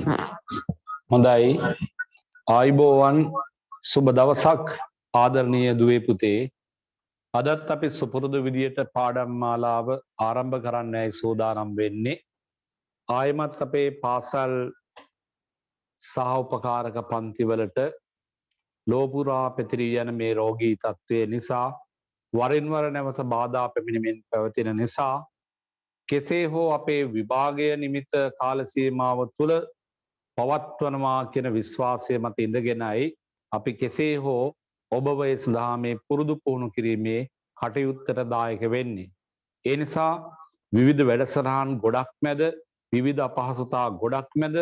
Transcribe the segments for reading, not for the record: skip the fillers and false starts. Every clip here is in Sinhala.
හොඳයි ආයිබෝවන් සුබ දවසක් ආදරණීය දුවේ පුතේ අදත් අපි සුපුරුදු විදියට පාඩම් මාලාව ආරම්භ කරන්නයි සූදානම් වෙන්නේ ආයමත් අපේ පාසල් සහ උපකාරක පන්තිවලට ලෝපුරා පැතිරී යන මේ රෝගී තත්ත්වය නිසා වරින් වර නැවත බාධා පැමිණෙමින් පැවතින නිසා කෙසේ හෝ අපේ විභාගය නිමිත කාල සීමාව තුළ පවත්වනවා කියන විශ්වාසය මත ඉඳගෙනයි අපි කෙසේ හෝ ඔබව ඒ සඳහා මේ පුරුදු පුහුණු කිරීමේ කටයුත්තට දායක වෙන්නේ. ඒ නිසා විවිධ වැඩසටහන් ගොඩක් මැද විවිධ අපහසුතා ගොඩක් මැද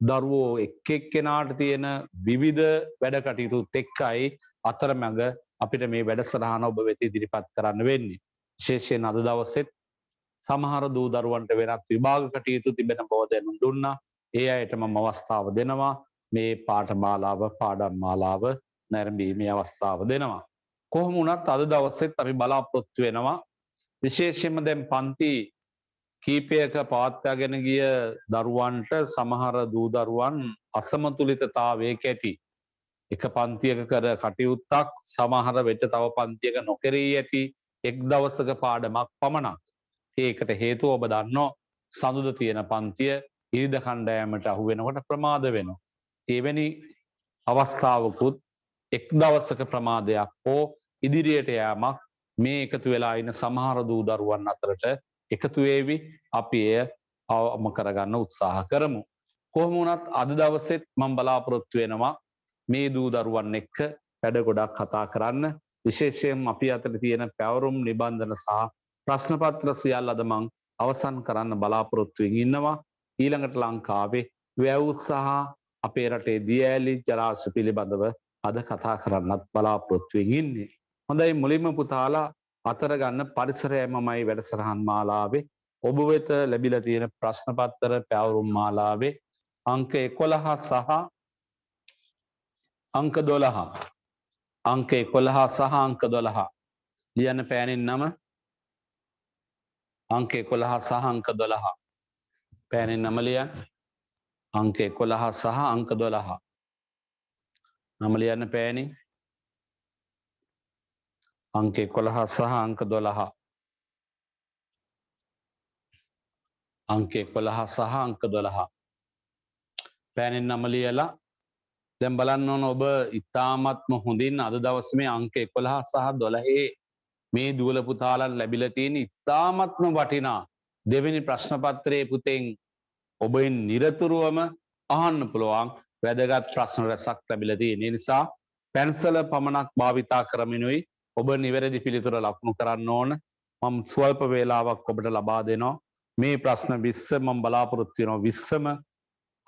දරුවෝ එක් එක්කෙනාට තියෙන විවිධ වැඩ කටයුතුත් එක්කයි අතරමැග අපිට මේ වැඩසටහන ඔබ වෙත ඉදිරිපත් කරන්න වෙන්නේ. විශේෂයෙන් අද දවසෙත් සමහර දූ දරුවන්ට වෙනත් විභාග කටයුතු තිබෙන බව දැනුම් දුන්නා. ඒ අයට මම අවස්ථාව දෙනවා මේ පාඨමාලාව පාඩම් මාලාව නැරඹීමේ අවස්ථාව දෙනවා. කොහොම වුණත් අද දවසෙත් අපි බලාපොරොත්තු වෙනවා විශේෂයෙන්ම දැන් පන්ති කීපයක පවත්වාගෙන ගිය දරුවන්ට සමහර දූ දරුවන් අසමතුලිතතාවයක ඇති. එක පන්තියක කර කටයුත්තක් සමහර වෙට තව පන්තියක නොකරී ඇති එක් දවසක පාඩමක් පමණක්. ඒකට හේතුව ඔබ දන්නෝ සඳුද තියෙන පන්තිය ඉරිද කණ්ඩෑමට අහු වෙනකොට ප්‍රමාද වෙනවා. එවැනි අවස්ථාවකුත් එක් දවසක ප්‍රමාදයක් හෝ ඉදිරියට යෑමක් මේ එකතු වෙලා ඉන්න සමහර දූ දරුවන් අතරට එකතු වේවි අපි එය අවම කරගන්න උත්සාහ කරමු. කොහොම වුණත් අද දවසෙත් මම බලාපොරොත්තු වෙනවා මේ දූ දරුවන් එක්ක වැඩ ගොඩක් කතා කරන්න. විශේෂයෙන් අපි අතර තියෙන පැවරුම් නිබන්ධන සහ ප්‍රශ්න පත්‍ර සියල්ල අද මං අවසන් කරන්න බලාපොරොත්තු වෙමින් ඉන්නවා. ඊළඟට ලංකාවේ වැව් සහ අපේ රටේ දියඇලි ජලාශ පිළිබඳව අද කතා කරන්නත් බලාපොරොත්තු වෙමින් ඉන්නේ. හොඳයි මුලින්ම පුතාලා අතර ගන්න පරිසරයමමයි වැඩසටහන් මාලාවේ ඔබ වෙත ලැබිලා තියෙන ප්‍රශ්න පත්‍ර පැවරුම් මාලාවේ අංක 11 සහ අංක 12 අංක 11 සහ අංක 12 ලියන්න පෑනින් නම අංක 11 සහ අංක 12 පෑනින් නම ලියන්න අංක 11 සහ අංක 12 නම ලියන්න පෑනින් අංක 11 සහ අංක 12 අංක 11 සහ අංක 12 පෑනින් නම ලියලා දැන් බලන්න ඕන ඔබ ඉතාමත්ම හොඳින් අද දවසේ මේ අංක 11 සහ 12 මේ දුවල පුතාලන් ලැබිලා තියෙන ඉතාමත්ම වටිනා දෙවෙනි ප්‍රශ්න පත්‍රයේ පුතෙන් ඔබෙන් නිරතුරුවම අහන්න පුළුවන් වැදගත් ප්‍රශ්න රැසක් ලැබිලා තියෙන නිසා පැන්සල පමණක් භාවිතා කරමිනුයි ඔබ නිවැරදි පිළිතුර ලකුණු කරන්න ඕන. මම ස්වල්ප වේලාවක් ඔබට ලබා දෙනවා. මේ ප්‍රශ්න 20 මම බලාපොරොත්තු වෙනවා 20ම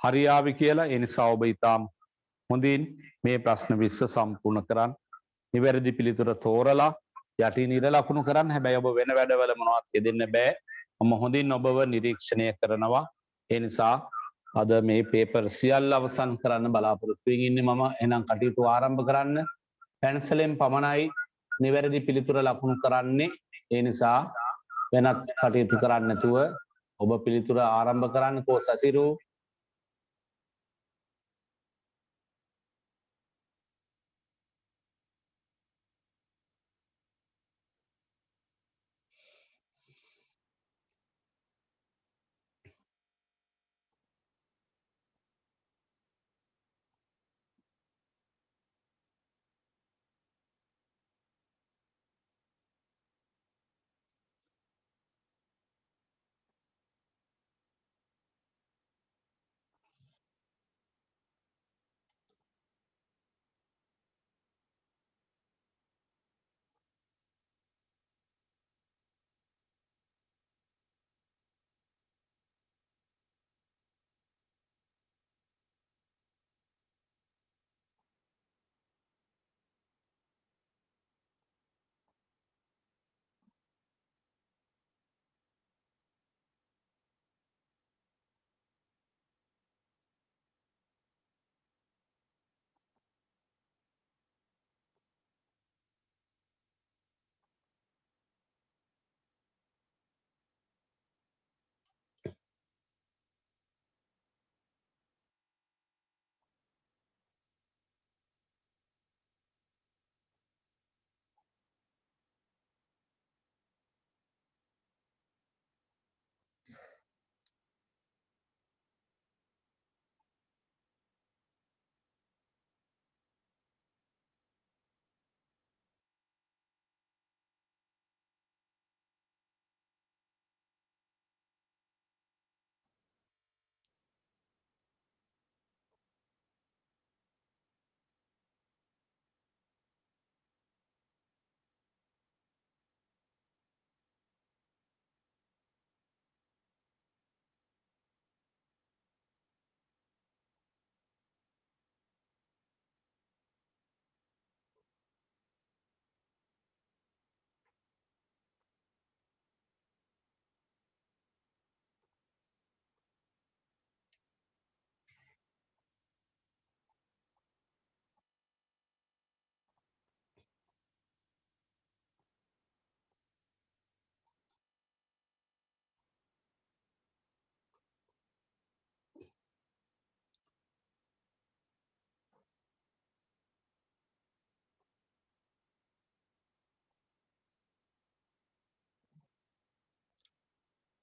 හරියාවි කියලා. ඒ නිසා ඔබ ඊටාම් හොඳින් මේ ප්‍රශ්න 20 සම්පූර්ණ කරන්න. නිවැරදි පිළිතුර තෝරලා යටින් ඉර ලකුණු කරන්න. හැබැයි ඔබ වෙන වැඩවල මොනවත් යෙදෙන්න බෑ. මම හොඳින් ඔබව නිරීක්ෂණය කරනවා. ඒ නිසා අද මේ පේපර් සියල්ල අවසන් කරන්න බලාපොරොත්තු වෙමින් ඉන්නේ මම. එහෙනම් කටයුතු ආරම්භ කරන්න. පැන්සලෙන් පමණයි නිවැරදි පිළිතුර ලකුණු කරන්නේ. ඒ නිසා වෙනත් කටයුතු කරන්න නැතුව ඔබ පිළිතුර ආරම්භ කරන්න. කෝ සසිරු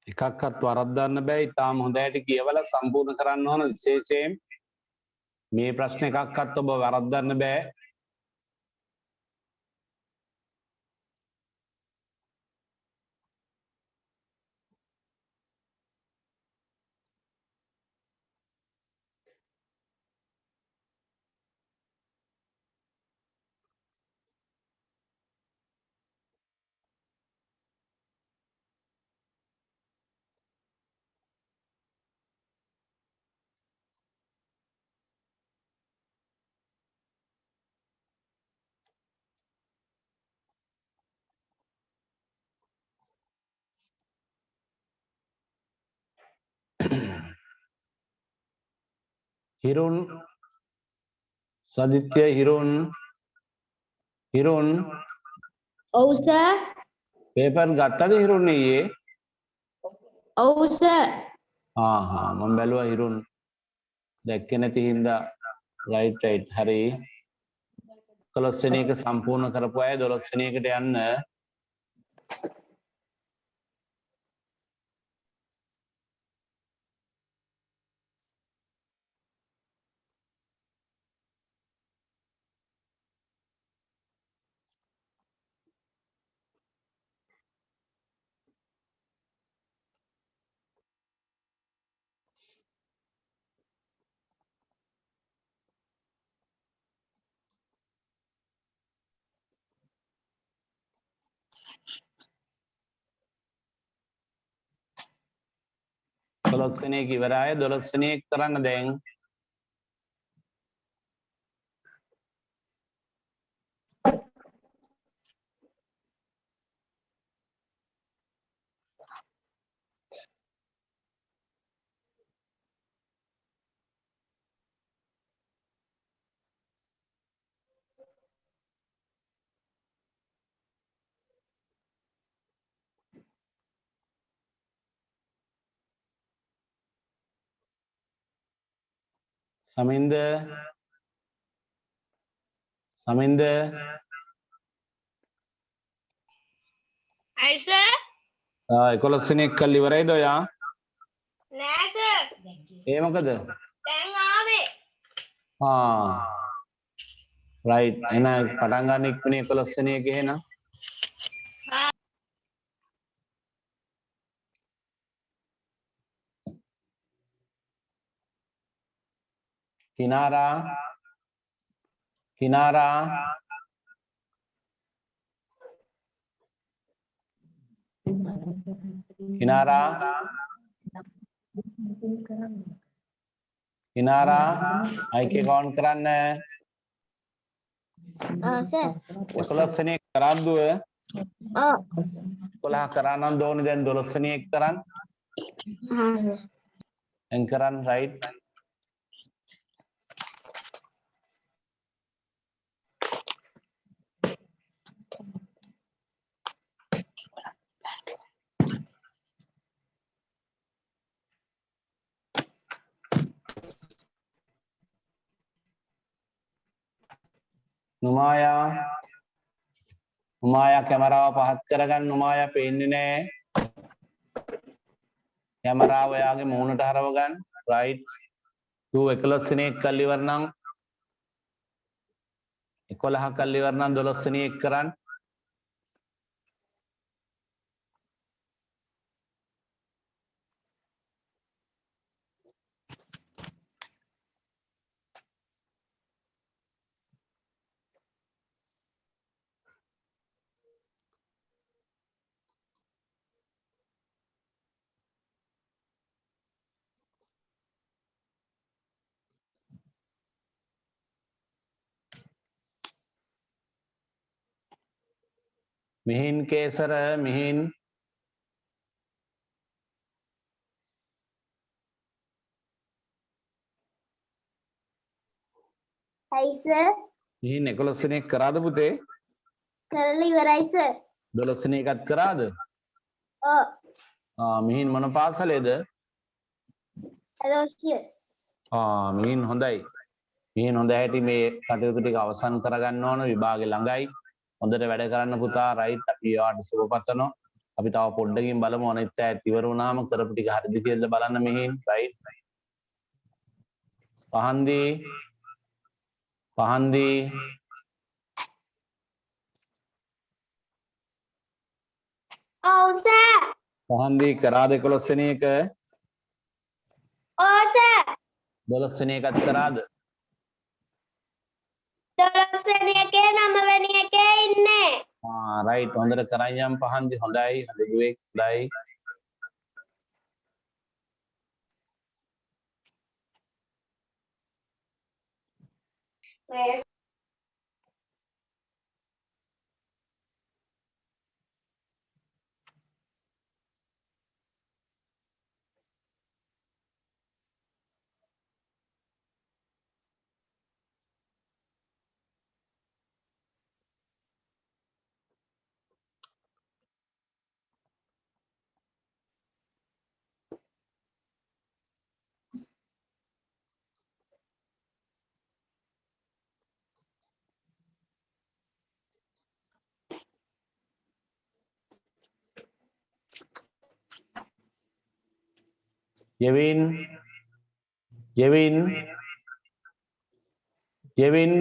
එකක්වත් වරද්දන්න බෑ. ඉතාම හොඳට කියවලා සම්පූර්ණ කරන්න ඕන. විශේෂයෙන් මේ ප්‍රශ්න එකක්වත් ඔබ වරද්දන්න බෑ. හිරුන් සදිත්‍ය හිරුන් ඔව් සර්. පේපර් ගත්තද හිරුන් ඊයේ? ඔව් සර්. මම බැලුවා හිරුන් දැක්කේ නැති හින්දා. රයිට් හරි. 11 වෙනි එක සම්පූර්ණ කරපු අය 12 වෙනි එකට යන්න. දොළොස්වෙනි එක ඉවරයි. 12 වෙනි එක කරන්න දැන්. සමින්ද අයි සර්. 11 වෙනි එක කල් ඉවරයිද ඔයා? නෑ සර්. ඒ මොකද? දැන් ආවේ. රයිට්. එහෙනම් පටන් ගන්න ඉක්මනේ 11 වෙනි එක එහෙනම්. किनारा आइके कौन कराना है? සර්. 11 වෙනි එක කරද්දුව 11 කරන්න ඕනේ. දැන් 12 වෙනි එක කරන්න. කරන්න රයිට්. නුමායා කැමරාව පහත් කරගන්න. නුමායා පේන්නේ නැහැ. කැමරාව ඔයාගේ මූණට හරව ගන්න. රයිට්. 11 වෙනි එක කල් ඉවර නම් 11 කල් ඉවර නම් 12 වෙනි එක කරන්න. මිහින් කේසර මිහින් අයි සර්. මිහින් 11 වෙනි එක කරාද පුතේ? කරලා ඉවරයි සර්. 12 වෙනි එකත් කරාද? ඔව්. මිහින් මොන පාසලේද? ඇලෝසියස්. මිහින් හොඳයි. මිහින් හොඳ හැටි මේ කටයුතු ටික අවසන් කරගන්න ඕන. විභාගේ ළඟයි. හොඳට වැඩ කරන්න පුතා. රයිට්. අපි ඔයාට සුබ පතනවා. අපි තව පොඩ්ඩකින් බලමු අනිත් ඈත් ඉවර වුණාම කරපු ටික හරිද කියලා බලන්න මෙහින් right පහන්දි ඔව් සර්. පහන්දි කරාද 11 වෙනි එක ඔව් සර්. 12 වෙනි එකත් කරාද 12 වෙනි එකේ 9 වෙනි එකේ ඉන්නේ. right හොඳට කරන් යම් පහන්දි හොඳයි හදදුවේ හොඳයි Yevin Yevin Yevin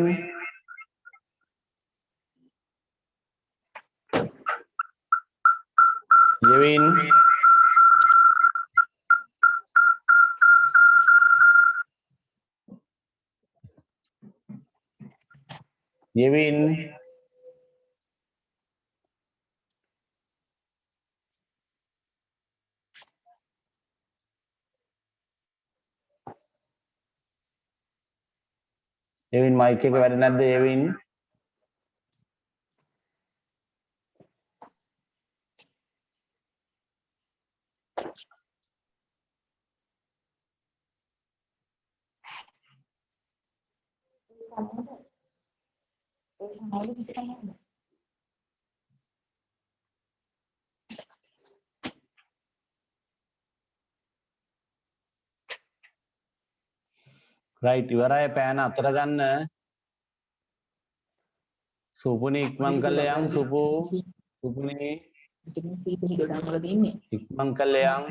Yevin Yevin Yevin mic එක වැඩ නැද්ද Yevin right ඉවරයි පෑන අතර ගන්න සුපුනි ඉක්මන් කළේ යන් සුපුනි ඉක්මන් කළේ යන්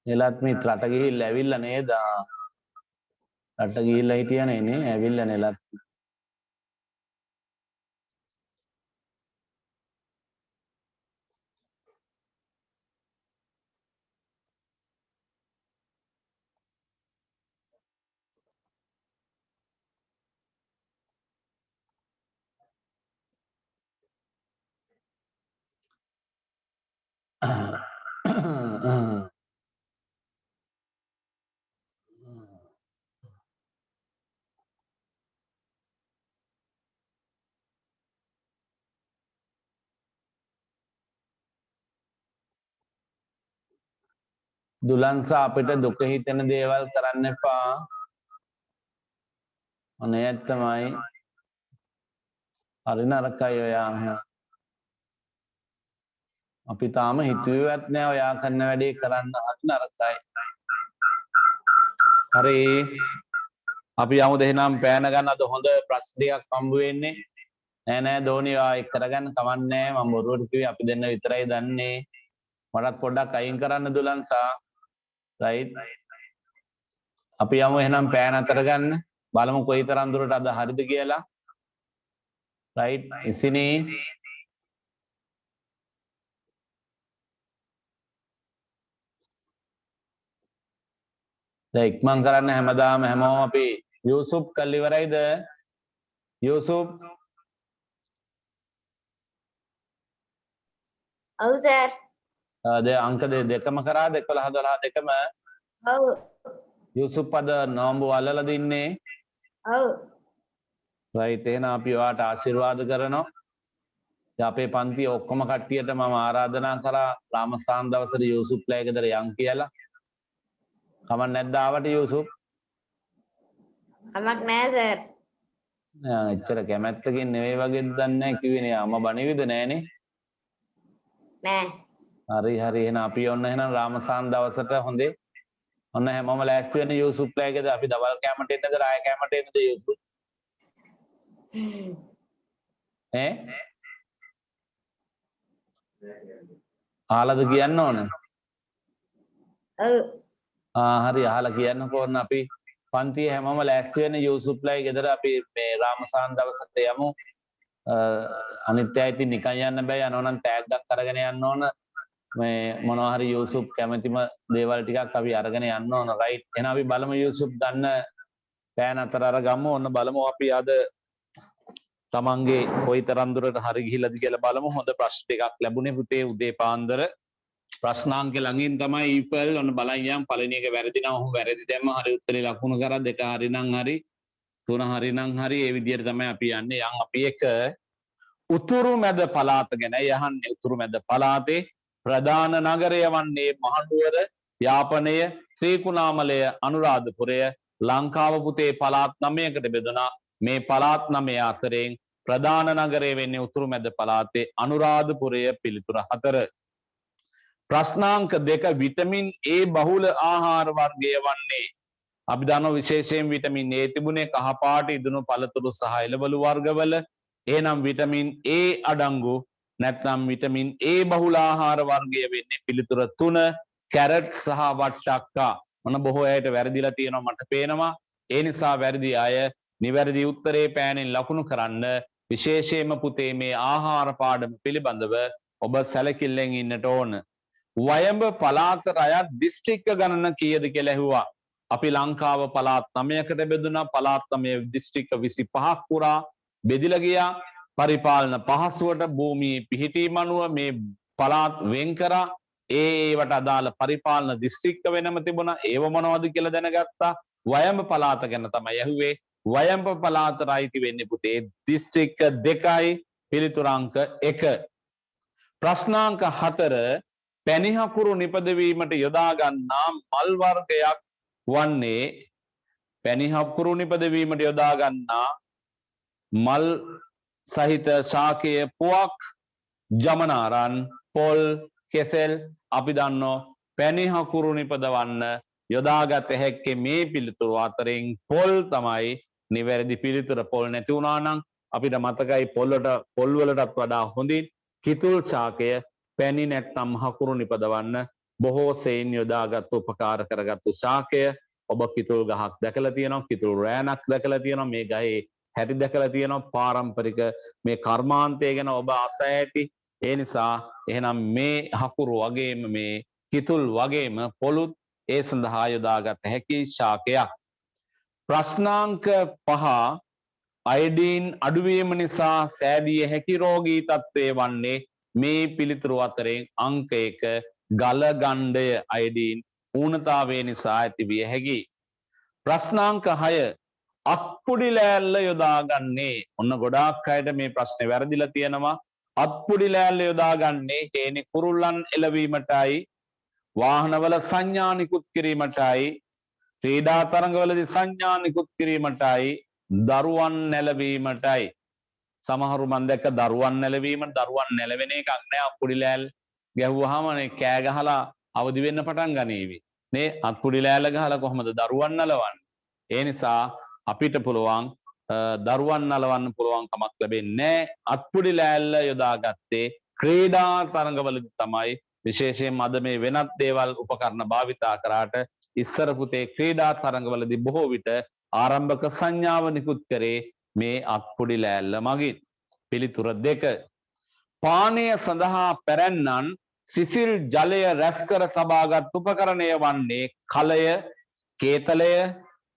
එලත් මිත් රට ගිහිල්ලා ඇවිල්ලා නේද රට ගිහිල්ලා හිටියනේ නේ ඇවිල්ලා නෙලත් දුලන්සා අපිට දුක හිතෙන දේවල් කරන්න එපා අනේ ඇත්තමයි හරි නරකයි ඔයා අපි තාම හිතුවේවත් නෑ ඔයා කරන වැඩේ කරන්න හරි නරකයි හරි අපි යමු දෙහිනම් පෑන ගන්න අද හොඳ ප්‍රශ්නයක් හම්බ වෙන්නේ නෑ දෝනි ඔයා එක් කරගන්න කමන්නේ මම බොරුවට කිව්වේ අපි දෙන්න විතරයි දන්නේ මටත් පොඩ්ඩක් අයින් කරන්න දුලන්සා right අපි යමු එහෙනම් පෑන අතර ගන්න බලමු කොයිතරම් දුරට අද හරිද කියලා right ඉසිනේ දැන් ඉක්මන් කරන්න හැමදාම හැමෝම අපි යූසුප් කල් ඉවරයිද යූසුප් ඔව් සර්. දැන් අංක දෙකම කරාද 11 12 දෙකම ඔව්. යූසුප් අද නෝම්බු අල්ලලාද ඉන්නේ ඔව්. right එහෙනම් අපි ඔයාට ආශිර්වාද කරනවා දැන් අපේ පන්තියේ ඔක්කොම කට්ටියට මම ආරාධනා කරා රාමසාන් දවසට යූසුප්ලා ගෙදර යන් කියලා කමක් නැද්ද ආවට යූසුප් කමක් නෑ සර්. එච්චර කැමැත්තකින් නෙවෙයි වගේ දන්නේ නැහැ කිව්වේ නේ අම්මා බණිවිද නෑනේ නෑ. හරි හරි එහෙනම් අපි ඔන්න එහෙනම් රාමසාන් දවසට හොඳේ ඔන්න හැමෝම ලෑස්ති වෙන්න යූසුෆ් ප්ලේගේද අපි දවල් කැමරට එන්නද රාය කැමරට එන්නද යූසුෆ් ඈ ආලද කියන්න ඕන හරි අහලා කියන්නකෝ ඔන්න අපි පන්තියේ හැමෝම ලෑස්ති වෙන්න යූසුෆ් ප්ලේ ගෙදර අපි මේ රාමසාන් දවසට යමු අනිත් අය ඉතින් නිකන් යන්න බෑ යනවනම් ටැග්ගක් අරගෙන යන්න ඕන මේ මොනවා හරි යූසුෆ් කැමතිම දේවල් ටිකක් අපි අරගෙන යන්න ඕන රයිට් එහෙනම් අපි බලමු යූසුෆ් ගන්න පෑන් අතර අරගමු ඔන්න බලමු අපි අද තමන්ගේ කොයිතරම් දුරට හරි ගිහිලාද කියලා බලමු හොඳ ප්‍රශ්න ටිකක් ලැබුණේ පුතේ උදේ පාන්දර ප්‍රශ්නාංක ළඟින් තමයි ඊෆල් ඔන්න බලන් යම් පළවෙනි එක වැරදි නම් ඔහු වැරදි දැම්ම හරි උත්තරේ ලකුණු කරා දෙක හරි නම් හරි තුන හරි නම් හරි ඒ විදිහට තමයි අපි යන්නේ යම් අපි එක උතුරු මැද පළාත ගැන යහන්නේ උතුරු මැද පළාතේ ප්‍රධාන නගරය වන්නේ මහනුවර යාපනය ශ්‍රීකුණාමලය අනුරාධපුරය ලංකාව පුතේ පළාත් 9කට බෙදුණා මේ පළාත් 9 අතරින් ප්‍රධාන නගරය වෙන්නේ උතුරු මැද පළාතේ අනුරාධපුරය පිළිතුර 4 ප්‍රශ්නාංක 2 විටමින් A බහුල ආහාර වර්ගය වන්නේ අපි දන්නවා විශේෂයෙන් විටමින් A තිබුණේ කහ පාට ඉදුණු පළතුරු සහ එළවලු වර්ගවල එහෙනම් විටමින් A අඩංගු නැත්නම් විටමින් A බහුල ආහාර වර්ගය වෙන්නේ පිළිතුර 3 කැරට් සහ වට්ටක්කා මොන බොහෝ අයට වැරදිලා තියෙනවා මට පේනවා ඒ නිසා වැරදි අය නිවැරදි උත්තරේ පෑනෙන් ලකුණු කරන්න විශේෂයෙන්ම පුතේ මේ ආහාර පාඩම පිළිබඳව ඔබ සැලකිල්ලෙන් ඉන්නට ඕන වයඹ පළාත අයත් දිස්ත්‍රික්ක ගණන කීයද කියලා ඇහුවා අපි ලංකාව පළාත් 9කට බෙදුණා පළාත් 9 දිස්ත්‍රික්ක 25ක් පුරා බෙදිලා ගියා පරිපාලන පහසුවට භූමියේ පිහිටීම අනුව මේ පළාත් වෙන් කරා ඒවට අදාළ පරිපාලන දිස්ත්‍රික්ක වෙනම තිබුණා ඒව මොනවද කියලා දැනගත්තා වයඹ පළාත ගැන තමයි ඇහුවේ වයඹ පළාතට අයිති වෙන්නේ පුතේ දිස්ත්‍රික්ක 2යි පිළිතුර අංක 1 ප්‍රශ්නාංක 4 පැණිහකුරු නිපදවීමට යොදා ගන්නා මල් වර්ගයක් වන්නේ පැණිහකුරු නිපදවීමට යොදා ගන්නා මල් සහිත ශාකයේ පුවක් ජමනාරන් පොල් කෙසෙල් අපි දන්නෝ පැණිහකුරු නිපදවන්න යොදාගත හැක්කේ මේ පිළිතුරු අතරින් පොල් තමයි නිවැරදි පිළිතුර පොල් නැති වුණා නම් අපිට මතකයි පොල් වලටත් වඩා හොඳින් කිතුල් ශාකය පැණි නැත්නම් හකුරු නිපදවන්න බොහෝ සෙයින් යොදාගත් උපකාර කරගත්තු ශාකය ඔබ කිතුල් ගහක් දැකලා තියෙනවා කිතුල් රෑනක් දැකලා තියෙනවා මේ ගහේ හැටි දැකලා තියෙනවා පාරම්පරික මේ කර්මාන්තය ගැන ඔබ අස ඇති ඒ නිසා එහෙනම් මේ හකුරු වගේම මේ කිතුල් වගේම පොළුත් ඒ සඳහා යොදාගත හැකි ශාකයක් ප්‍රශ්නාංක 5 අයඩීන් අඩුවීම නිසා සෑදිය හැකි රෝගී තත්ත්වය වන්නේ මේ පිළිතුරු අතරින් අංක 1 ගල ගණ්ඩය අයඩීන් ඌනතාවය නිසා ඇතිවිය හැකි ප්‍රශ්නාංක 6 අත්පුඩි ලෑල්ල යොදාගන්නේ ඔන්න ගොඩාක් අයට මේ ප්‍රශ්නේ වැරදිලා තියෙනවා අත්පුඩි ලෑල්ල යොදාගන්නේ හේනි කුරුල්ලන් එළවීමටයි වාහනවල සංඥා නිකුත් කිරීමටයි ක්‍රීඩා තරඟවලදී සංඥා නිකුත් කිරීමටයි දරුවන් නැලවීමටයි සමහරු මන් දැක්ක දරුවන් නැලවීම දරුවන් නැලවෙන එකක් නෑ අත්පුඩි ලෑල්ල ගැහුවාම නේ කෑ ගහලා අවදි වෙන්න පටන් ගනීවි නේ අත්පුඩි ලෑල්ල ගහලා කොහොමද දරුවන් නලවන්නේ ඒ නිසා අපිට පුළුවන් දරුවන් නලවන්න පුළුවන් කමක් ලැබෙන්නේ අත්පුඩි ලෑල්ල යොදාගත්තේ ක්‍රීඩා තරඟවලදී තමයි විශේෂයෙන්ම අද මේ වෙනත් දේවල් උපකරණ භාවිතා කරාට ඉස්සර පුතේ ක්‍රීඩා තරඟවලදී බොහෝ විට ආරම්භක සංඥාව නිකුත් කරේ මේ අත්පුඩි ලෑල්ල මගින් පිළිතුර 2 පානය සඳහා පැරැන්නන් සිසිල් ජලය රැස් කර තබාගත් උපකරණය වන්නේ කලය කේතලය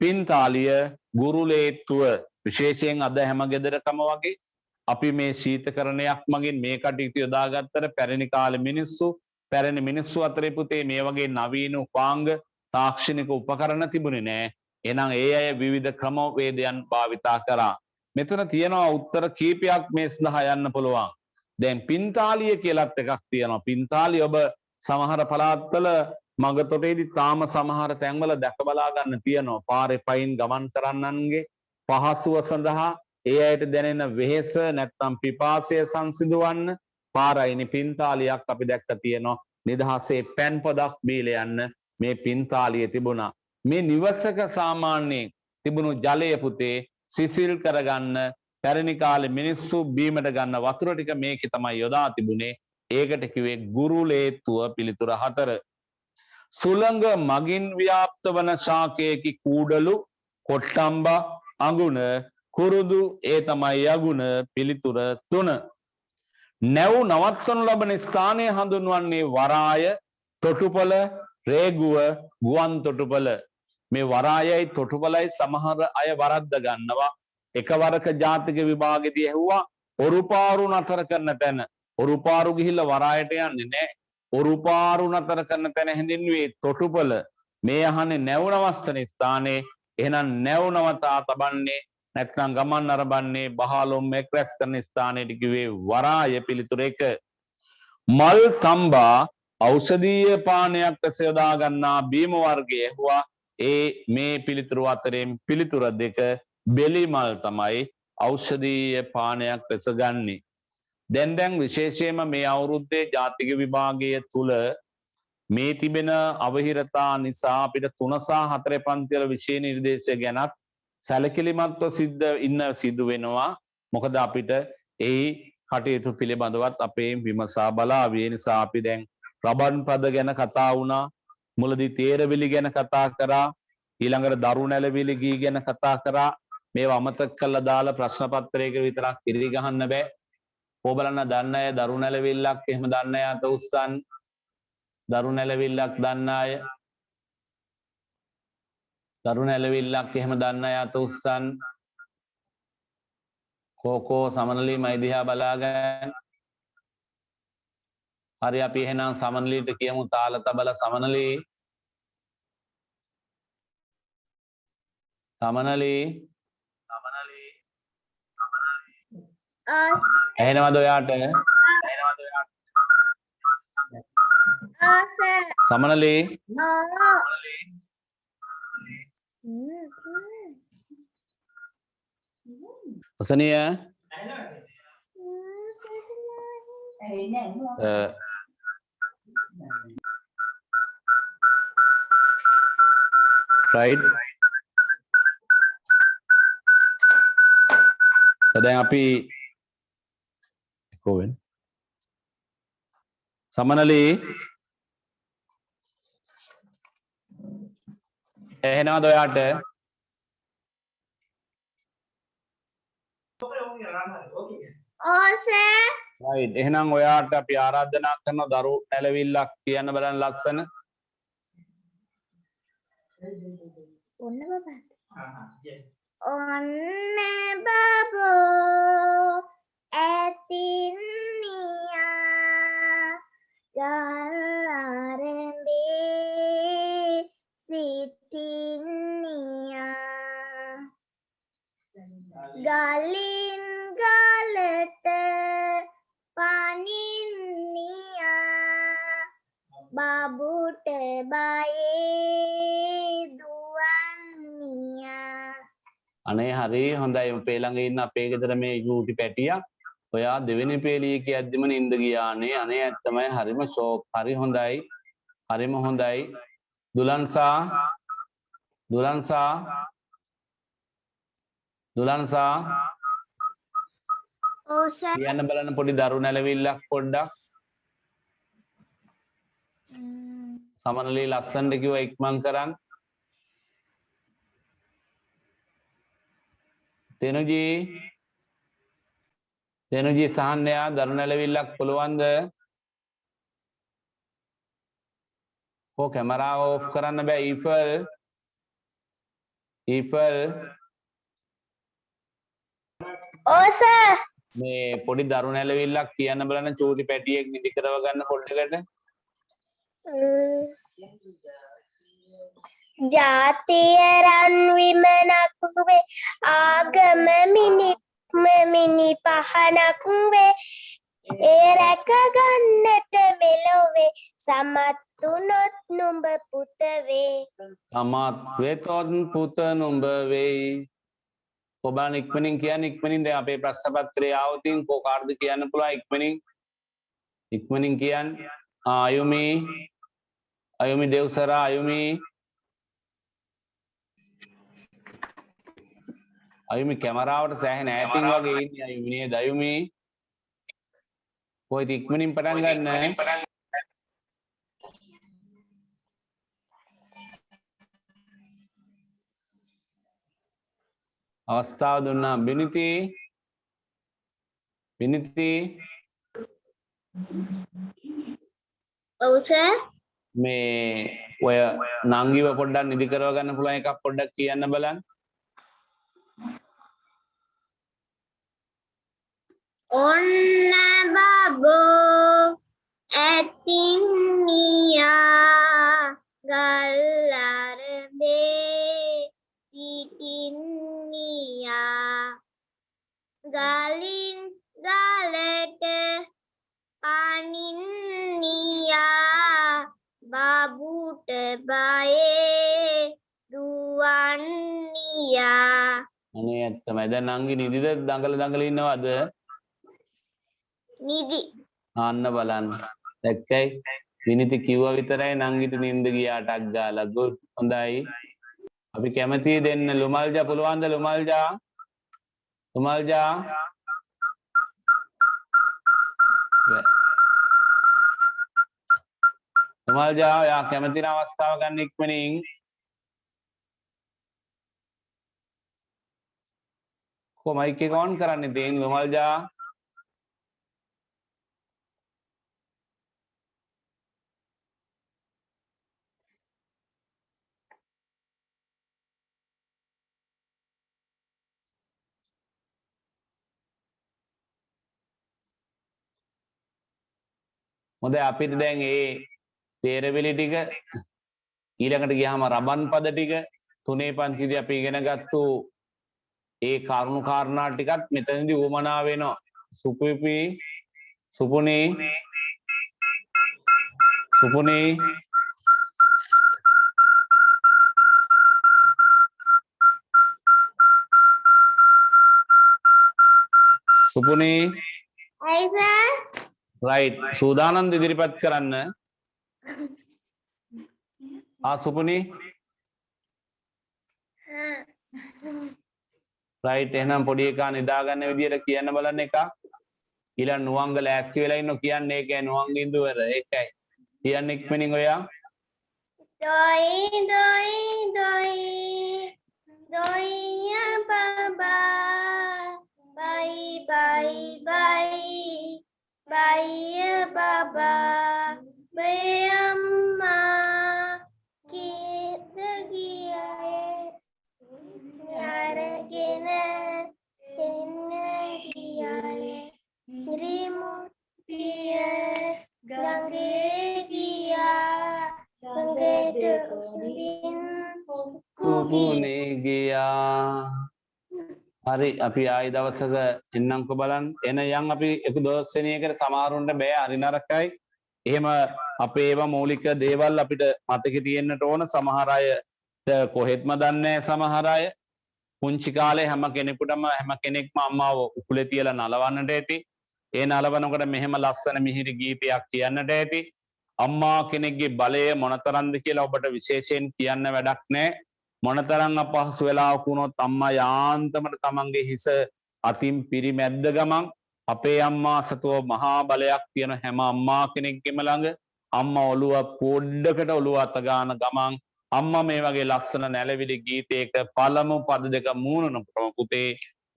පින්තාලිය ගුරුලේත්තුව විශේෂයෙන් අද හැම ගෙදරකම වගේ අපි මේ ශීතකරණයක් මගින් මේ කටයුතු යොදාගත්තට පැරණි මිනිස්සු අතරේ පුතේ මේ වගේ නවීන උපාංග තාක්ෂණික උපකරණ තිබුණේ නෑ එහෙනම් ඒ අය විවිධ ක්‍රමවේදයන් භාවිතා කරා මෙතන තියෙනවා උත්තර කීපයක් මේ සඳහා යන්න පුළුවන් දැන් පින්තාලිය කියලාත් එකක් තියෙනවා පින්තාලිය ඔබ සමහර පළාත්වල මගතොටේදී තාම සමහර තැන්වල දැක බලා ගන්න තියෙනවා පාරේ පයින් ගමන් කරන්නන්ගේ පහසුව සඳහා ඒ අයට දැනෙන වෙහෙස නැත්නම් පිපාසය සංසිඳවන්න පාරයිනි පින්තාලියක් අපි දැක්ක තියෙනවා නිදහසේ පැන් පොදක් බීලා යන්න මේ පින්තාලිය තිබුණා. මේ නිවසක සාමාන්‍යයෙන් තිබුණු ජලය පුතේ සිසිල් කරගන්න පැරණි කාලේ මිනිස්සු බීමට ගන්න වතුර ටික මේකේ තමයි යොදා තිබුණේ. ඒකට කිව්වේ ගුරුලේත්තුව පිළිතුර 4. සුළඟ මගින් ව්‍යාප්ත වන ශාකයේකි කූඩලු කොට්ටම්බා අඟුණ කුරුදු ඒ තමයි යගුණ පිළිතුර 3. නැව් නවත්වනු ලබන ස්ථානය හඳුන්වන්නේ වරාය තොටුපළ රේගුව ගුවන් තොටුපළ. මේ වරායයි තොටුපළයි සමහර අය වරද්ද ගන්නවා. එකවරක ජාතික විභාගෙදී ඇහුවා ඔරුපාරු නතර කරන තැන. ඔරුපාරු ගිහිල්ලා වරායට යන්නේ නැහැ. ඔරුපාරු නතර කරන තැන හැඳින්වුවේ තොටුපළ. මේ අහන්නේ නැව් නවත්තන ස්ථානයේ. එහෙනම් නැව් නවතා තබන්නේ නැත්නම් ගමන් අරබන්නේ බහලොම් එක්රැස් කරන ස්ථානයට කිව්වේ වරාය පිළිතුර 1. මල් තම්බා ඖෂධීය පානයක් ලෙස යොදා ගන්නා බීම වර්ගය ඇහුවා. ඒ මේ පිළිතුරු අතරින් පිළිතුර 2 බෙලි මල් තමයි ඖෂධීය පානයක් ලෙස ගන්නෙ. දැන් විශේෂයෙන්ම මේ අවුරුද්දේ ජාතික විභාගය තුල මේ තිබෙන අවහිරතා නිසා අපිට 3 සහ 4 පන්ති වල විෂය නිර්දේශය ගැනත් සැලකිලිමත්ව සිදු වෙනවා. මොකද අපිට ඒ කටයුතු පිළිබඳවත් අපේ විමසා බලාවේ නිසා අපි දැන් රබන් පද ගැන කතා වුණා. මුලදී තේරවිලි ගැන කතා කරා. ඊළඟට දරු නැලවිලි ගී ගැන කතා කරා. මේව අමතක කරලා දාලා ප්‍රශ්න පත්‍රයක විතරක් කිරි ගහන්න බෑ. ඕබලන්න දන්න අය දරු නැලවිල්ලක් එහෙම දන්න අය අත උස්සන්. දරු නැලවිල්ලක් දන්න අය දරු නැලවිල්ලක් එහෙම දන්න අය අත උස්සන්. කෝකෝ සමනලි මයිදිහා බලාගන්න. හරි අපි එහෙනම් සමනලිට කියමු තාල තබල සමනලි සමනලි ඇහෙනවද ඔයාට? සමනලි ඔසනිය right. දැන් අපි කොහෙන් සමනලි එහෙනවද ඔයාට? right. එහෙනම් ඔයාට අපි ආරාධනා කරන දරු නැලවිල්ලක් කියන්න බලන්න ලස්සන. ඔන්න බබෝ ඇතින්නියා ගල්ආරඹේ සිටින්නියා ගලින් ගලට පනින්නියා බබුට බයේ දුවන්නියා. අනේ හරි හොඳයි. අපේ ළඟ ඉන්න අපේ ගෙදර මේ යූටි පැටියා ඔයා දෙවෙනි පේලිය කියද්දිම නින්ද ගියානේ. අනේ ඇත්තමයි හරිම ෂෝක්. හරි හොඳයි. හරිම හොඳයි. දුලන්සා කියන්න බලන්න පොඩි දරු නැලවිල්ලක් පොඩ්ඩක්. සමනලි ලස්සනට කිව්වා ඉක්මන් කරන්. තෙනුජී සහන්යා දරු නැලවිල්ලක් පුළුවන්ද? කො කැමරාව ඔෆ් කරන්න බෑ. ඊෆල් සර් මේ පොඩි දරු නැලවිල්ලක් කියන්න බලන්න චූටි පැටියෙක් නිදි කරව ගන්න පොඩ්ඩකට. ජාතිය රන් විමනක් වේ ආගම මිනි පහනක් වේ ඒ රැක ගන්නට මෙලොවේ සමත් වුණොත් නුඹ පුත වේ. සමත් වෙතොත් පුත නුඹ වෙයි. ඔබලා ඉක්මනින් ඉක්මනින් දැන් අපේ ප්‍රශ්න පත්‍රය ආවොත් කො කාටද කියන්න පුළුවන් ඉක්මනින් කියන්න. අයුමි අයුමි දෙව්සරා අයුමි අයුමි කැමරාවට සෑහෙන ඈතින් වගේ ඉන්නේ අයුමි නේද අයුමි කොයිද ඉක්මනින් පටන් ගන්න අවස්ථාව දුන්නා බිනිති ඔව් සර්. මේ ඔය නංගිව පොඩ්ඩක් නිදි කරව ගන්න පුළුවන් එකක් පොඩ්ඩක් කියන්න බලන්න ඔන්න බබෝ ඇතින් නියා ගල් අරඹේ සිටින් නියා ගලින් ගලට පනින් නියා බබුට බයේ දුවන් නියා අනේ ඇත්තමයි දැන් නංගි නිදිද දඟල ඉන්නවද නිදි අන්න බලන්න දැක්කයි විනිති කිව්වා විතරයි නංගිට නිින්ද ගියා ටක් ගාලා ගුඩ් හොඳයි අපි කැමතියි දෙන්න ලුමල්ජා පුළුවන්ද ලුමල්ජා ඔයා කැමති නම් අවස්ථාව ගන්න ඉක්මනින් කො මයික් එක ඔන් කරන්නේ දෙයින් ලුමල්ජා හොඳයි අපිට දැන් ඒ තේරවිලි ටික ඊළඟට ගියාම රබන් පද ටික තුනේ පන්තිදී අපි ඉගෙන ගත්තු ඒ කරුණු කාරණා ටිකත් මෙතනදී උවමනා වෙනවා සුපුපි සුපුනි අයි සර් රයිට් සූදානම්ද ඉදිරිපත් කරන්න සුපුනි රයිට් එහෙනම් පොඩි එකා නිදාගන්න විදියට කියන්න බලන්න එකක් ඊළඟ නුවංග ලෑස්ති වෙලා ඉන්නෝ කියන්නේ ඒකයි නුවංග ඉඳුවර ඒකයි කියන්න ඉක්මනින් ඔයා දොයි දොයිය බබා බයි බයිය බබා බේ අම්මා කීත ගියායේ අරගෙන එන්න ගියායේ රිමුතිය ගඟේ ගියා ගඟට උසින් කුබුනේ ගියා හරි අපි ආයි දවසක එන්නම්කො බලන්න එන යන් අපි එක දවස් වෙන එකට සමහරුන්ට බෑ හරි නරකයි එහෙම අපේ ඒවා මූලික දේවල් අපිට මතකේ තියෙන්නට ඕන සමහර අයට කොහෙත්ම දන්නේ නැහැ සමහර අය පුංචි කාලේ හැම කෙනෙක්ම අම්මාව උකුලේ තියලා නලවන්නට ඇති ඒ නලවනකොට මෙහෙම ලස්සන මිහිරි ගීතයක් කියන්නට ඇති අම්මා කෙනෙක්ගේ බලය මොනතරම්ද කියලා ඔබට විශේෂයෙන් කියන්න වැඩක් නැහැ මොනතරම් අපහසු වෙලාවක වුණොත් අම්මා යාන්තමට තමන්ගේ හිස අතින් පිරිමැද්ද ගමන් අපේ අම්මා සතුව මහා බලයක් තියෙන හැම අම්මා කෙනෙක්ගෙම ළඟ අම්මා ඔළුව පොඩ්ඩකට ඔළුව අත ගන්න ගමන් අම්මා මේ වගේ ලස්සන නැලවිලි ගීතයක පළමු පද දෙක මූණනකොටම පුතේ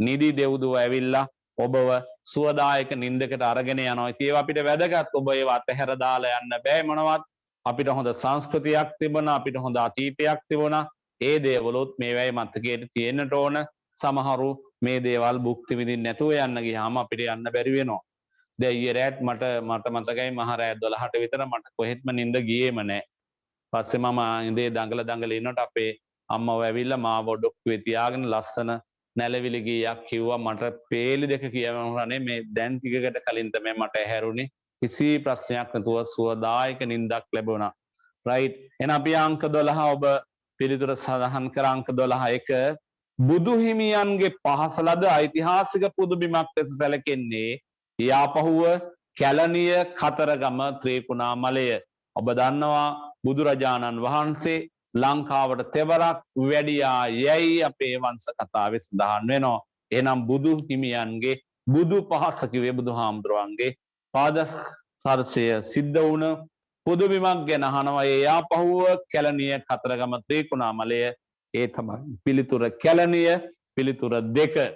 නිදි දෙව්දුව ඇවිල්ලා ඔබව සුවදායක නින්දකට අරගෙන යනවා. ඉතින් ඒවා අපිට වැදගත්. ඔබ ඒවා අතහැර දාලා යන්න බෑ මොනවත්. අපිට හොඳ සංස්කෘතියක් තිබුණා, අපිට හොඳ අතීතයක් තිබුණා. ඒ දේවලුත් මේවැයි මතකයට තියෙන්නට ඕන. සමහරු මේ දේවල් භුක්ති විඳින්න නැතුව යන්න ගියාම අපිට යන්න බැරි වෙනවා. දැන් ඊයේ රාත් මට මතකයි මහ රාත් 12ට විතර මට කොහෙත්ම නිින්ද ගියේම නැහැ. පස්සේ මම ඉඳේ දඟල ඉන්නකොට අපේ අම්මව ඇවිල්ලා මාව ඔඩොක්කුවේ තියාගෙන ලස්සන නැලවිලි ගීයක් කිව්වා. මට පේලි දෙක කියවන්නේ මේ දැන් ටිකකට කලින් තමයි මට ඇහැරුණේ. කිසි ප්‍රශ්නයක් නැතුව සුවදායක නිින්දක් ලැබුණා. රයිට්. එහෙනම් අපි අංක 12 ඔබ පිළිතුර සඳහන් කර අංක 12 බුදු හිමියන්ගේ පහසලද ඓතිහාසික පුදුබිමක් ලෙස සැලකෙන්නේ යාපහුව කැලණිය කතරගම ත්‍රිකුණාමලය. ඔබ දන්නවා බුදුරජාණන් වහන්සේ ලංකාවට තෙවරක් වැඩියා යැයි අපේ වංශ කතාවේ සඳහන් වෙනවා. එහෙනම් බුදු හිමියන්ගේ බුදු පහස කිව්වේ බුදුහාමුදුරුවන්ගේ පාදස්පර්ශය සිද්ධ වුණ පුදුබිමක් ගැන අහනවා. ඒ ආපහුව කැලණිය කතරගම ත්‍රිකුණාමලය. ඒ තමයි පිළිතුර කැලණිය. පිළිතුර 2.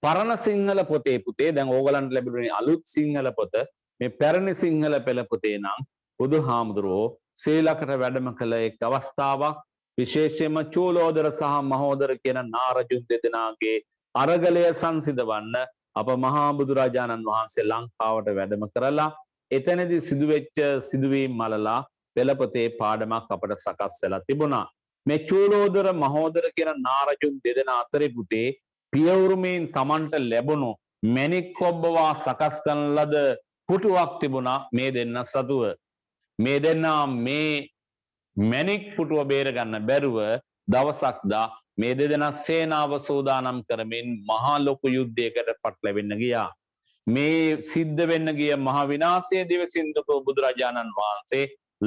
පරණ සිංහල පොතේ පුතේ දැන් ඕගලන්ට ලැබුණේ අලුත් සිංහල පොත. මේ පැරණි සිංහල පෙළ පොතේ නම් බුදුහාමුදුරුවෝ ශ්‍රී ලංකාවට වැඩම කළ එක් අවස්ථාවක් විශේෂයෙන්ම චූලෝදර සහ මහෝදර කියන නාරජුන් දෙදෙනාගේ අරගලය සංසිඳවන්න අප මහා බුදුරජාණන් වහන්සේ ලංකාවට වැඩම කරලා එතනදී සිදුවෙච්ච සිදුවීම් මලලා පෙළපොතේ පාඩමක් අපට සකස් වෙලා තිබුණා. මේ චූලෝදර මහෝදර කියන නාරජුන් දෙදෙනා අතරේ පුතේ පියවුරුමින් Tamanට ලැබුණු මැණික් කොබ්බවා සකස් කරන ලද පුටුවක් තිබුණා මේ දෙන්න සතුව. මේ දෙන්නා මේ මැණික් පුටුව බේර ගන්න බැරුව දවසක් දා මේ දෙදෙනා සේනාව සූදානම් කරමින් මහා ලොකු යුද්ධයකට පටලැවෙන්න ගියා. මේ සිද්ධ වෙන්න ගිය මහා විනාශයේ දිවසින්දුකෝ බුදුරජාණන් වහන්සේ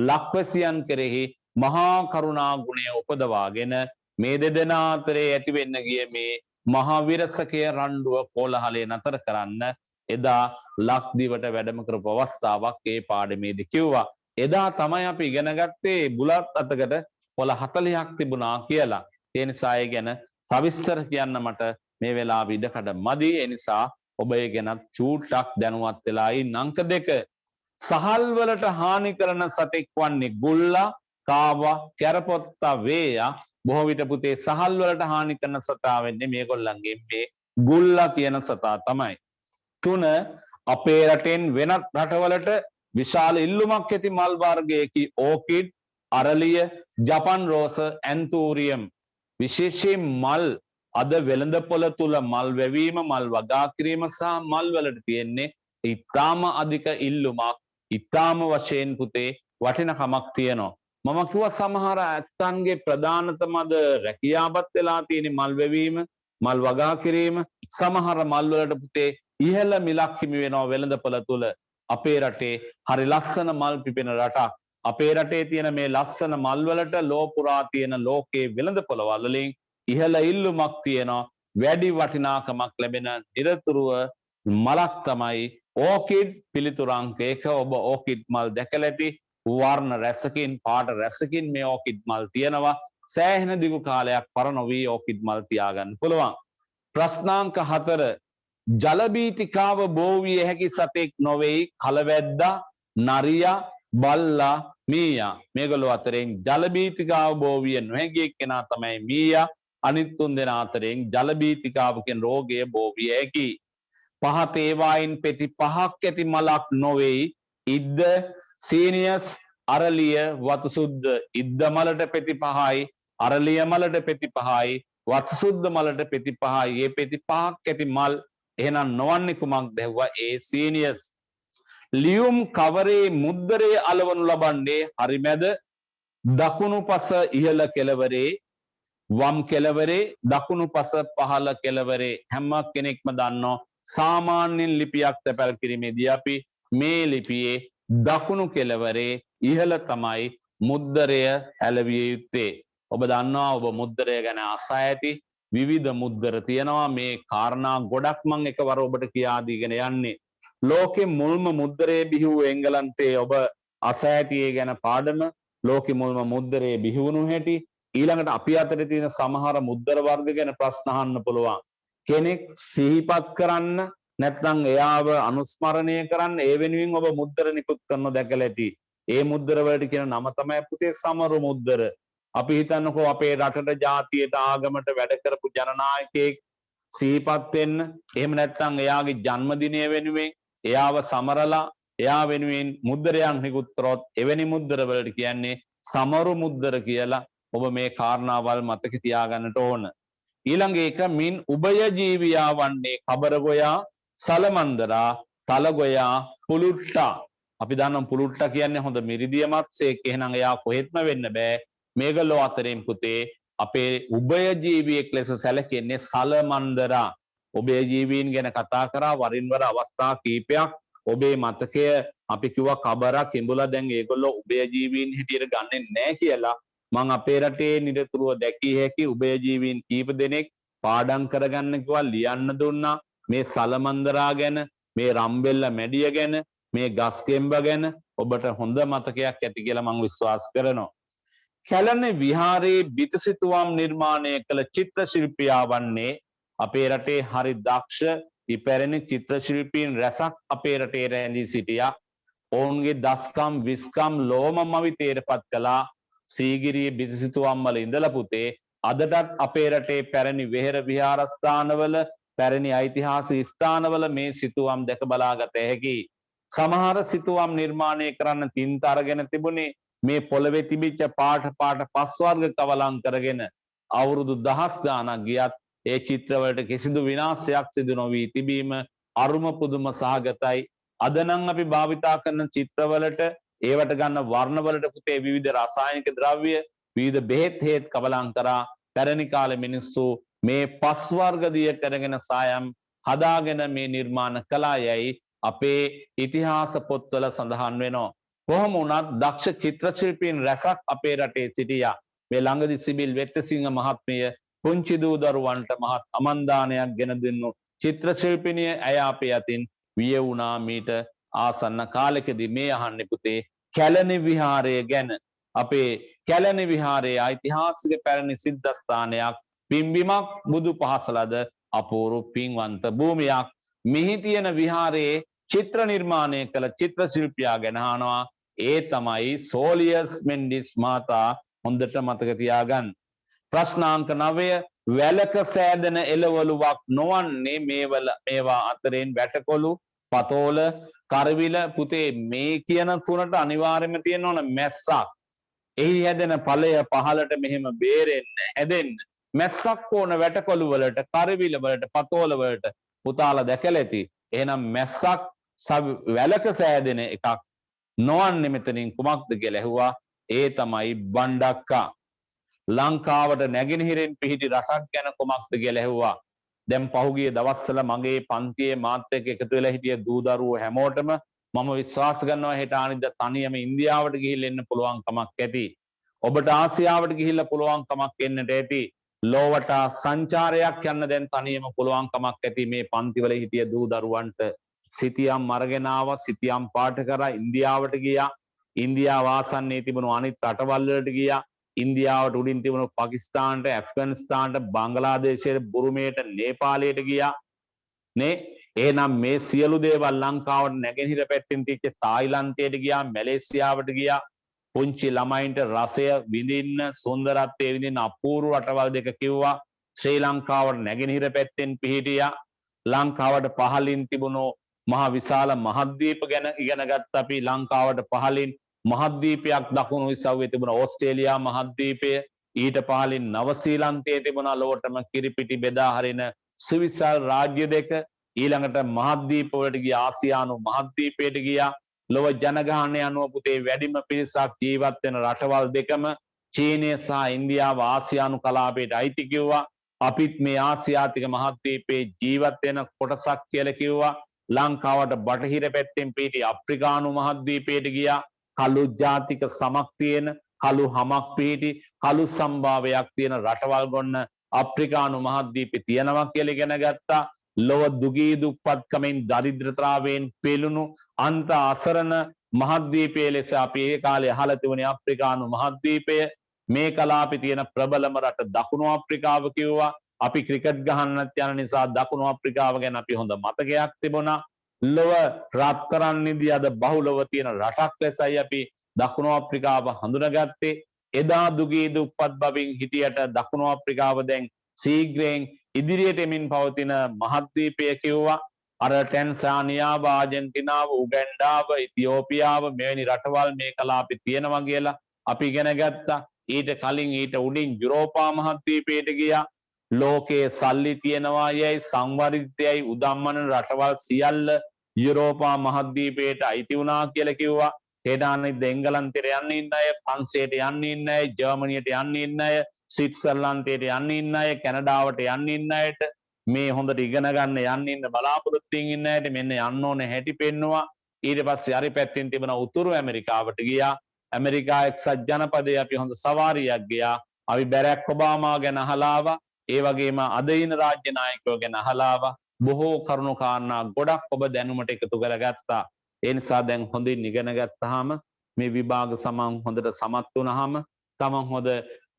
ලක්වැසියන් කෙරෙහි මහා කරුණා ගුණය උපදවාගෙන මේ දෙදෙනා අතරේ ඇති වෙන්න ගිය මේ මහා විරසකයේ රණ්ඩුව කොලහලේ නතර කරන්න එදා ලක්දිවට වැඩම කරපු අවස්ථාවක් ඒ පාඩමේදී කිව්වා. එදා තමයි අපි ඉගෙන ගත්තේ බුලත් අතකට කොළ 40ක් තිබුණා කියලා. ඒ නිසා ඒ ගැන සවිස්තර කියන්න මට මේ වෙලාව ඉඩකඩ මදි. ඒ නිසා ඔබ ඒ ගැන චූට්ටක් දැනුවත් වෙලා ඉන්න. අංක 2 සහල් වලට හානි කරන සතෙක් වන්නේ ගුල්ලා, කාවා, කැරපොත්තා, වේයා. බොහෝ විට පුතේ සහල් වලට හානි කරන සතා වෙන්නේ මේගොල්ලන්ගේ මේ ගුල්ලා කියන සතා තමයි. 3 අපේ රටෙන් වෙනත් රටවලට විශාල ඉල්ලුමක් ඇති මල් වර්ගයකි ඕකිඩ්, අරලිය, ජපන් රෝස, ඇන්තූරියම්. විශේෂයෙන් මල් අද වෙළඳපොළ තුල මල් වැවීම, මල් වගා කිරීම සහ මල් වලට තියෙන්නේ ඊටාම අධික ඉල්ලුමක්. ඊටාම වශයෙන් පුතේ වටිනකමක් තියෙනවා. මම කිව්වා සමහර ඇත්තන්ගේ ප්‍රධානතමද රැකියාවත් වෙලා තියෙන මල් වැවීම, මල් වගා කිරීම. සමහර මල් වලට පුතේ ඉහළ මිලක් හිමි වෙනවා වෙළඳපොළ තුල. අපේ රටේ හරි ලස්සන මල් පිපෙන රටක්. අපේ රටේ තියෙන මේ ලස්සන මල් වලට ලෝපුරා තියෙන ලෝකේ වෙළඳපොළවල් වලින් ඉහළ ඉල්ලුමක් තියෙනවා. වැඩි වටිනාකමක් ලැබෙන නිරතුරුව මලක් තමයි ඕකිඩ්. පිළිතුර අංක 1. ඔබ ඕකිඩ් මල් දැකලා ඇති. වර්ණ රැසකින්, පාට රැසකින් මේ ඕකිඩ් මල් තියෙනවා. සෑහෙන දිගු කාලයක් පරණ වී ඕකිඩ් මල් තියාගන්න පුළුවන්. ප්‍රශ්නාංක 4 ජලබීතිකාව බෝ විය හැකි සතෙක් නොවේයි කලවැද්දා, නරියා, බල්ලා, මීයා. මේගොල්ලෝ අතරින් ජලබීතිකාව බෝ විය නොහැකි කෙනා තමයි මීයා. අනිත් තුන් දෙනා අතරින් ජලබීතිකාව කියන රෝගය බෝ විය හැකි. පහත ඒවායින් පෙති 5ක් ඇති මලක් නොවේයි ඉද්ද, සීනියස්, අරලිය, වතුසුද්ද. ඉද්ද මලට පෙති 5යි, අරලිය මලට පෙති 5යි, වතුසුද්ද මලට පෙති 5යි. මේ පෙති 5ක් ඇති මල් එහෙනම් නොවන්නේ කුමක්ද? ඇහුවා ඒ සීනියස්. ලියුම් කවරේ මුද්දරේ අලවනු ලබන්නේ හරිමැද දකුණු පස ඉහළ කෙළවරේ, වම් කෙළවරේ, දකුණු පස පහළ කෙළවරේ. හැම කෙනෙක්ම දන්නවා සාමාන්‍යයෙන් ලිපියක් තැපැල් කිරීමේදී අපි මේ ලිපියේ දකුණු කෙළවරේ ඉහළ තමයි මුද්දරය ඇලවිය යුත්තේ. ඔබ දන්නවා ඔබ මුද්දරය ගැන අසා ඇති. විවිධ මුද්දර තියෙනවා. මේ කාරණා ගොඩක් මම එකවර ඔබට කියා දීගෙන යන්නේ. ලෝකෙ මුල්ම මුද්දරේ බිහි වූ එංගලන්තයේ ඔබ අසා ඇති ඒ ගැන පාඩම. ලෝකෙ මුල්ම මුද්දරේ බිහි වුණු හැටි. ඊළඟට අපි අතර තියෙන සමහර මුද්දර වර්ග ගැන ප්‍රශ්න අහන්න පුළුවන්. කෙනෙක් සිහිපත් කරන්න නැත්නම් එයාව අනුස්මරණය කරන්න ඒ වෙනුවෙන් ඔබ මුද්දර නිකුත් කරනව දැකලා ඇති. ඒ මුද්දර වලට කියන නම තමයි පුතේ සමරු මුද්දර. අපි හිතන්නකෝ අපේ රටට ජාතියට ආගමට වැඩ කරපු ජනනායකයෙක් සිහිපත් වෙන්න, එහෙම නැත්නම් එයාගේ ජන්මදිනය වෙනුවෙන් එයාව සමරලා එයා වෙනුවෙන් මුද්දරයක් නිකුත් කරොත් එවැනි මුද්දර වලට කියන්නේ සමරු මුද්දර කියලා. ඔබ මේ කාරණාවල් මතක තියාගන්නට ඕන. ඊළඟ එක මින් උභය ජීවියා වන්නේ කබරගොයා, සලමන්දරා, තලගොයා, පුලුට්ටා. අපි දන්නවා පුලුට්ටා කියන්නේ හොඳ මිරිදිය මත්ස්‍යයෙක්. එහෙනම් එයා කොහෙත්ම වෙන්න බෑ. මේගොල්ලෝ අතරින් පුතේ අපේ උභය ජීවියෙක් ලෙස සැලකෙන්නේ සලමන්දරා. උභය ජීවීන් ගැන කතා කරා වරින් වර අවස්ථා කීපයක් ඔබේ මතකය අපි කිව්වා කබරා කිඹුලා දැන් ඒගොල්ලෝ උභයජීවීන් හිටියට ගන්නෙ නැහැ කියලා. මං අපේ රටේ නිරතුරුව දැකිය හැකි උභයජීවීන් කීප දෙනෙක් පාඩම් කරගන්න කිව්වා ලියන්න දුන්නා. මේ සලමන්දරා ගැන, මේ රම්බෙල්ල මැඩිය ගැන, මේ ගස්කෙම්බ ගැන ඔබට හොඳ මතකයක් ඇති කියලා මං විශ්වාස කරනවා. කැලණි විහාරයේ බිතුසිතුවම් නිර්මාණය කළ චිත්‍ර ශිල්පියා වන්නේ අපේ රටේ හරි දක්ෂ ඉපැරණි චිත්‍ර ශිල්පීන් රැසක් අපේ රටේ රැඳී සිටියා. ඔවුන්ගේ දස්කම් විස්කම් ලෝම මවිතේටපත් කළා. සීගිරියේ බිතුසිතුවම් වල ඉඳලා පුතේ අදටත් අපේ රටේ පැරණි වෙහෙර විහාරස්ථානවල පැරණි ඓතිහාසික ස්ථානවල මේ සිතුවම් දැක බලාගත හැකියි. සමහර සිතුවම් නිර්මාණය කරන්න තින්ත අරගෙන තිබුණේ මේ පොළවේ තිබිච්ච පාට පස් වර්ග කවලම් කරගෙන අවුරුදු දහස් ගාණක් ගියත් ඒ චිත්‍රවලට කිසිදු විනාශයක් සිදු නොවී තිබීම අරුම පුදුම සහගතයි. අද නම් අපි භාවිතා කරන චිත්‍රවලට ඒවට ගන්න වර්ණවලට පුතේ විවිධ රසායනික ද්‍රව්‍ය විවිධ බෙහෙත් හේත් කවලම් කරා පැරණි කාලේ මිනිස්සු මේ පස් වර්ග දිය කරගෙන සායම් හදාගෙන මේ නිර්මාණ කළා යයි අපේ ඉතිහාස පොත්වල සඳහන් වෙනවා. කොහොම වුණත් දක්ෂ චිත්‍ර ශිල්පීන් රැසක් අපේ රටේ සිටියා. මේ ළඟදි සිබිල් වෙත්තසිංහ මහත්මිය පුංචි දූ දරුවන්ට මහත් අමන්දානයක් ගෙන දුන්නු චිත්‍ර ශිල්පිනිය ඇය අපේ අතින් විය වුණා මීට ආසන්න කාලෙකදී. මේ අහන්නේ පුතේ කැලණි විහාරය ගැන. අපේ කැලණි විහාරයේ ඓතිහාසික පැරණි සිද්ධාස්ථානයක්, පිම්බිමක් බුදු පහසලද අපූර්ව පින්වන්ත භූමියක්. මෙහි තියෙන විහාරයේ චිත්‍ර නිර්මාණය කළ චිත්‍ර ශිල්පියා ගැන අහනවා. ඒ තමයි සෝලියස් මෙන්ඩිස් මහතා. හොඳට මතක තියාගන්න. ප්‍රශ්නාංක 9 වැලක සෑදෙන එළවලුවක් නොවන්නේ මේවා අතරින් වැටකොළු, පතෝල, කරවිල පුතේ මේ කියන තුනට අනිවාර්යයෙන්ම තියෙන්න ඕන මැස්සක්. එහි හැදෙන ඵලය පහලට මෙහෙම බේරෙන්න හැදෙන්න මැස්සක් ඕන වැටකොළු වලට, කරවිල වලට, පතෝල වලට පුතාලා දැකලා ඇති. එහෙනම් මැස්සක් වැලක සෑදෙන එකක් නොවන්නේ මෙතනින් කුමක්ද කියලා ඇහුවා. ඒ තමයි බණ්ඩක්කා. ලංකාවට නැගෙනහිරෙන් පිහිටි රටක් ගැන කුමක්ද කියලා ඇහුවා. දැන් පහුගිය දවස්වල මගේ පන්තියේ මාත් එක්ක එකතු වෙලා හිටිය දූ දරුවෝ හැමෝටම මම විශ්වාස කරනවා හෙට අනිද්දා තනියම ඉන්දියාවට ගිහිල්ලා එන්න පුළුවන් කමක් ඇති. ඔබට ආසියාවට ගිහිල්ලා පුළුවන් කමක් එන්නට ඇති. ලෝවට සංචාරයක් යන්න දැන් තනියම පුළුවන් කමක් ඇති. මේ පන්තිවල හිටිය දූ දරුවන්ට සිතියම් අරගෙන ආවා, සිතියම් පාට කරා, ඉන්දියාවට ගියා. ඉන්දියාව ආසන්නයේ තිබුණු අනිත් රටවල් වලට ගියා. ඉන්දියාවට උඩින් තිබුණු පාකිස්තානට, ඇෆ්ගනිස්තානට, බංගලාදේශයට, බුරුමේට, නේපාලයට ගියා. නේ එහෙනම් මේ සියලු දේවල් ලංකාවට නැගෙනහිර පැත්තෙන් තියච්ච තායිලන්තයට ගියා, මැලේසියාවට ගියා. පුංචි ළමයින්ට රසය විඳින්න, සුන්දරත්වය විඳින්න අපූර්ව රටවල් දෙක කිව්වා. ශ්‍රී ලංකාවට නැගෙනහිර පැත්තෙන් පිහිටියා. ලංකාවට පහළින් තිබුණු මහ විශාල මහද්වීප ගැන ඉගෙන ගත්ත අපි. ලංකාවට පහළින් මහද්වීපයක් දකුණු ඉසව්වේ තිබුණ ඕස්ට්‍රේලියා මහද්වීපය, ඊට පහළින් නවසීලන්තයේ තිබුණ ලොවටම කිරිපිටි බෙදා හරින සුවිශාල රාජ්‍ය දෙක. ඊළඟට මහද්වීප වලට ගියා, ආසියානු මහද්වීපයට ගියා. ලොව ජනගහනය අනුව පුතේ වැඩිම පිරිසක් ජීවත් වෙන රටවල් දෙකම චීනය සහ ඉන්දියාව ආසියානු කලාපයට අයිති කිව්වා. අපිත් මේ ආසියාතික මහද්වීපයේ ජීවත් වෙන කොටසක් කියලා කිව්වා. ලංකාවට බටහිර පැත්තෙන් පිහිටි අප්‍රිකානු මහද්වීපයට ගියා. කළු ජාතික සමක් තියෙන, කළු හමක් පිහිටි, කළු සම්භාවයක් තියෙන රටවල් ගොන්න අප්‍රිකානු මහද්වීපේ තියෙනවා කියලා ඉගෙන ගත්තා. ලොව දුගී දුප්පත්කමින් දරිද්‍රතාවයෙන් පෙළුණු අන්ත අසරණ මහද්වීපයේ ලෙස අපි ඒ කාලේ අහලා තිබුණේ අප්‍රිකානු මහද්වීපය. මේ කලාපේ තියෙන ප්‍රබලම රට දකුණු අප්‍රිකාව කිව්වා. අපි ක්‍රිකට් ගහන්නත් යන නිසා දකුණු අප්‍රිකාව ගැන අපි හොඳ මතකයක් තිබුණා. ලොව රත්තරන් නිදි අද බහුලව තියෙන රටක් ලෙසයි අපි දකුණු අප්‍රිකාව හඳුනාගත්තේ. එදා දුගී දුප්පත් බවින් හිටියට දකුණු අප්‍රිකාව දැන් ශීඝ්‍රයෙන් ඉදිරියට එමින් පවතින මහද්වීපය කිව්වා. අර ටැන්සානියාව, ආජන්ටිනාව, උගැන්ඩාව, ඉතියෝපියාව මෙවැනි රටවල් මේ කලාපේ තියෙනවා කියලා අපි ඉගෙන ගත්තා. ඊට කලින් ඊට උඩින් යුරෝපා මහද්වීපයට ගියා. ලෝකයේ සල්ලි තියෙනවා යයි සංවර්ධිතයයි උදම්මන රටවල් සියල්ල යුරෝපා මහද්වීපයට අයිති වුණා කියලා කිව්වා. හෙඩානෙත් එංගලන්තයට යන්න ඉන්න අය, ප්‍රංශයට යන්න ඉන්න අය, ජර්මනියට යන්න ඉන්න අය, ස්විට්සර්ලන්තයට යන්න ඉන්න අය, කැනඩාවට යන්න ඉන්න අයට, මේ හොඳට ඉගෙන ගන්න යන්න ඉන්න බලාපොරොත්තු වෙන ඉන්න අයට මෙන්න යන්න ඕනේ හැටි පෙන්නවා. ඊට පස්සේ හරි පැත්තෙන් තිබෙන උතුරු ඇමරිකාවට ගියා. ඇමරිකා එක්සත් ජනපදයේ අපි හොඳ සවාරියක් ගියා. අපි බැරැක් ඔබාමා ගැන අහලා ආවා. ඒ වගේම අද ඉන රාජ්‍ය නායකයෝ ගැන අහලා ආවා. බොහෝ කරුණු කාරණා ගොඩක් ඔබ දැනුමට එකතු කරගත්තා. ඒ නිසා දැන් හොඳින් ඉගෙන ගත්තාම මේ විභාග සමන් හොඳට සමත් වුණාම තමන් හොඳ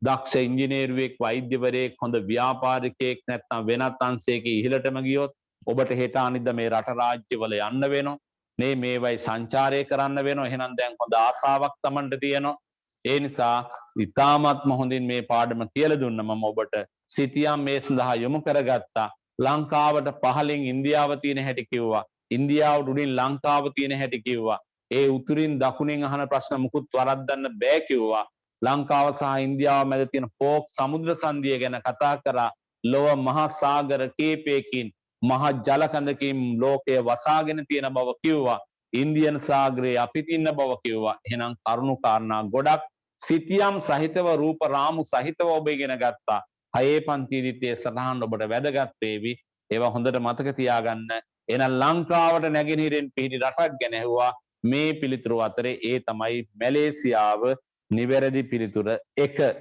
දක්ෂ ඉංජිනේරුවෙක්, වෛද්‍යවරයෙක්, හොඳ ව්‍යාපාරිකයෙක් නැත්නම් වෙනත් අංශයක ඉහළටම ගියොත් ඔබට හෙට අනිද්දා මේ රට රාජ්‍යවල යන්න වෙනවා. මේවයි සංචාරය කරන්න වෙනවා. එහෙනම් දැන් හොඳ ආසාවක් Tamanට තියෙනවා. ඒ නිසා ඉතාමත්ම හොඳින් මේ පාඩම කියලා දුන්න මම ඔබට සිතියම් මේ සඳහා යොමු කරගත්තා. ලංකාවට පහලින් ඉන්දියාව තියෙන හැටි කිව්වා. ඉන්දියාවට උඩින් ලංකාව තියෙන හැටි කිව්වා. ඒ උතුරින් දකුණින් අහන ප්‍රශ්න මුකුත් වරද්දන්න බෑ කිව්වා. ලංකාව සහ ඉන්දියාව මැද තියෙන පෝක් සමුද්‍ර සංධිය ගැන කතා කරා. ලොව මහා සාගර කීපයකින් මහා ජලකඳකින් ලෝකය වසාගෙන තියෙන බව කිව්වා. ඉන්දියන් සාගරයේ අපිත් ඉන්න බව කිව්වා. එහෙනම් කරුණු කාරණා ගොඩක් සිතියම් සහිතව රූප රාමු සහිතව ඔබ ඉගෙන ගත්තා. හයේ පන්තියේදීත් ඒ සටහන් ඔබට වැදගත් වේවි. ඒවා හොඳට මතක තියාගන්න. එහෙනම් ලංකාවට නැගෙනහිරින් පිහිටි රටක් ගැන ඇහුවා. මේ පිළිතුරු අතරේ ඒ තමයි මැලේසියාව නිවැරදි පිළිතුර 1.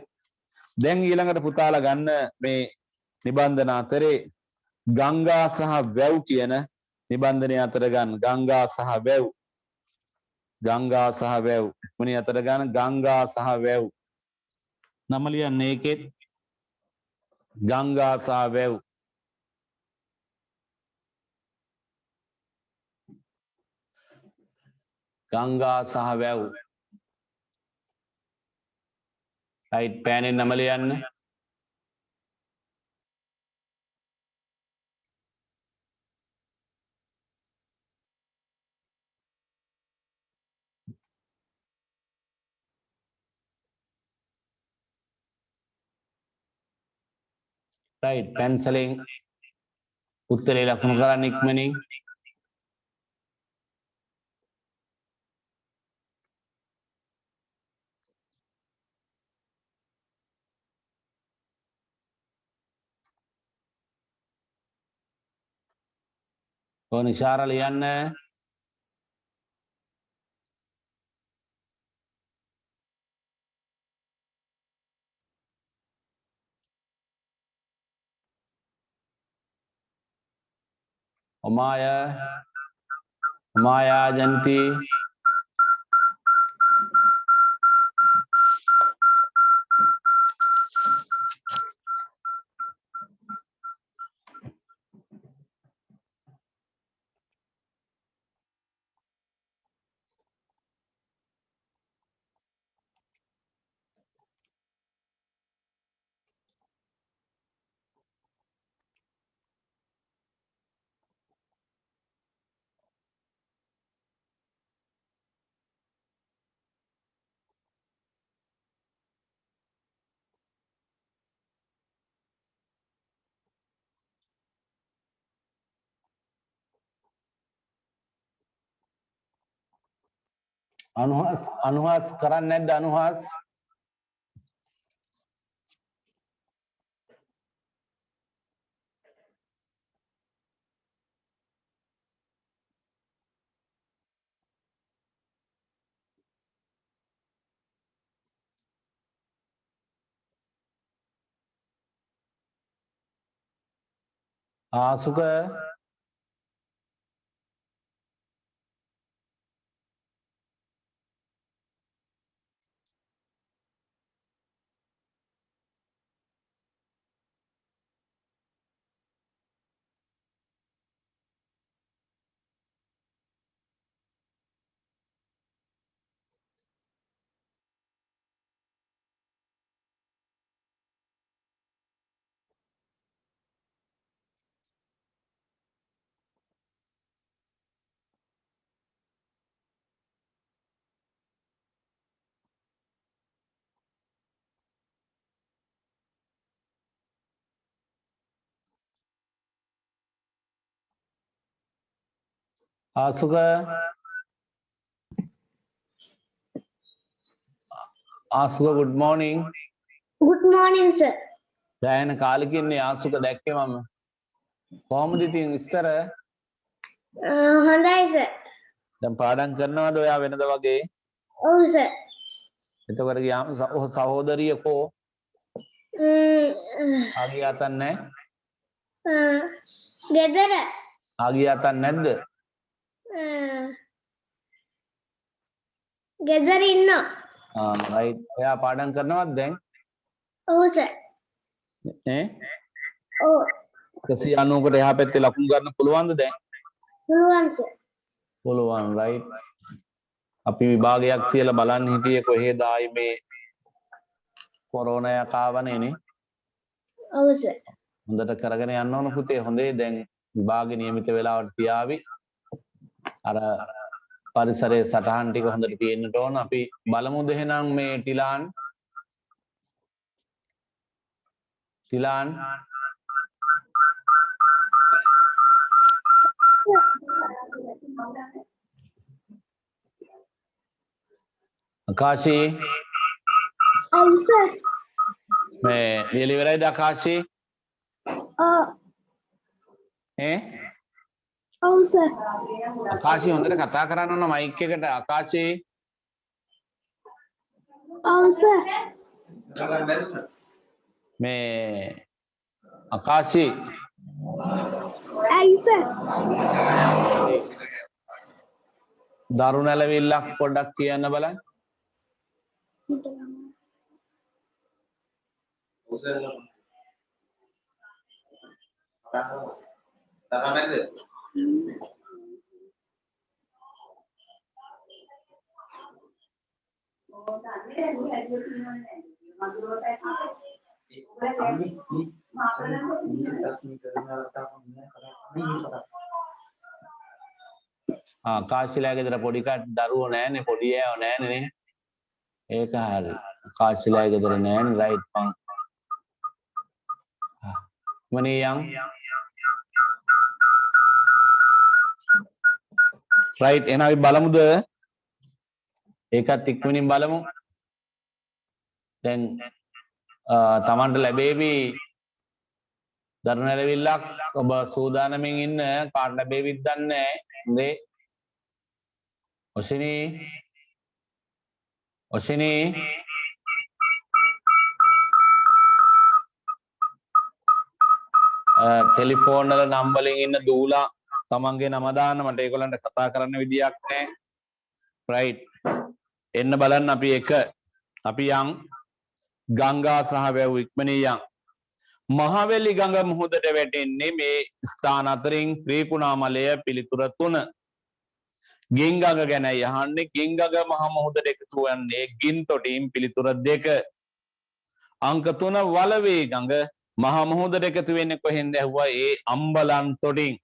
දැන් ඊළඟට පුතාලා ගන්න මේ නිබන්ධන අතරේ ගංගා සහ වැව් කියන නිබන්ධනය අතර ගන්න. ගංගා සහ වැව්. ගංගා සහ වැව්. මොනිය අතර ගන්න ගංගා සහ වැව්. නම ලියන්න ඒකෙත් ගංගා සහ වැව්. ගංගා සහ වැව්. රයිට් පෑනෙන් නම ලියන්න. රයිට් පැන්සලෙන් උත්තරේ ලකුණු කරන්න ඉක්මනින්. නිශාර ලියන්න. Omaya Janti. අනුහස් කරන්නේ නැද්ද අනුහස්? ආසුක ආසුක good morning. Good morning, sir. දැන් කාලෙකින්නේ ආසුක දැක්කේ මම. කොහොමද ඉතින් විස්තර? හොඳයි, sir. දැන් පාඩම් කරනවද ඔයා වෙනද වගේ? ඔව් සර්. එතකොට ගියාම සහෝදරිය කෝ? ආගිය අතන් නැහැ? ගෙදර. ආගිය අතන් නැද්ද? ගෙදර ඉන්නවා. රයිට්. එයා පාඩම් කරනවද දැන්? ඔව් සර්. ඈ? ඔව්. 190කට එහා පැත්තේ ලකුණු ගන්න පුළුවන්ද දැන්? පුළුවන් සර්. පුළුවන් රයිට්. අපි විභාගයක් තියලා බලන්න හිටියේ කොහෙද ආයි මේ කොරෝනා එක ආවනේ නේ. ඔව් සර්. හොඳට කරගෙන යන්න ඕන පුතේ. හොඳේ දැන් විභාගේ නියමිත වෙලාවට තියාවි. අර පරිසරයේ සටහන් ටික හොඳට තියෙන්නට ඕන. අපි බලමුද එහෙනම් මේ ටිලාන් ආකාශී ඔව් සර්. මේ ලියලා ඉවරයිද ආකාශී? ඔව් සර්. ආකාශී හොඳට කතා කරන්න ඕන මයික් එකට. ආකාශී ඔව් සර්. මේ ආකාශී ඇයි සර්? දරු නැලවිල්ලක් පොඩ්ඩක් කියන්න බලන්න. කාශිලා ගෙදර පොඩි දරුවෝ නෑනේ, පොඩි අයව නෑනේ නේ. ඒක හරි. කාශිලා ගෙදර නෑනේ. රයිට් පන්. මනියන් රයිට්. එහෙනම් අපි බලමුද? ඒකත් ඉක්මනින් බලමු. දැන් තමන්ට ලැබෙවි දරු නැලවිල්ලක්. ඔබ සූදානමින් ඉන්න. කාට ලැබෙවිද දන්නේ නැහැ. හොඳේ. ඔෂිනී ටෙලිෆෝන් වල නම් වලින් ඉන්න දූලා තමන්ගේ නම දාන්න. මට ඒගොල්ලන්ට කතා කරන්න විදියක් නැහැ. රයිට්. එන්න බලන්න අපි අපි යන් ගංගා සහ වැව් ඉක්මනින් යන්. මහවැලි ගඟ මුහුදට වැටෙන්නේ මේ ස්ථාන අතරින් ත්‍රිකුණාමලය පිළිතුර 3. ගින්ගඟ ගැනයි අහන්නේ. ගින්ගඟ මහ මුහුදට එකතු වන්නේ ගින්තොටින් පිළිතුර 2. අංක 3 වලවේ ගඟ මහ මුහුදට එකතු වෙන්නේ කොහෙන්ද ඇහුවා? ඒ අම්බලන් තොටින්.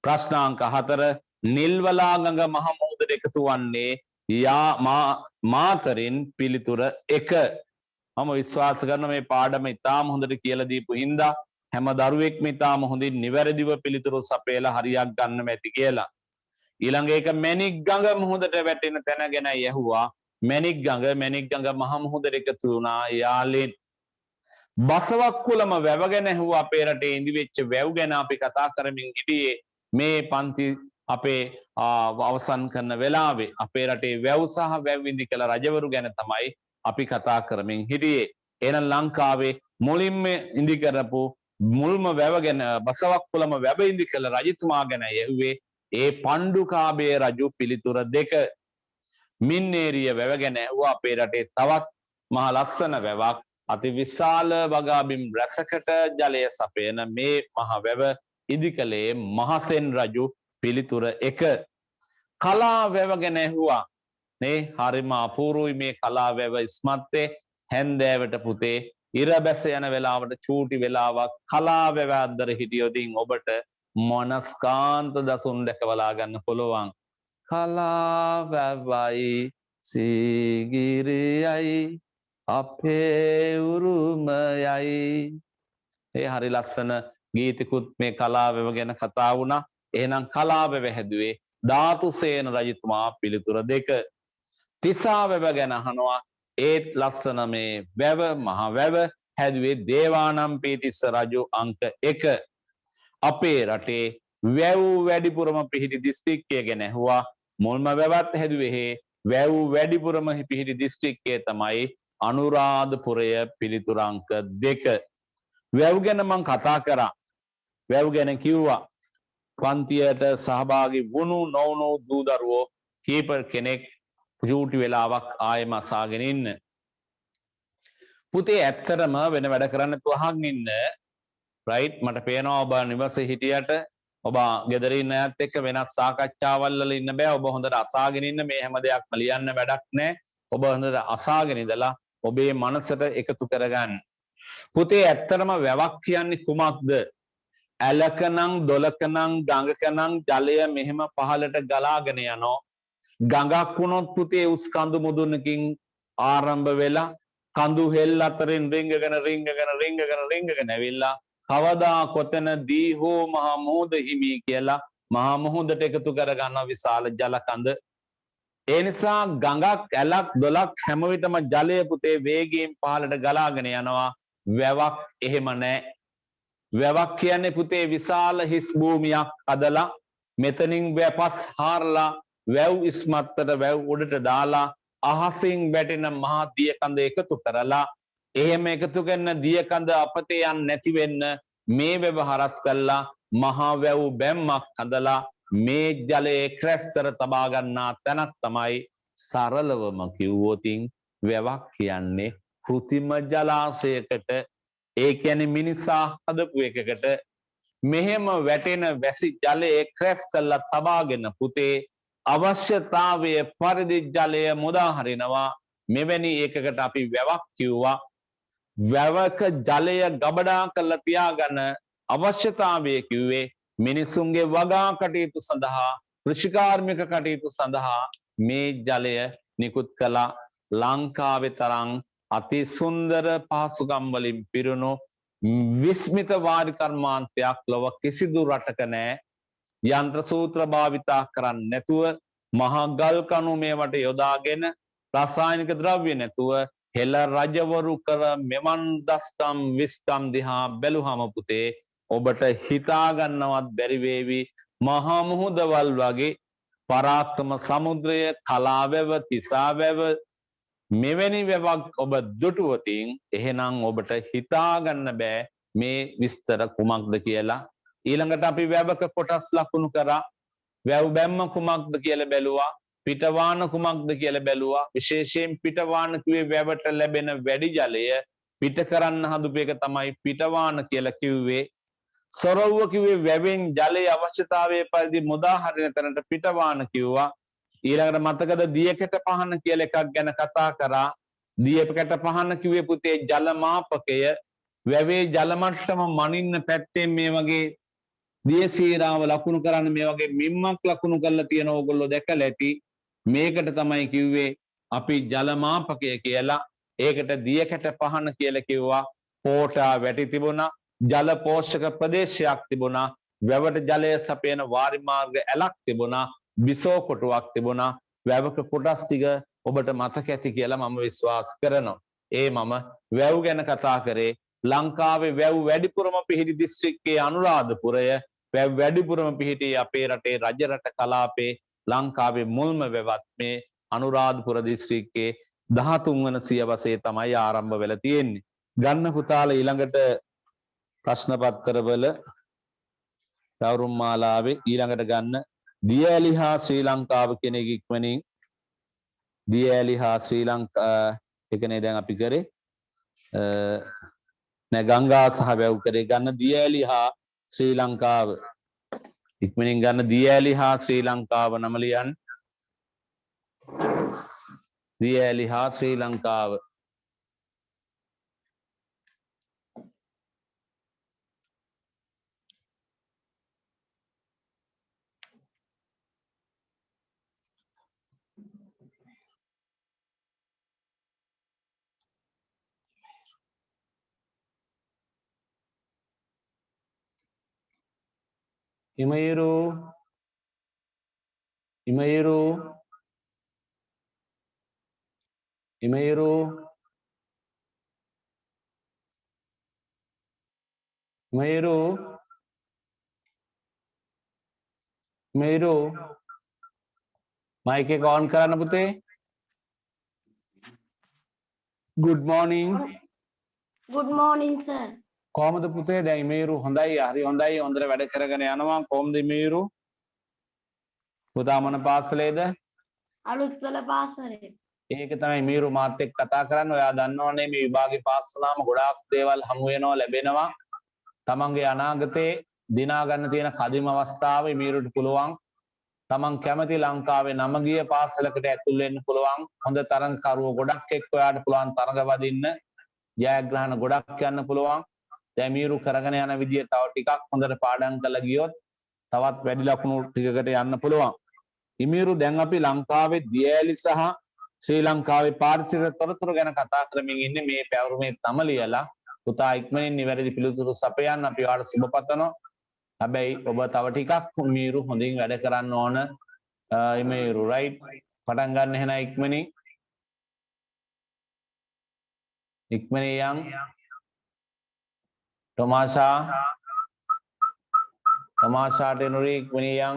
ප්‍රශ්න අංක 4 නිල්වලා ගඟ මහ මුහුදට එකතු වන්නේ මාතරින් පිළිතුර 1. මම විශ්වාස කරන මේ පාඩම ඉතාම හොඳට කියලා දීපු හින්දා හැම දරුවෙක්ම ඉතාම හොඳින් නිවැරදිව පිළිතුරු සපයලා හරියක් ගන්න මැති කියලා. ඊළඟ එක මැණික් ගඟ මුහුදට වැටෙන තැන ගැනයි ඇහුවා. මැණික් ගඟ මහ මුහුදට එකතු වුණා යාලෙන්. බසවක්කුළම වැව ගැන ඇහුවා. අපේ රටේ ඉඳිවෙච්ච වැව් ගැන අපි කතා කරමින් හිටියේ මේ පන්ති අපේ අවසන් කරන වෙලාවේ. අපේ රටේ වැව් සහ වැව් ඉඳි කළ රජවරු ගැන තමයි අපි කතා කරමින් හිටියේ. එහෙනම් ලංකාවේ මුලින්ම ඉඳි කරපු මුල්ම වැව ගැන බසවක්කුළම වැව ඉඳි කළ රජතුමා ගැන ඇහුවේ ඒ පණ්ඩුකාභය රජු පිළිතුර 2. මින්නේරිය වැව ගැන ඇහුවා. අපේ රටේ තවත් මහ ලස්සන වැවක් අති විශාල වගාබිම් රැසකට ජලය සපයන මේ මහ වැව ඉදි කළේ මහසෙන් රජු පිළිතුර 1. කලා වැව ගැන ඇහුවා. නේ හරිම අපූර්වයි මේ කලා වැව. ඉස්මත්තේ හැන්දෑවට පුතේ ඉර බැස යන වෙලාවට චූටි වෙලාවක් කලා වැව අද්දර හිටියොතින් ඔබට මනස්කාන්ත දසුන් දැකවලා ගන්න පුළුවන්. කලා වැවයි සීගිරියයි අපේ උරුමයයි. ඒ හරි ලස්සන ගීතිකුත් මේ කලා වැව ගැන කතා වුණා. එහෙනම් කලා වැව හැදුවේ ධාතුසේන රජතුමා පිළිතුර 2. තිසා වැව ගැන අහනවා. ඒත් ලස්සන මේ වැව මහ වැව හැදුවේ දේවානම්පියතිස්ස රජු අංක 1. අපේ රටේ වැව් වැඩිපුරම පිහිටි දිස්ත්‍රික්කය ගැන ඇහුවා. මුල්ම වැවත් හැදුවේ වැව් වැඩිපුරම පිහිටි දිස්ත්‍රික්කය තමයි අනුරාධපුරය පිළිතුරු අංක 2. වැව් ගැන මම කතා කරා. වැව් ගැන කිව්වා. පන්තියට සහභාගී වුණු නොවුණු දූ දරුවෝ කීප කෙනෙක් චූටි වෙලාවක් ආයෙම අසාගෙන ඉන්න. පුතේ ඇත්තටම වෙන වැඩ කරන්න නැතුව අහන් ඉන්න. රයිට් මට පේනවා ඔබ නිවසේ හිටියට ඔබ ගෙදර ඉන්න අයත් එක්ක වෙනත් සාකච්ඡාවල් වල ඉන්න බෑ. ඔබ හොඳට අසාගෙන ඉන්න. මේ හැම දෙයක්ම ලියන්න වැඩක් නැහැ. ඔබ හොඳට අසාගෙන ඉඳලා ඔබේ මනසට එකතු කරගන්න. පුතේ ඇත්තටම වැවක් කියන්නේ කුමක්ද? ඇලකනම් දොලකනම් ගඟකනම් ජලය මෙහෙම පහළට ගලාගෙන යනවා. ගඟක් වුණොත් පුතේ උස් කඳු මුදුනකින් ආරම්භ වෙලා කඳු හෙල් අතරින් රිංගගෙන ඇවිල්ලා කවදා කොතනදී හෝ මහා මුහුද හිමි කියලා මහා මුහුදට එකතු කරගන්න විශාල ජල කඳ. ඒ නිසා ගඟක් ඇලක් දොලක් හැම විටම ජලය පුතේ වේගයෙන් පහළට ගලාගෙන යනවා. වැවක් එහෙම නැහැ. වැවක් කියන්නේ පුතේ විශාල හිස් භූමියක් අදලා මෙතනින් වැපස් හාරලා වැව් ඉස්මත්තට වැව් උඩට දාලා අහසින් වැටෙන මහා දිය කඳ එකතු කරලා එහෙම එකතු කරන දිය කඳ අපතේ යන්නේ නැති වෙන්න මේ වැව හරස් කළා මහා වැව් බැම්මක් හදලා මේ ජලයේ ක්‍රැස්තර තබා ගන්නා තැනක් තමයි සරලවම කිව්වොතින් වැවක් කියන්නේ කෘතිම ජලාශයකට ඒ කියන්නේ මිනිසා හදපු එකකට මෙහෙම වැටෙන වැසි ජලයේ ක්‍රැස් කරලා තබාගෙන පුතේ අවශ්‍යතාවය පරිදි ජලය මුදා හරිනවා. මෙවැනි එකකට අපි වැවක් කිව්වා. වැවක ජලය ගබඩා කරලා තියාගන්න අවශ්‍යතාවය කිව්වේ මිනිසුන්ගේ වගා කටයුතු සඳහා කෘෂිකාර්මික කටයුතු සඳහා මේ ජලය නිකුත් කළා. ලංකාවේ තරම් අති සුන්දර පහසුකම් වලින් පිරුණු විස්මිත වාරි කර්මාන්තයක් ලොව කිසිදු රටක නැහැ. යන්ත්‍ර සූත්‍ර භාවිතා කරන්නේ නැතුව මහා ගල් කණු මේවට යොදාගෙන රසායනික ද්‍රව්‍ය නැතුව හෙළ රජවරු කර මෙවන් දස්කම් විස්කම් දිහා බැලුවම පුතේ ඔබට හිතා ගන්නවත් බැරි වේවි මහා මුහුදවල් වගේ පරාක්‍රම සමුද්‍රය කලාවැව තිසාවැව මෙවැනි වැවක් ඔබ දුටුවතින් එහෙනම් ඔබට හිතා ගන්න බෑ මේ විස්තර කුමක්ද කියලා. ඊළඟට අපි වැවක කොටස් ලකුණු කරා. වැව් බැම්ම කුමක්ද කියලා බැලුවා. පිටවාන කුමක්ද කියලා බැලුවා. විශේෂයෙන් පිටවාන කිව්වේ වැවට ලැබෙන වැඩි ජලය පිට කරන්න හදුපු එක තමයි පිටවාන කියලා කිව්වේ. සොරව්ව කිව්වේ වැවෙන් ජලයේ අවශ්‍යතාවයේ පරිදි මුදා හරින තැනට පිටවාන කිව්වා. ඊළඟට මතකද දියකැට පහන කියලා එකක් ගැන කතා කරා. දියකැට පහන කිව්වේ පුතේ ජල මාපකය. වැවේ ජල මට්ටම මනින්න පැත්තෙන් මේ වගේ දිය සීරාව ලකුණු කරන්න මේ වගේ මිම්මක් ලකුණු කරලා තියෙන ඕගොල්ලෝ දැකලා ඇති. මේකට තමයි කිව්වේ අපි ජල මාපකය කියලා. ඒකට දියකැට පහන කියලා කිව්වා. පෝටා වැටි තිබුණා. ජල පෝෂක ප්‍රදේශයක් තිබුණා. වැවට ජලය සපයන වාරි මාර්ග ඇලක් තිබුණා. බිසෝ කොටුවක් තිබුණා. වැවක කොටස් ටික ඔබට මතක ඇති කියලා මම විශ්වාස කරනවා. ඒ මම වැව් ගැන කතා කරේ. ලංකාවේ වැව් වැඩිපුරම පිහිටි දිස්ත්‍රික්කයේ අනුරාධපුරය. වැව් වැඩිපුරම පිහිටි අපේ රටේ රජරට කලාපේ ලංකාවේ මුල්ම වැවත් මේ අනුරාධපුර දිස්ත්‍රික්කයේ 13 වන සියවසේ තමයි ආරම්භ වෙලා තියෙන්නේ. ගන්න පුතාලා ඊළඟට ප්‍රශ්න පත්‍රවල දවුරුම් මාලාවේ ඊළඟට ගන්න දියඇලි හා ශ්‍රී ලංකාව කියන එක ඉක්මනින් දියඇලි හා ශ්‍රී ලංකා එකනේ දැන් අපි කරේ නෑ ගංගා සහ වැව් කරේ. ගන්න දියඇලි හා ශ්‍රී ලංකාව ඉක්මනින් ගන්න. දියඇලි හා ශ්‍රී ලංකාව නම ලියන්න. දියඇලි හා ශ්‍රී ලංකාව. Imairu, Imairu, Imairu, Imairu, Imairu, mike एक ऑन करන්න පුතේ. good morning. Good morning, sir. කොහමද පුතේ? දැන් මේරු හොඳයි, හරි හොඳයි. හොඳට වැඩ කරගෙන යනවා. කොහොමද මේරු? පුතා මොන පාසලේද? අලුත්වල පාසලේ. ඒක තමයි මේරු මාත් එක්ක කතා කරන්න. ඔයා දන්නවනේ මේ විභාගේ පාස් වුණාම ගොඩාක් දේවල් හමු වෙනවා, ලැබෙනවා. තමන්ගේ අනාගතේ දිනා ගන්න තියෙන කදිම අවස්ථාවේ මේරුට පුළුවන් තමන් කැමති ලංකාවේ නම ගිය පාසලකට ඇතුල් වෙන්න පුළුවන්. හොඳ තරඟකරුවෝ ගොඩක් එක්ක ඔයාට පුළුවන් තරඟ වදින්න. ජයග්‍රහණ ගොඩක් යන්න පුළුවන්. දැන් මේරු කරගෙන යන විදිය තව ටිකක් හොඳට පාඩම් කරලා ගියොත් තවත් වැඩි ලකුණු ටිකකට යන්න පුළුවන්. ඉමීරු දැන් අපි ලංකාවේ දියඇලි සහ ශ්‍රී ලංකාවේ පාරිසරික තොරතුරු ගැන කතා කරමින් ඉන්නේ. මේ පැවරුමේ තම ලියලා පුතා ඉක්මනින් නිවැරදි පිළිතුරු සපයන්න අපි ඔයාලට සුබ පතනවා. හැබැයි ඔබ තව ටිකක් මීරු හොඳින් වැඩ කරන්න ඕන. ඉමීරු රයිට් පටන් ගන්න එහෙනම් ඉක්මනින් යන් තමාෂාට එනුරි ඉක්මනින් යන්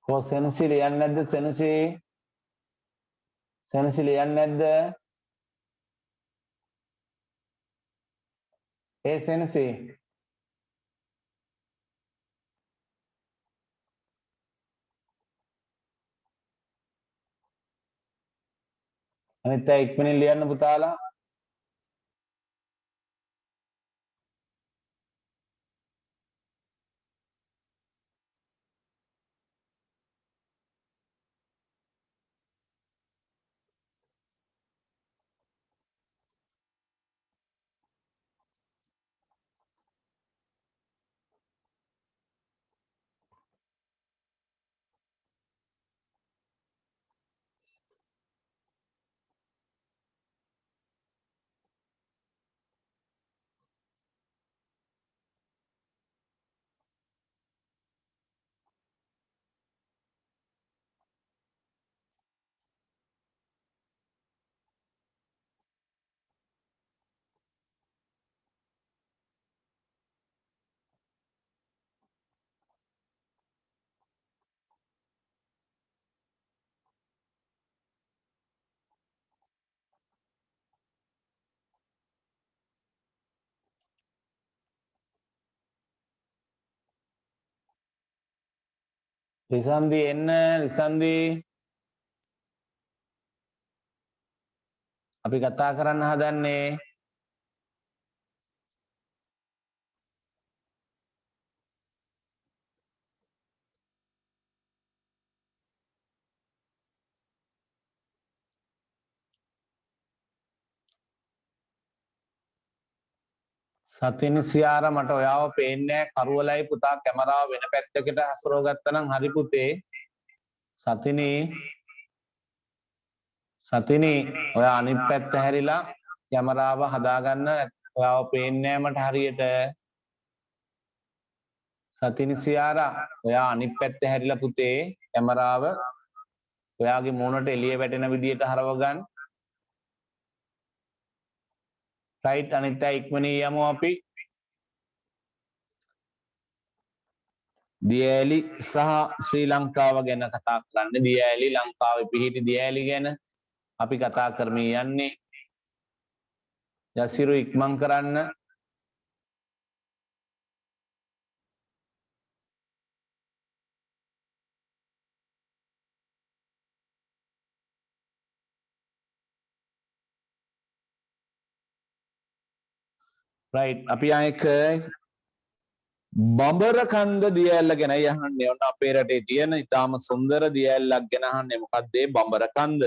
කො සෙනසි ලියන්නේ නැද්ද? සෙනසි ලියන්නේ නැද්ද? ඒ සෙනසි අනිත් අය ඉක්මනින් ලියන්න පුතාලා. රිසන්දි එන්න රිසන්දි අපි කතා කරන්න හදන්නේ සතිනි සියාර මට ඔයාව පේන්නේ නැහැ. කරුවලයි පුතා කැමරාව වෙන පැත්තකට හසුරව ගත්තා නම් හරි පුතේ. සතිනි ඔයා අනිත් පැත්ත හැරිලා කැමරාව හදාගන්න. ඔයාව පේන්නේ නැහැ මට හරියට. සතිනි සියාරා ඔයා අනිත් පැත්ත හැරිලා පුතේ කැමරාව ඔයාගේ මූණට එළිය වැටෙන විදියට හරව ගන්න. රයිට් අනිත් අය ඉක්මනින් යමු අපි. දියඇලි සහ ශ්‍රී ලංකාව ගැන කතා කරන්නේ. දියඇලි ලංකාවේ පිහිටි දියඇලි ගැන අපි කතා කරමින් යන්නේ. යසිරු ඉක්මන් කරන්න. රයිට් අපි ආයක බඹරකන්ද දියඇල්ල ගැන යහන්නේ. ඔන්න අපේ රටේ තියෙන ඉතාම සුන්දර දියඇල්ලක් ගැන අහන්නේ. මොකක්ද ඒ බඹරකන්ද?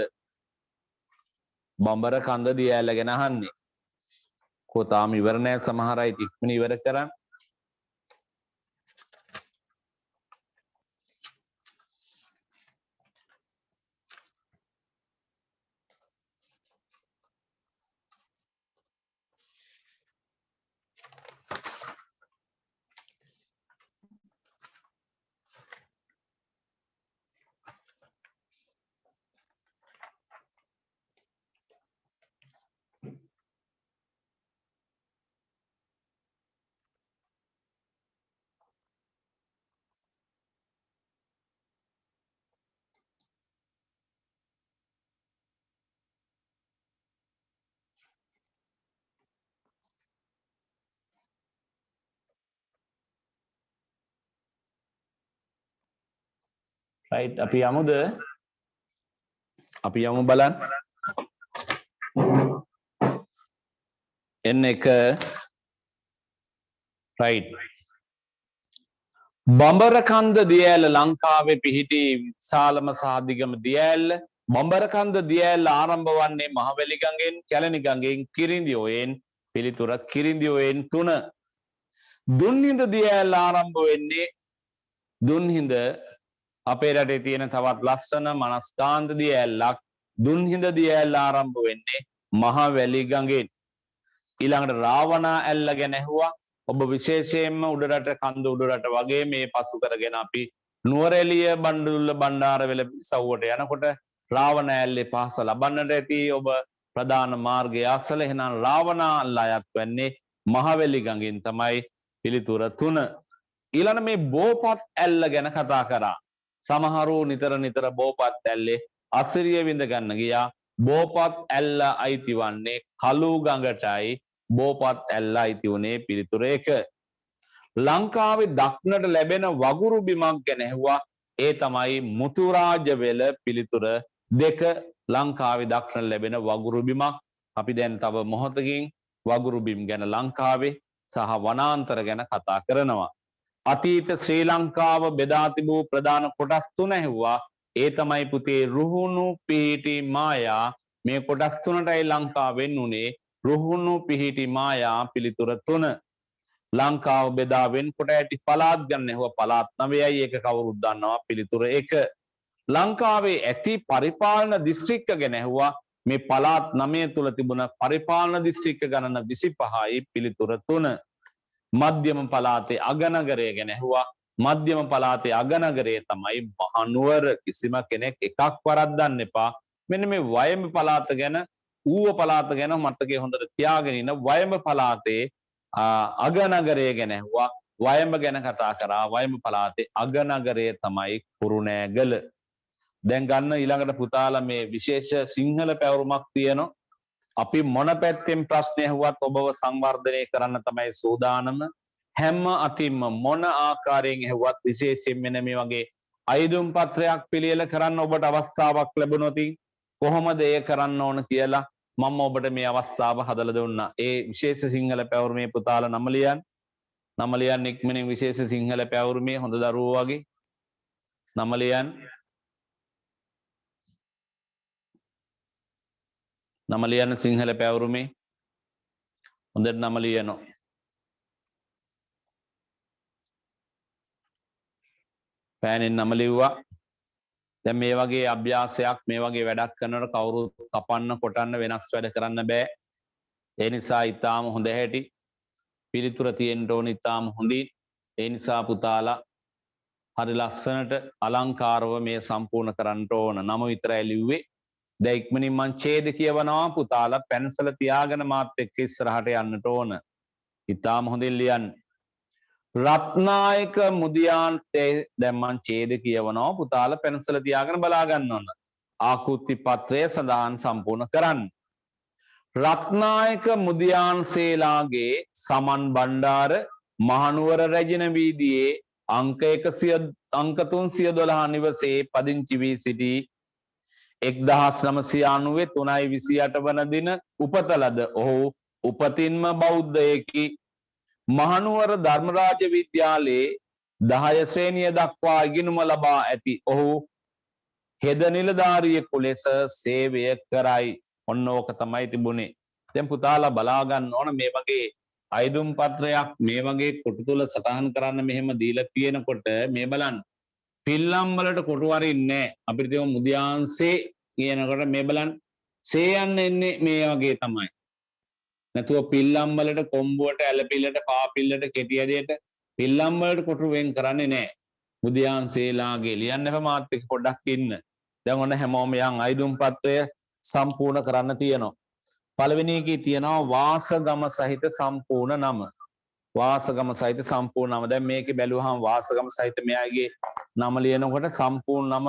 බඹරකන්ද දියඇල්ල ගැන අහන්නේ. කො තාම ඉවර නෑ සමහර අය ඉක්මනින් ඉවර කරන්න. right අපි යමුද අපි යමු බලන්න එන්න එක right බඹරකන්ද දියඇල්ල ලංකාවේ පිහිටි විශාලම සාධිගම දියඇල්ල බඹරකන්ද දියඇල්ල ආරම්භ වන්නේ මහවැලිගඟෙන් කැලණිගඟෙන් කිරිඳිඔයෙන් පිළිතුර කිරිඳිඔයෙන් 3 දුන්හිඳ දියඇල්ල ආරම්භ වෙන්නේ දුන්හිඳ අපේ රටේ තියෙන තවත් ලස්සන මනස්කාන්ත දියඇල්ලක් දුන්හිඳ දියඇල්ල ආරම්භ වෙන්නේ මහවැලිගඟෙන් ඊළඟට රාවණා ඇල්ල ගැන ඇහුවා ඔබ විශේෂයෙන්ම උඩරට කන්ද උඩරට වගේ මේ පසු කරගෙන අපි නුවරඑළිය බණ්ඩුල්ල බණ්ඩාරවෙල සව්වට යනකොට රාවණ ඇල්ලේ පහස ලබන්නට ඇති ඔබ ප්‍රධාන මාර්ගය අසල එහෙනම් රාවණා ඇල්ල අයත් වෙන්නේ මහවැලිගඟෙන් තමයි පිළිතුර 3 ඊළඟ මේ බෝපත් ඇල්ල ගැන කතා කරා සමහරු නිතර බෝපත් ඇල්ලේ අසිරිය විඳ ගන්න ගියා බෝපත් ඇල්ල අයිති වන්නේ කළු ගඟටයි බෝපත් ඇල්ල අයිති වුණේ පිළිතුර 1 ලංකාවේ දක්නට ලැබෙන වගුරු බිමක් ගැන ඇහුවා ඒ තමයි මුතුරාජවෙල පිළිතුර 2 ලංකාවේ දක්නට ලැබෙන වගුරු බිමක් අපි දැන් තව මොහොතකින් වගුරු බිම් ගැන ලංකාවේ සහ වනාන්තර ගැන කතා කරනවා අතීත ශ්‍රී ලංකාව බෙදා තිබූ ප්‍රධාන කොටස් 3 ඇහුවා ඒ තමයි පුතේ රුහුණු පිහිටි මායා මේ කොටස් 3ටයි ලංකාවෙන් උනේ රුහුණු පිහිටි මායා පිළිතුර 3 ලංකාව බෙදා වෙන්කොට ඇති පළාත් ගන්න ඇහුවා පළාත් 9යි ඒක කවුරුත් දන්නවා පිළිතුර 1 ලංකාවේ ඇති පරිපාලන දිස්ත්‍රික්ක ගැන ඇහුවා මේ පළාත් 9 තුල තිබුණ පරිපාලන දිස්ත්‍රික්ක ගණන 25යි පිළිතුර 3 මධ්‍යම පළාතේ අගනගරය ගැන ඇහුවා මධ්‍යම පළාතේ අගනගරය තමයි මහනුවර කිසිම කෙනෙක් එකක් වරද්දන්න එපා මෙන්න මේ වයඹ පළාත ගැන ඌව පළාත ගැන මතකයේ හොඳට තියාගෙන ඉන්න වයඹ පළාතේ අගනගරය ගැන ඇහුවා වයඹ ගැන කතා කරා වයඹ පළාතේ අගනගරය තමයි කුරුණෑගල දැන් ගන්න ඊළඟට පුතාලා මේ විශේෂ සිංහල පැවරුමක් තියෙනවා අපි මොන පැත්තෙන් ප්‍රශ්න ඇහුවත් ඔබව සංවර්ධනය කරන්න තමයි සූදානම හැම අතින්ම මොන ආකාරයෙන් ඇහුවත් විශේෂයෙන් මෙන්න මේ වගේ අයදුම් පත්‍රයක් පිළියෙල කරන්න ඔබට අවස්ථාවක් ලැබුණොත් කොහොමද එය කරන්න ඕන කියලා මම ඔබට මේ අවස්ථාව හදලා දුන්නා ඒ විශේෂ සිංහල පැවරුමේ පුතාලා නම ලියන්න ඉක්මනින් විශේෂ සිංහල පැවරුමේ හොඳ දරුවෝ වගේ නම ලියන්න නම ලියන්න සිංහල පැවරුමේ හොඳට නම ලියනවා පෑනෙන් නම ලිව්වා දැන් මේ වගේ අභ්‍යාසයක් මේ වගේ වැඩක් කරනකොට කවුරුත් කපන්න කොටන්න වෙනස් වැඩ කරන්න බෑ ඒ නිසා ඊටාම හොඳ හැටි පිළිතුර තියෙන්න ඕන ඊටාම හොඳින් ඒ නිසා පුතාලා හරි ලස්සනට අලංකාරව මේ සම්පූර්ණ කරන්න ඕන නම විතරයි ලිව්වේ දැන් ඉක්මනින් මං ඡේද කියවනවා පුතාලා පැන්සල තියාගෙන මාත් එක්ක ඉස්සරහට යන්නට ඕන ඊටාම හොඳින් ලියන්න රත්නායක මුදියන්තේ දැන් මං ඡේද කියවනවා පුතාලා පැන්සල තියාගෙන බලා ගන්න ඕන ආකෘති පත්‍රය සඳහන් සම්පූර්ණ කරන්න රත්නායක මුදියන්සේලාගේ සමන් බණ්ඩාර මහනුවර රැජින වීදියේ අංක 312 නිවසේ පදිංචි වී සිටි 1990 3/28 වන දින උපත ලද ඔහු උපතින්ම බෞද්ධයෙකි මහනුවර ධර්මරාජ විද්‍යාලයේ 10 ශ්‍රේණිය දක්වා ඉගෙනුම ලබා ඇති ඔහු හෙද නිලධාරියෙකු ලෙස සේවය කරයි ඔන්න ඕක තමයි තිබුණේ දැන් පුතාලා බලා ගන්න ඕන මේ වගේ අයදුම් පත්‍රයක් මේ වගේ කොටු තුල සටහන් කරන්න මෙහෙම දීලා තියෙනකොට මේ බලන්න පිල්ලම් වලට කොටු වරින්නේ අපිට තියෙන මුදියන්සේ කියනකොට මේ බලන්න සේ යන්න එන්නේ මේ වගේ තමයි නැතුව පිල්ලම් වලට කොම්බුවට ඇලපිල්ලට පාපිල්ලට කෙටි ඇදයට පිල්ලම් වලට කොටු වෙන් කරන්නේ නැහැ මුදියන්සේලාගේ ලියන්න එපා මාත් එක්ක පොඩ්ඩක් ඉන්න දැන් ඔන්න හැමෝම යන් අයදුම් පත්‍රය සම්පූර්ණ කරන්න තියෙනවා පළවෙනි එකේ තියෙනවා වාසගම සහිත සම්පූර්ණ නම වාසගම සහිත සම්පූර්ණ නම දැන් මේකේ බැලුවහම වාසගම සහිත මෙයාගේ නම ලියනකොට සම්පූර්ණ නම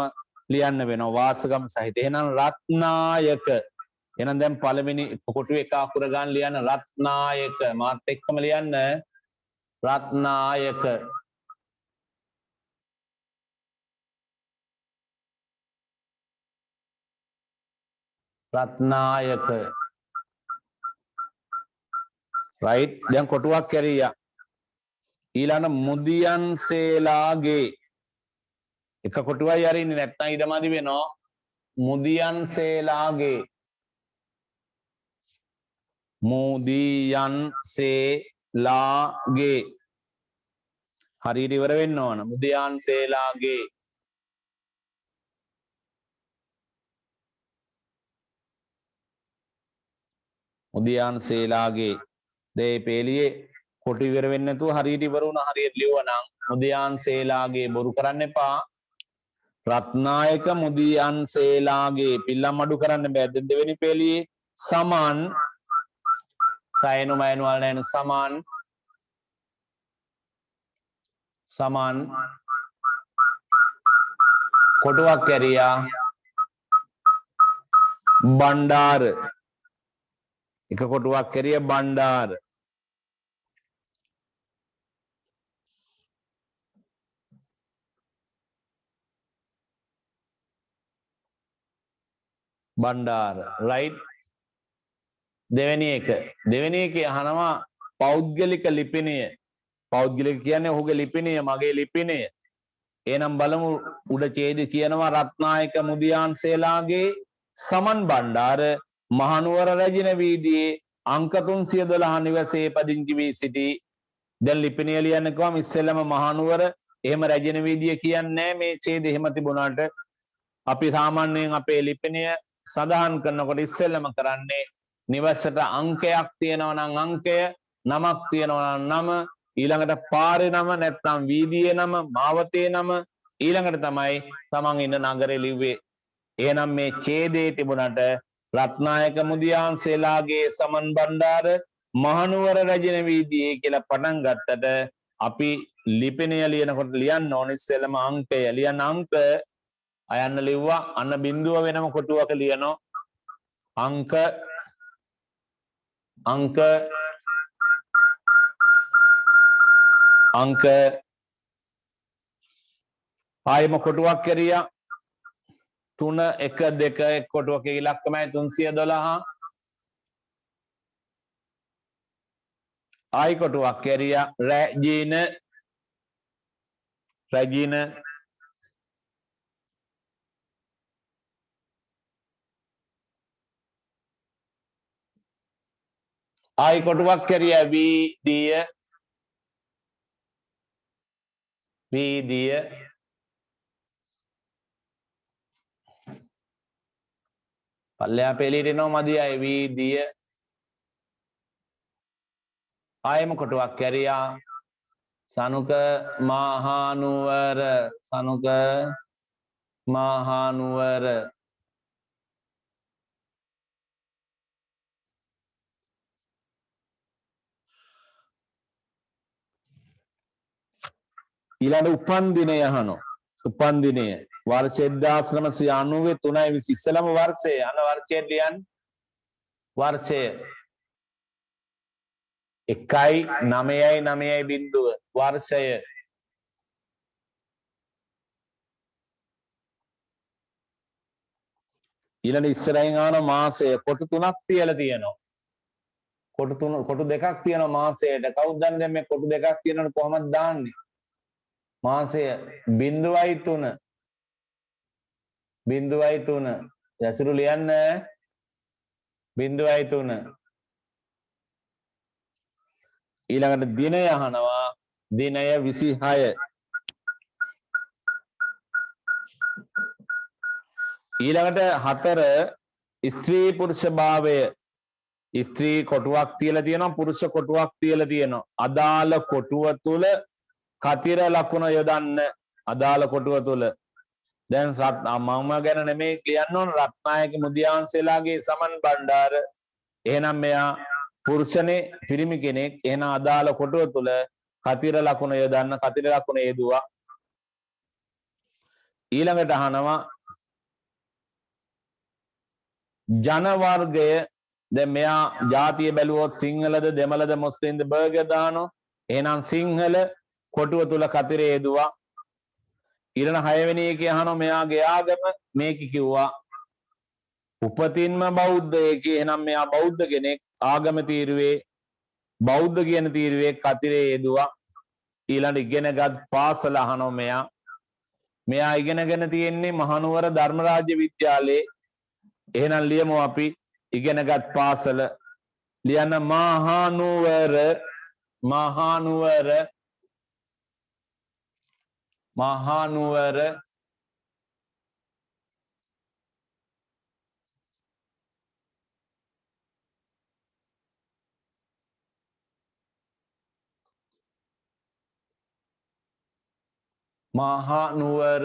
ලියන්න වෙනවා වාසගම සහිත එහෙනම් රත්නායක එහෙනම් දැන් පළවෙනි කොටුවේ එක අකුර ගන්න ලියන්න රත්නායක මාත් එක්කම ලියන්න රත්නායක රත්නායක right දැන් කොටුවක් කැරියා ඊළඟ මුදියන්සේලාගේ එක කොටුවයි අරින්නේ නැත්නම් ඊටමදි වෙනවා මුදියන්සේලාගේ මුදියන්සේලාගේ හරියට ඉවර වෙන්න ඕන මුදියන්සේලාගේ මුදියන්සේලාගේ දේ පෙළියේ කොටු ඉවර වෙන්නේ නැතුව හරියට ඉවර වුණා හරියට ලියුවනම් මුදියන්සේලාගේ බොරු කරන්න එපා රත්නායක මුදියන්සේලාගේ පිල්ලම් අඩු කරන්න බෑ දෙවෙනි පෙළියේ සමන් සයනු මයනු වල නැනු සමන් කොටුවක් කැරියා බණ්ඩාර එක කොටුවක් කැරිය බණ්ඩාර බණ්ඩාර right දෙවෙනි එක අහනවා පෞද්ගලික ලිපිනය පෞද්ගලික කියන්නේ ඔහුගේ ලිපිනය මගේ ලිපිනය එහෙනම් බලමු උඩ ඡේදය කියනවා රත්නායක මුදියන්සේලාගේ සමන් බණ්ඩාර මහනුවර රැජින වීදියේ අංක 312 නිවසේ පදිංචි වී සිටි දැන් ලිපිනය ලියන්න කිව්වම ඉස්සෙල්ලම මහනුවර එහෙම රැජින වීදිය කියන්නේ මේ ඡේදය එහෙම තිබුණාට අපි සාමාන්‍යයෙන් අපේ ලිපිනය සඳහන් කරනකොට ඉස්සෙල්ලම කරන්නේ නිවසට අංකයක් තියෙනවා නම් අංකය නමක් තියෙනවා නම් නම ඊළඟට පාරේ නම නැත්නම් වීදියේ නම මාවතේ නම ඊළඟට තමයි තමන් ඉන්න නගරේ ලිව්වේ එහෙනම් මේ ඡේදයේ තිබුණාට රත්නායක මුදියන්සේලාගේ සමන් බණ්ඩාර මහනුවර රැජින වීදියේ කියලා පටන් ගත්තට අපි ලිපිනය ලියනකොට ලියන්න ඕනේ ඉස්සෙල්ලම අංකය ලියන්න අංක අයන්න ලිව්වා අන්න බිඳුව වෙනම කොටුවක ලියනවා අංක ආයම කොටුවක් කැරියා 3 1 2 එක් කොටුවක ඉලක්කමයි 312 ආයි කොටුවක් කැරියා රැජින ආයි කොටුවක් කැරියා වීදිය පල්ලෙහා පෙළියට එනවා මදි අය වීදිය ආයම කොටුවක් කැරියා සනුක මහනුවර ඊළඟ උපන්දිනය අහනවා උපන්දිනය වර්ෂ 1993 3 ඉස්සලම වර්ෂය අන වර්ෂයට ලියන්න වර්ෂය 1.9.9 වර්ෂය ඊළඟ ඉස්සරහින් ආන මාසය කොටු 3ක් තියලා තියෙනවා කොටු දෙකක් තියෙනවා මාසයට කවුද දන්නේ දැන් මේ කොටු දෙකක් තියෙනවනේ කොහොමද දාන්නේ මාසය 0.3 යසුරු ලියන්න 0.3 ඊළඟට දිනය අහනවා දිනය 26 ඊළඟට 4 ස්ත්‍රී පුරුෂ භාවය ස්ත්‍රී කොටුවක් තියලා තියෙනවා පුරුෂ කොටුවක් තියලා තියෙනවා අදාළ කොටුව තුල කතිර ලකුණ යොදන්න අදාළ කොටුව තුල දැන් මම ගැන නෙමෙයි කියන්න ඕන රත්නායක මුදියන්සේලාගේ සමන් බණ්ඩාර එහෙනම් මෙයා පුරුෂනේ පිරිමි කෙනෙක් එහෙනම් අදාළ කොටුව තුල කතිර ලකුණ යොදන්න කතිර ලකුණ යෙදුවා ඊළඟට අහනවා ජන වර්ගය දැන් මෙයා ජාතිය බැලුවොත් සිංහලද දෙමළද මුස්ලිම්ද බර්ග දානවා එහෙනම් සිංහල කොටුව තුල කතිරේ යෙදුවා ඊළඟ 6 වෙනි එකේ අහනවා මෙයාගේ ආගම මේක කිව්වා උපතින්ම බෞද්ධයෙක් එහෙනම් මෙයා බෞද්ධ කෙනෙක් ආගම තීරුවේ බෞද්ධ කියන තීරුවේ කතිරේ යෙදුවා ඊළඟ ඉගෙනගත් පාසල අහනවා මෙයා ඉගෙනගෙන තියෙන්නේ මහනුවර ධර්මරාජ්‍ය විද්‍යාලයේ එහෙනම් ලියමු අපි ඉගෙනගත් පාසල ලියන්න මහනුවර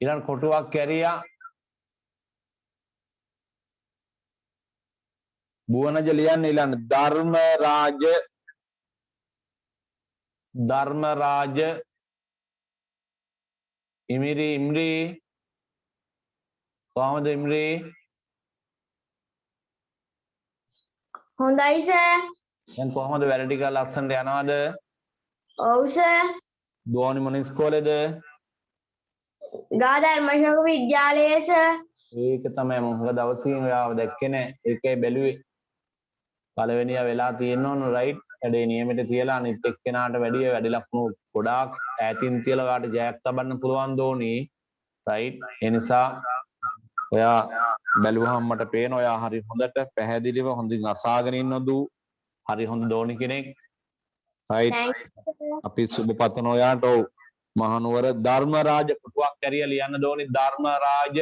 ඊළඟ කොටුවක් කැරියා බුවනජ ලියන්න ඊළඟ ධර්මරාජ ඉම්රි කොහමද ඉම්රි හොඳයි සර්. දැන් කොහමද වැඩ ටික ලස්සනට යනවද? ඔව් සර්. දුවනි මොන ඉස්කෝලේද? ධර්මශෝක විද්‍යාලයේ සර්. ඒක තමයි මම හුඟ දවසින් ඔයාව දැක්කේ නෑ. ඒකයි බැලුවේ. පළවෙනියා වෙලා තියෙනවනේ රයිට්. වැඩේ නියමෙට තියලා අනිත් එක්කෙනාට වැඩිය වැඩි ලකුණු ගොඩාක් ඈතින් තියලා ඔයාට ජයක් තබන්න පුළුවන් දෝනි. රයිට්. ඒ නිසා ඔයා බැලුවහම මට පේනවා ඔයා හරි හොඳට පැහැදිලිව හොඳින් අසාගෙන ඉන්නදු. හරි හොඳ දෝනි කෙනෙක්. රයිට්. අපි සුබ පතන ඔයාට ඔව්. මහනුවර ධර්මරාජ කොටුවක් කැරිය ලියන්න දෝනි ධර්මරාජ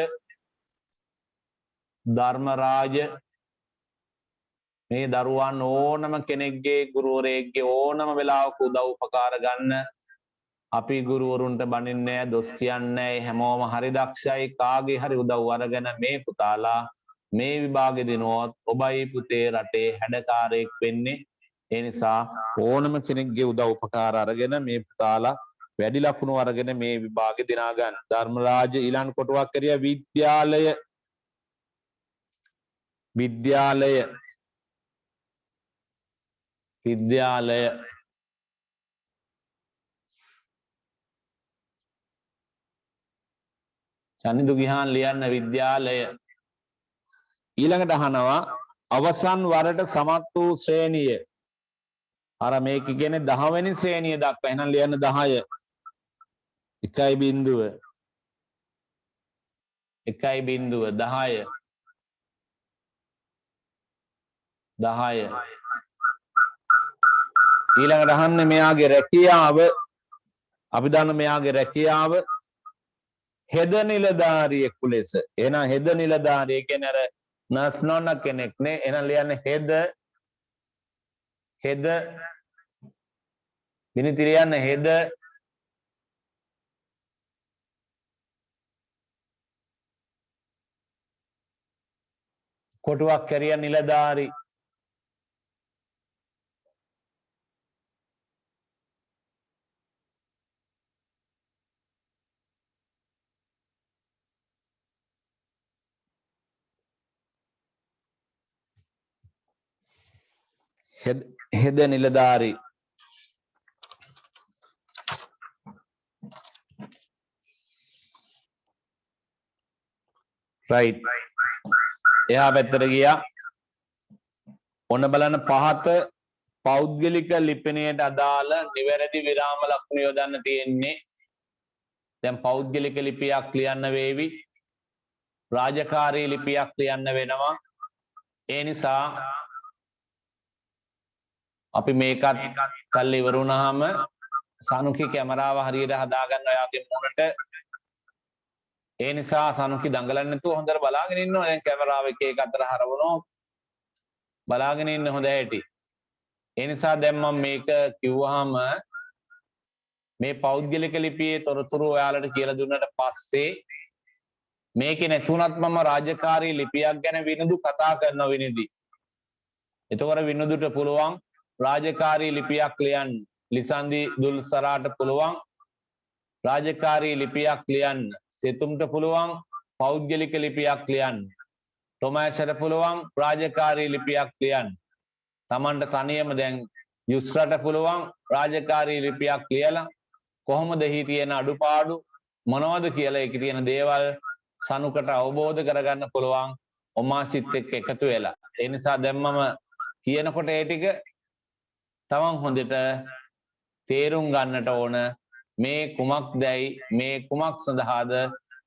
මේ දරුවන් ඕනම කෙනෙක්ගේ ගුරුවරයෙක්ගේ ඕනම වෙලාවක උදව් උපකාර ගන්න අපි ගුරුවරුන්ට බනින්නේ නැහැ දොස් කියන්නේ නැහැ හැමෝම හරි දක්ෂයි කාගේ හරි උදව් අරගෙන මේ පුතාලා මේ විභාගෙ දිනුවොත් ඔබයි පුතේ රටේ හැඩකාරයෙක් වෙන්නේ ඒ නිසා ඕනම කෙනෙක්ගේ උදව් උපකාර අරගෙන මේ පුතාලා වැඩි ලකුණු අරගෙන මේ විභාගෙ දිනා ගන්න ධර්මරාජ ඊළඟ කොටුවක් කරියා විද්‍යාලය චනිදු ගිහාන් ලියන්න විද්‍යාලය ඊළඟට අහනවා අවසන් වරට සමත් වූ ශ්‍රේණිය අර මේක කියන්නේ 10 වෙනි ශ්‍රේණිය දක්වා එහෙනම් ලියන්න 10 10 ඊළඟට අහන්නේ මෙයාගේ රැකියාව අපි දන්න මෙයාගේ රැකියාව හෙද නිලධාරියෙකු ලෙස එහෙනම් හෙද නිලධාරිය කියන්නේ අර නර්ස් නෝන කෙනෙක් නේ එහෙනම් ලියන්නේ හෙද විනිතිරියන්න හෙද කොටුවක් කැරිය නිලධාරි හෙද නිලධාරි රයිට් එහා පැත්තට ගියා ඔන්න බලන්න පහත පෞද්ගලික ලිපිනයට අදාළ නිවැරදි විරාම ලකුණු යොදන්න තියෙන්නේ දැන් පෞද්ගලික ලිපියක් ලියන්න වේවි රාජකාරී ලිපියක් ලියන්න වෙනවා ඒ නිසා අපි මේකත් කල් ඉවර වුණාම සනුකි කැමරාව හරියට හදාගන්න ඔයාගේ මුණට ඒ නිසා සනුකි දඟලන්නේ නැතුව හොඳට බලාගෙන ඉන්න ඕනේ දැන් කැමරාව එක අතර හරවනවා බලාගෙන ඉන්න හොඳ හැටි ඒ නිසා දැන් මම මේක කිව්වහම මේ පෞද්ගලික ලිපියේ තොරතුරු ඔයාලට කියලා දුන්නට පස්සේ මේකේ නැතුණත් මම රාජකාරී ලිපියක් ගැන විනදු කතා කරනවා විනිදි එතකොට විනදුට පුළුවන් රාජකාරී ලිපියක් ලියන්න ලිසන්දි දුල්සරාට පුළුවන් රාජකාරී ලිපියක් ලියන්න සෙතුම්ට පුළුවන් පෞද්ගලික ලිපියක් ලියන්න තොමෑසට පුළුවන් රාජකාරී ලිපියක් ලියන්න තමන්ට තනියම දැන් යුස්රට පුළුවන් රාජකාරී ලිපියක් ලියලා කොහොමද එහි තියෙන අඩුපාඩු මොනවද කියලා ඒකේ තියෙන දේවල් සනුකට අවබෝධ කරගන්න පුළුවන් ඔමාසිත් එක්ක එකතු වෙලා. ඒ නිසා දැන් මම කියනකොට ඒ ටික තමන් හොඳට තේරුම් ගන්නට ඕන මේ කුමක්දයි මේ කුමක් සඳහාද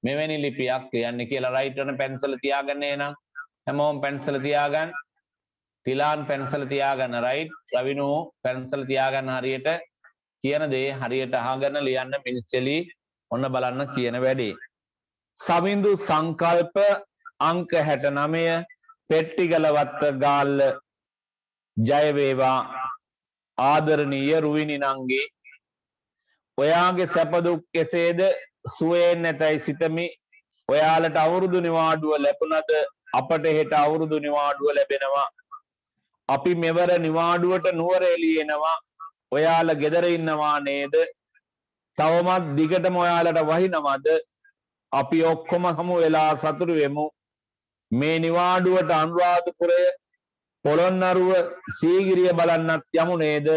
මෙවැනි ලිපියක් කියන්නේ කියලා. රයිට් වෙන පැන්සල තියාගන්න එනං හැමෝම පැන්සල තියාගන්න. තිලාන් පැන්සල තියාගන්න. රයිට් රවිනු පැන්සල තියාගන්න. හරියට කියන දේ හරියට අහගෙන ලියන්න මිනිස්සෙලි ඔන්න බලන්න කියන වැඩේ. සමින්දු සංකල්ප අංක 69 පෙට්ටිගලවත්ත ගාල්ල ජය වේවා ආදරණීය රුවිනි නංගි. ඔයාගේ සැප දුක් කෙසේද සුවයෙන් නැතයි සිතමි. ඔයාලට අවුරුදු නිවාඩුව ලැබුණද අපට හෙට අවුරුදු නිවාඩුව ලැබෙනවා. අපි මෙවර නිවාඩුවට නුවර එළියෙනවා. ඔයාලා ගෙදර ඉන්නවා නේද? තවමත් දිගටම ඔයාලට වහිනවද? අපි ඔක්කොම හමු වෙලා සතුටු වෙමු. මේ නිවාඩුවට අනුරාධපුරය පොළොන්නරුව සීගිරිය බලන්නත් යමු නේද?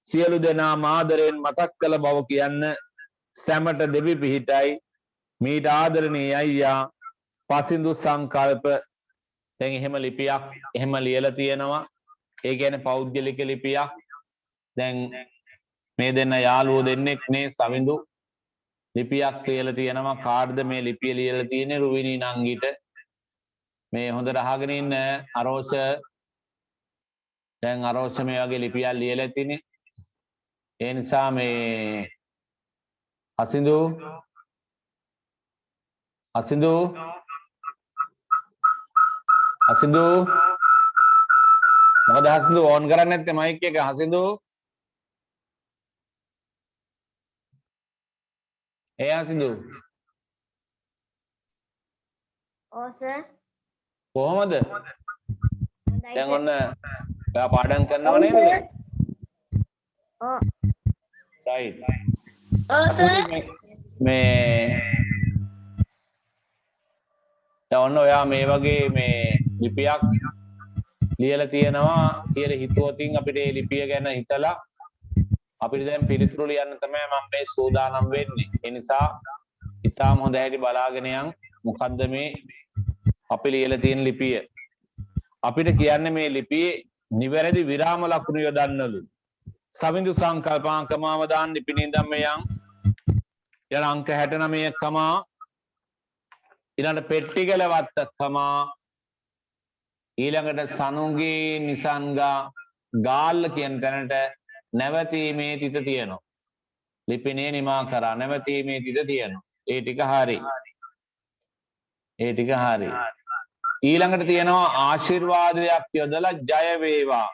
සියලු දෙනා ආදරයෙන් මතක් කළ බව කියන්න සැමට දෙවි පිහිටයි. මීට ආදරණීය අයියා පසින්දු සංකල්ප. දැන් එහෙම ලිපියක් එහෙම ලියලා තියෙනවා. ඒ කියන්නේ පෞද්ගලික ලිපියක්. දැන් මේ දෙන්න යාළුවෝ දෙන්නෙක් නේ සමිඳු ලිපියක් ලියලා තියෙනවා. කාටද මේ ලිපිය ලියලා තියෙන්නේ? රුවිනි නංගිට. මේ හොඳට අහගෙන ඉන්න අරෝෂ. දැන් අරෝෂ මේ වගේ ලිපියක් ලියලා තිනේ. ඒ නිසා මේ අසින්දු මොකද හසින්දු ඕන් කරන්නේ නැත්තේ මයික් එක? හසින්දු හසින්දු ඔව් සර්. කොහමද? දැන් ඔන්න ඔයා පාඩම් කරනව නේද? ඔව්. රයිට්. ඔව් සර්. මේ දැන් ඔන්න ඔයා මේ වගේ මේ ලිපියක් ලියලා තියෙනවා කියලා හිතුවොතින් අපිට මේ ලිපිය ගැන හිතලා අපිට දැන් පිළිතුරු ලියන්න තමයි මම මේ සූදානම් වෙන්නේ. ඒ නිසා ඉතාලම හොඳ හැටි බලාගෙන යන්. මොකද්ද මේ අපි ලියලා තියෙන ලිපිය? අපිට කියන්නේ මේ ලිපියේ නිවැරදි විරාම ලකුණු යොදන්නලු. සමිඳු සංකල්පාංක මාව දාන්න ඉපිනින් ධම්ම යන්. ඊළඟ අංක 69 කමා ඊළඟට පෙට්ටිගලවත්ත කමා ඊළඟට සනුගේ නිසංගා ගාල්ල කියන තැනට නැවතීමේ තිත තියෙනවා. ලිපිනේ නිමා කරා නැවතීමේ තිත තියෙනවා. ඒ ටික හරි. ඊළඟට තියෙනවා ආශිර්වාදයක් යොදලා ජය වේවා.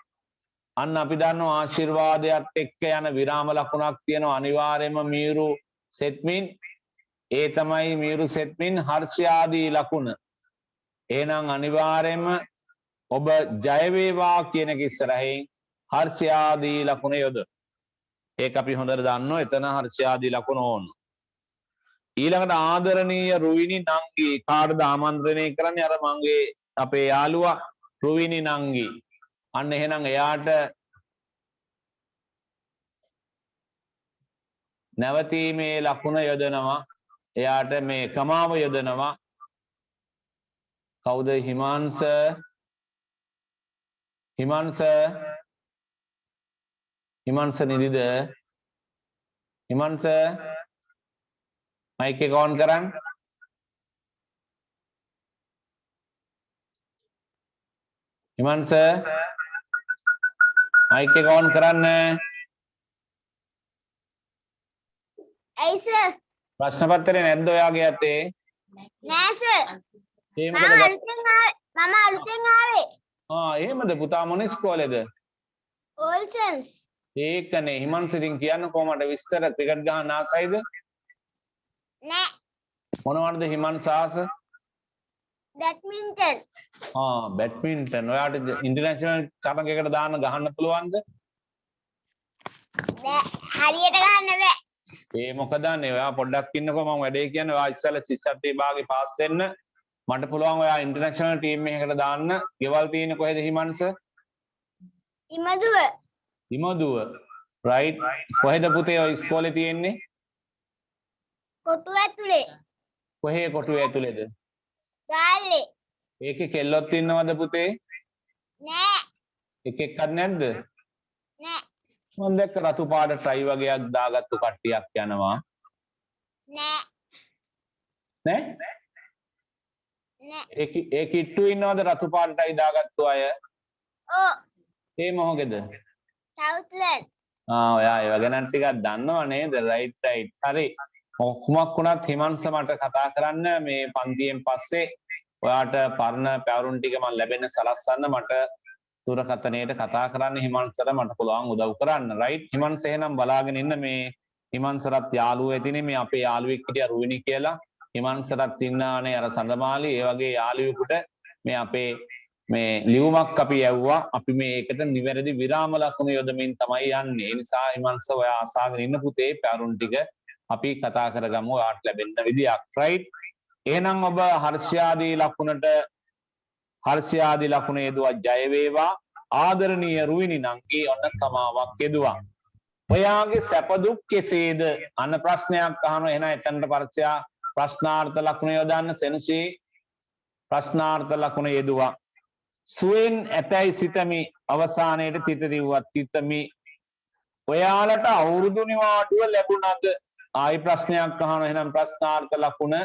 අන්න අපි දන්නවා ආශිර්වාදයක් එක්ක යන විරාම ලකුණක් තියෙනවා අනිවාර්යයෙන්ම මීරු සෙත්මින්. ඒ තමයි මීරු සෙත්මින් හර්ෂයාදී ලකුණ. එහෙනම් අනිවාර්යයෙන්ම ඔබ ජය වේවා කියන එක ඉස්සරහින් හර්ෂයාදී ලකුණ යොද. ඒක අපි හොඳට දන්නවා. එතන හර්ෂයාදී ලකුණ ඕන. ඊළඟට ආදරණීය රුවිනි නංගි. කාටද ආමන්ත්‍රණය කරන්නේ? අර මගේ අපේ යාළුවා රුවිනි නංගි. අන්න එහෙනම් එයාට නැවතීමේ ලකුණ යොදනවා. එයාට මේ කමාව යොදනවා. කවුද? හිමාංශ නිදිද? හිමාංශ මයික් එක ඔන් කරන්න. හිමාංශ මයික් එක ඔන් කරන්න. ඇයි සර්? ප්‍රශ්න පත්‍රේ නැද්ද ඔයාගේ අතේ? නෑ සර්. ඒ මම මොකද? අලුතෙන් ආවේ. එහෙමද පුතා? මොන ඉස්කෝලේද? ඕල්සන්ස්. ඒකනේ. හිමාංශ ඉතින් කියන්නකෝ මට විස්තර. ක්‍රිකට් ගහන්න ආසයිද? නෑ. මොනවටද හිමාංශ ආස? බැඩ්මින්ටන්. බැඩ්මින්ටන්. ඔයාට ඉන්ටර්නැෂනල් තරගයකට දාන්න ගහන්න පුළුවන්ද? බෑ. හරියට ගන්න බෑ. ඒ මොකද අනේ ඔයා පොඩ්ඩක් ඉන්නකෝ මම වැඩේ කියන්නේ. ඔයා ඉස්සෙල්ලා ශිෂ්‍යත්ව විභාගේ පාස් වෙන්න. මට පුළුවන් ඔයා ඉන්ටර්නැෂනල් ටීම් එකකට දාන්න. ගෙවල් තියෙන්නේ කොහෙද හිමාංශ? ඉමදුව. රයිට්. කොහෙද පුතේ ඔය ඉස්කෝලේ තියෙන්නේ? කොටුව ඇතුලේ කොහේ කොටුවේ ඇතුලේද? ගාල්ලේ ඒකේ කෙල්ලොත් ඉන්නවද පුතේ? නෑ එකෙක්වත් නැද්ද? නෑ මම දැක්ක රතු පාට ට්‍රයි වගේක් දාගත්තු කට්ටියක් යනවා. නෑ නෑ? නෑ ඒ කිට්ටු ඉන්නවද රතු පාට ට්‍රයි දාගත්තු අය? ඕ ඒ මොහොගේද? සවුත්ලන්ඩ් ඔයා ඒව ගැන ටිකක් දන්නව නේද? Right right. හරි. කුමක් වුණත් හිමංශ මට කතා කරන්න මේ පන්තියෙන් පස්සේ ඔයාට පරණ පැවරුම් ටික මම ලැබෙන්න සලස්සන්න මට දුරකථනයට කතා කරන්න හිමංශට මට පුළුවන් උදව් කරන්න. රයිට්. හිමංශ එහෙනම් බලාගෙන ඉන්න මේ හිමංශරත් යාළුවෝ ඇතිනේ මේ අපේ යාළුවෙක් හිටියා රුවිනි කියලා. හිමංශරත් ඉන්නානේ අර සඳමාලි ඒ වගේ යාළුවෙකුට මේ අපේ මේ ලියුමක් අපි යවුවා. අපි මේකට නිවැරදි විරාම ලකුණු යොදමින් තමයි යන්නේ. ඒ නිසා හිමංශ ඔයා අසාගෙන ඉන්න පුතේ පැවරුම් ටික අපි කතා කරගමු ඔයාට ලැබෙන්න විදියක්. රයිට්. එහෙනම් ඔබ හර්ෂයාදී ලකුණ යෙදුවා ජය වේවා. ආදරණීය රුවිනි නංගී ඔන්න කමාවක් යෙදුවා. ඔයාගේ සැප දුක් කෙසේද? අන්න ප්‍රශ්නයක් අහනවා. එහෙනම් එතනට පරිචය ප්‍රශ්නාර්ථ ලකුණ යොදන්න. සෙනුසී ප්‍රශ්නාර්ථ ලකුණ යෙදුවා. සුවෙන් ඇතැයි සිතමි අවසානයේට තිත දිව්වත් තිතමි. ඔයාලට අවුරුදු නිවාඩුව ලැබුණද? ආයි ප්‍රශ්නයක් අහනවා. එහෙනම් ප්‍රශ්නාර්ථ ලකුණ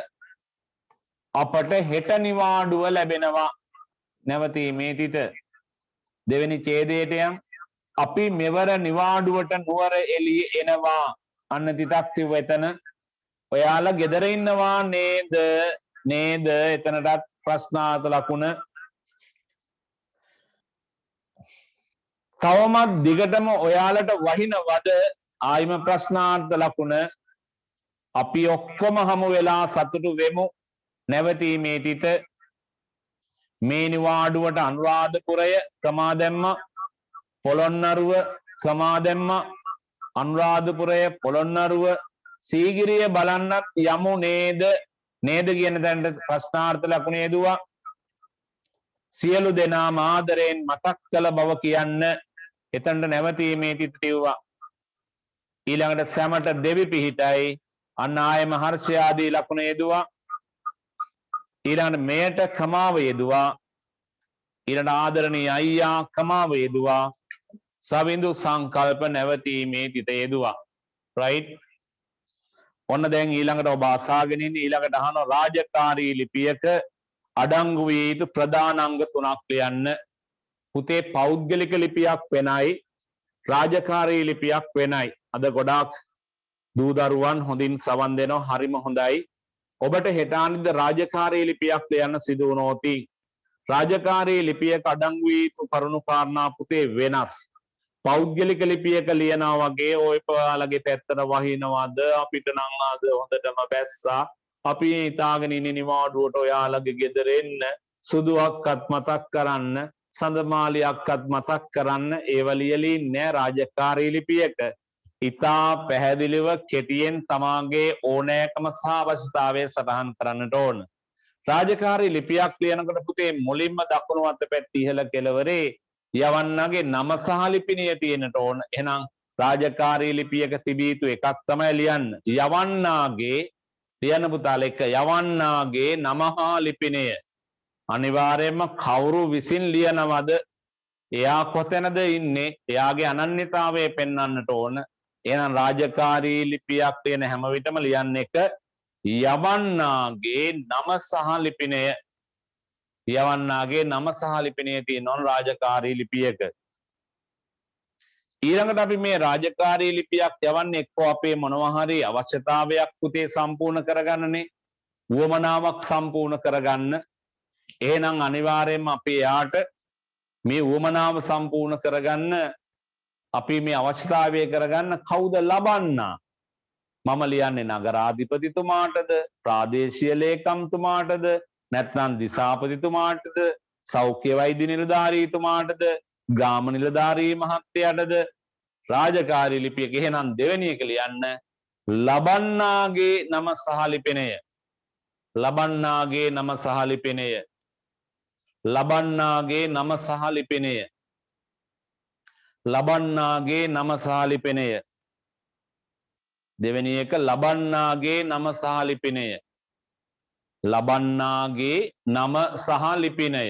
අපට හෙට නිවාඩුව ලැබෙනවා. නැවතීමේ තිත. දෙවෙනි ඡේදයට යම් අපි මෙවර නිවාඩුවට නුවර එළිය එනවා. අන්න තිතක් තිබ්ව එතන. ඔයාලා ගෙදර ඉන්නවා නේද? නේද? එතනටත් ප්‍රශ්නාර්ථ ලකුණ. තවමත් දිගටම ඔයාලට වහිනවද? ආයිම ප්‍රශ්නාර්ථ ලකුණ. අපි ඔක්කොම හමු වෙලා සතුටු වෙමු. නැවතීමේ තිත. මේ නිවාඩුවට අනුරාධපුරය ක්‍රමා දැම්ම. පොළොන්නරුව ක්‍රමා දැම්ම. අනුරාධපුරය පොළොන්නරුව සීගිරිය බලන්නත් යමු නේද? නේද කියන තැනට ප්‍රශ්නාර්ථ ලකුණ යෙදුවා. සියලු දෙනා ආදරයෙන් මතක් කළ බව කියන්න. එතනට නැවතීමේ තිත තියුවා. ඊළඟට සැමට දෙවි පිහිටයි. අන්න ආයම හර්ෂයාදී ලකුණ යෙදුවා. ඊළඟට මෙයට කමාව යෙදුවා. ඊළඟට ආදරණීය අයියා කමාව යෙදුවා. සවිඳු සංකල්ප නැවතීමේ තිත යෙදුවා. රයිට්. ඔන්න දැන් ඊළඟට ඔබ අසාගෙන ඉන්නේ ඊළඟට අහනවා රාජකාරී ලිපියක අඩංගු විය යුතු ප්‍රධාන අංග තුනක් ලියන්න. පුතේ පෞද්ගලික ලිපියක් වෙනයි රාජකාරී ලිපියක් වෙනයි. අද ගොඩාක් දූ දරුවන් හොඳින් සවන් දෙනවා. හරිම හොඳයි. ඔබට හෙට අනිද්දා රාජකාරී ලිපියක් ලියන්න සිදු වුණොත් රාජකාරී ලිපියක අඩංගු වී යුතු කරුණු කාරණා පුතේ වෙනස්. පෞද්ගලික ලිපියක ලියනවා වගේ ඔය ඔයාලගේ පැත්තට වහිනවද? අපිට නම් ආද හොඳටම බැස්සා. අපි හිතාගෙන ඉන්නේ නිවාඩුවට ඔයාලගේ ගෙදර එන්න. සුදුවක්වත් මතක් කරන්න, සඳමාලියක්වත් මතක් කරන්න ඒව ලියලින් නෑ රාජකාරී ලිපියක. ඉතා පැහැදිලිව කෙටියෙන් තමාගේ ඕනෑකම සහ අවශ්‍යතාවය සටහන් කරන්නට ඕන. රාජකාරී ලිපියක් ලියනකොට පුතේ මුලින්ම දකුණු අත පැත්තේ ඉහළ කෙළවරේ යවන්නගේ නම සහ ලිපිනය තියෙන්නට ඕන. එහෙනම් රාජකාරී ලිපියක තිබිය යුතු එකක් තමයි ලියන්න. යවන්නාගේ ලියන පුතාල එක යවන්නාගේ නම හා ලිපිනය. අනිවාර්යයෙන්ම කවුරු විසින් ලියනවද? එයා කොතැනද ඉන්නේ? එයාගේ අනන්‍යතාවය පෙන්වන්නට ඕන. එහෙනම් රාජකාරී ලිපියක් ලියන හැම විටම ලියන්න එක යවන්නාගේ නම සහ ලිපිනය. යවන්නාගේ නම සහ ලිපිනය තියෙනවා රාජකාරී ලිපියක. ඊළඟට අපි මේ රාජකාරී ලිපියක් යවන්නේ එක්කෝ අපේ මොනවා හරි අවශ්‍යතාවයක් පුතේ සම්පූර්ණ කරගන්නනේ. උවමනාවක් සම්පූර්ණ කරගන්න. එහෙනම් අනිවාර්යයෙන්ම අපි යාට මේ උවමනාව සම්පූර්ණ කරගන්න අපි මේ අවශ්‍යතාවය කරගන්න කවුද ලබන්නා? මම ලියන්නේ නගරාධිපතිතුමාටද, ප්‍රාදේශීය ලේකම්තුමාටද, නැත්නම් දිසාපතිතුමාටද, සෞඛ්‍ය වෛද්‍ය නිලධාරීතුමාටද, ග්‍රාම නිලධාරී මහත්තයාටද? රාජකාරී ලිපියක එහෙනම් දෙවෙනි එක ලියන්න ලබන්නාගේ නම සහ ලිපිනය. ලබන්නාගේ නම සහ ලිපිනය. ලබන්නාගේ නම සහ ලිපිනය. ලබන්නාගේ නම සහ ලිපිනය. දෙවෙනි එක ලබන්නාගේ නම සහ ලිපිනය. ලබන්නාගේ නම සහ ලිපිනය.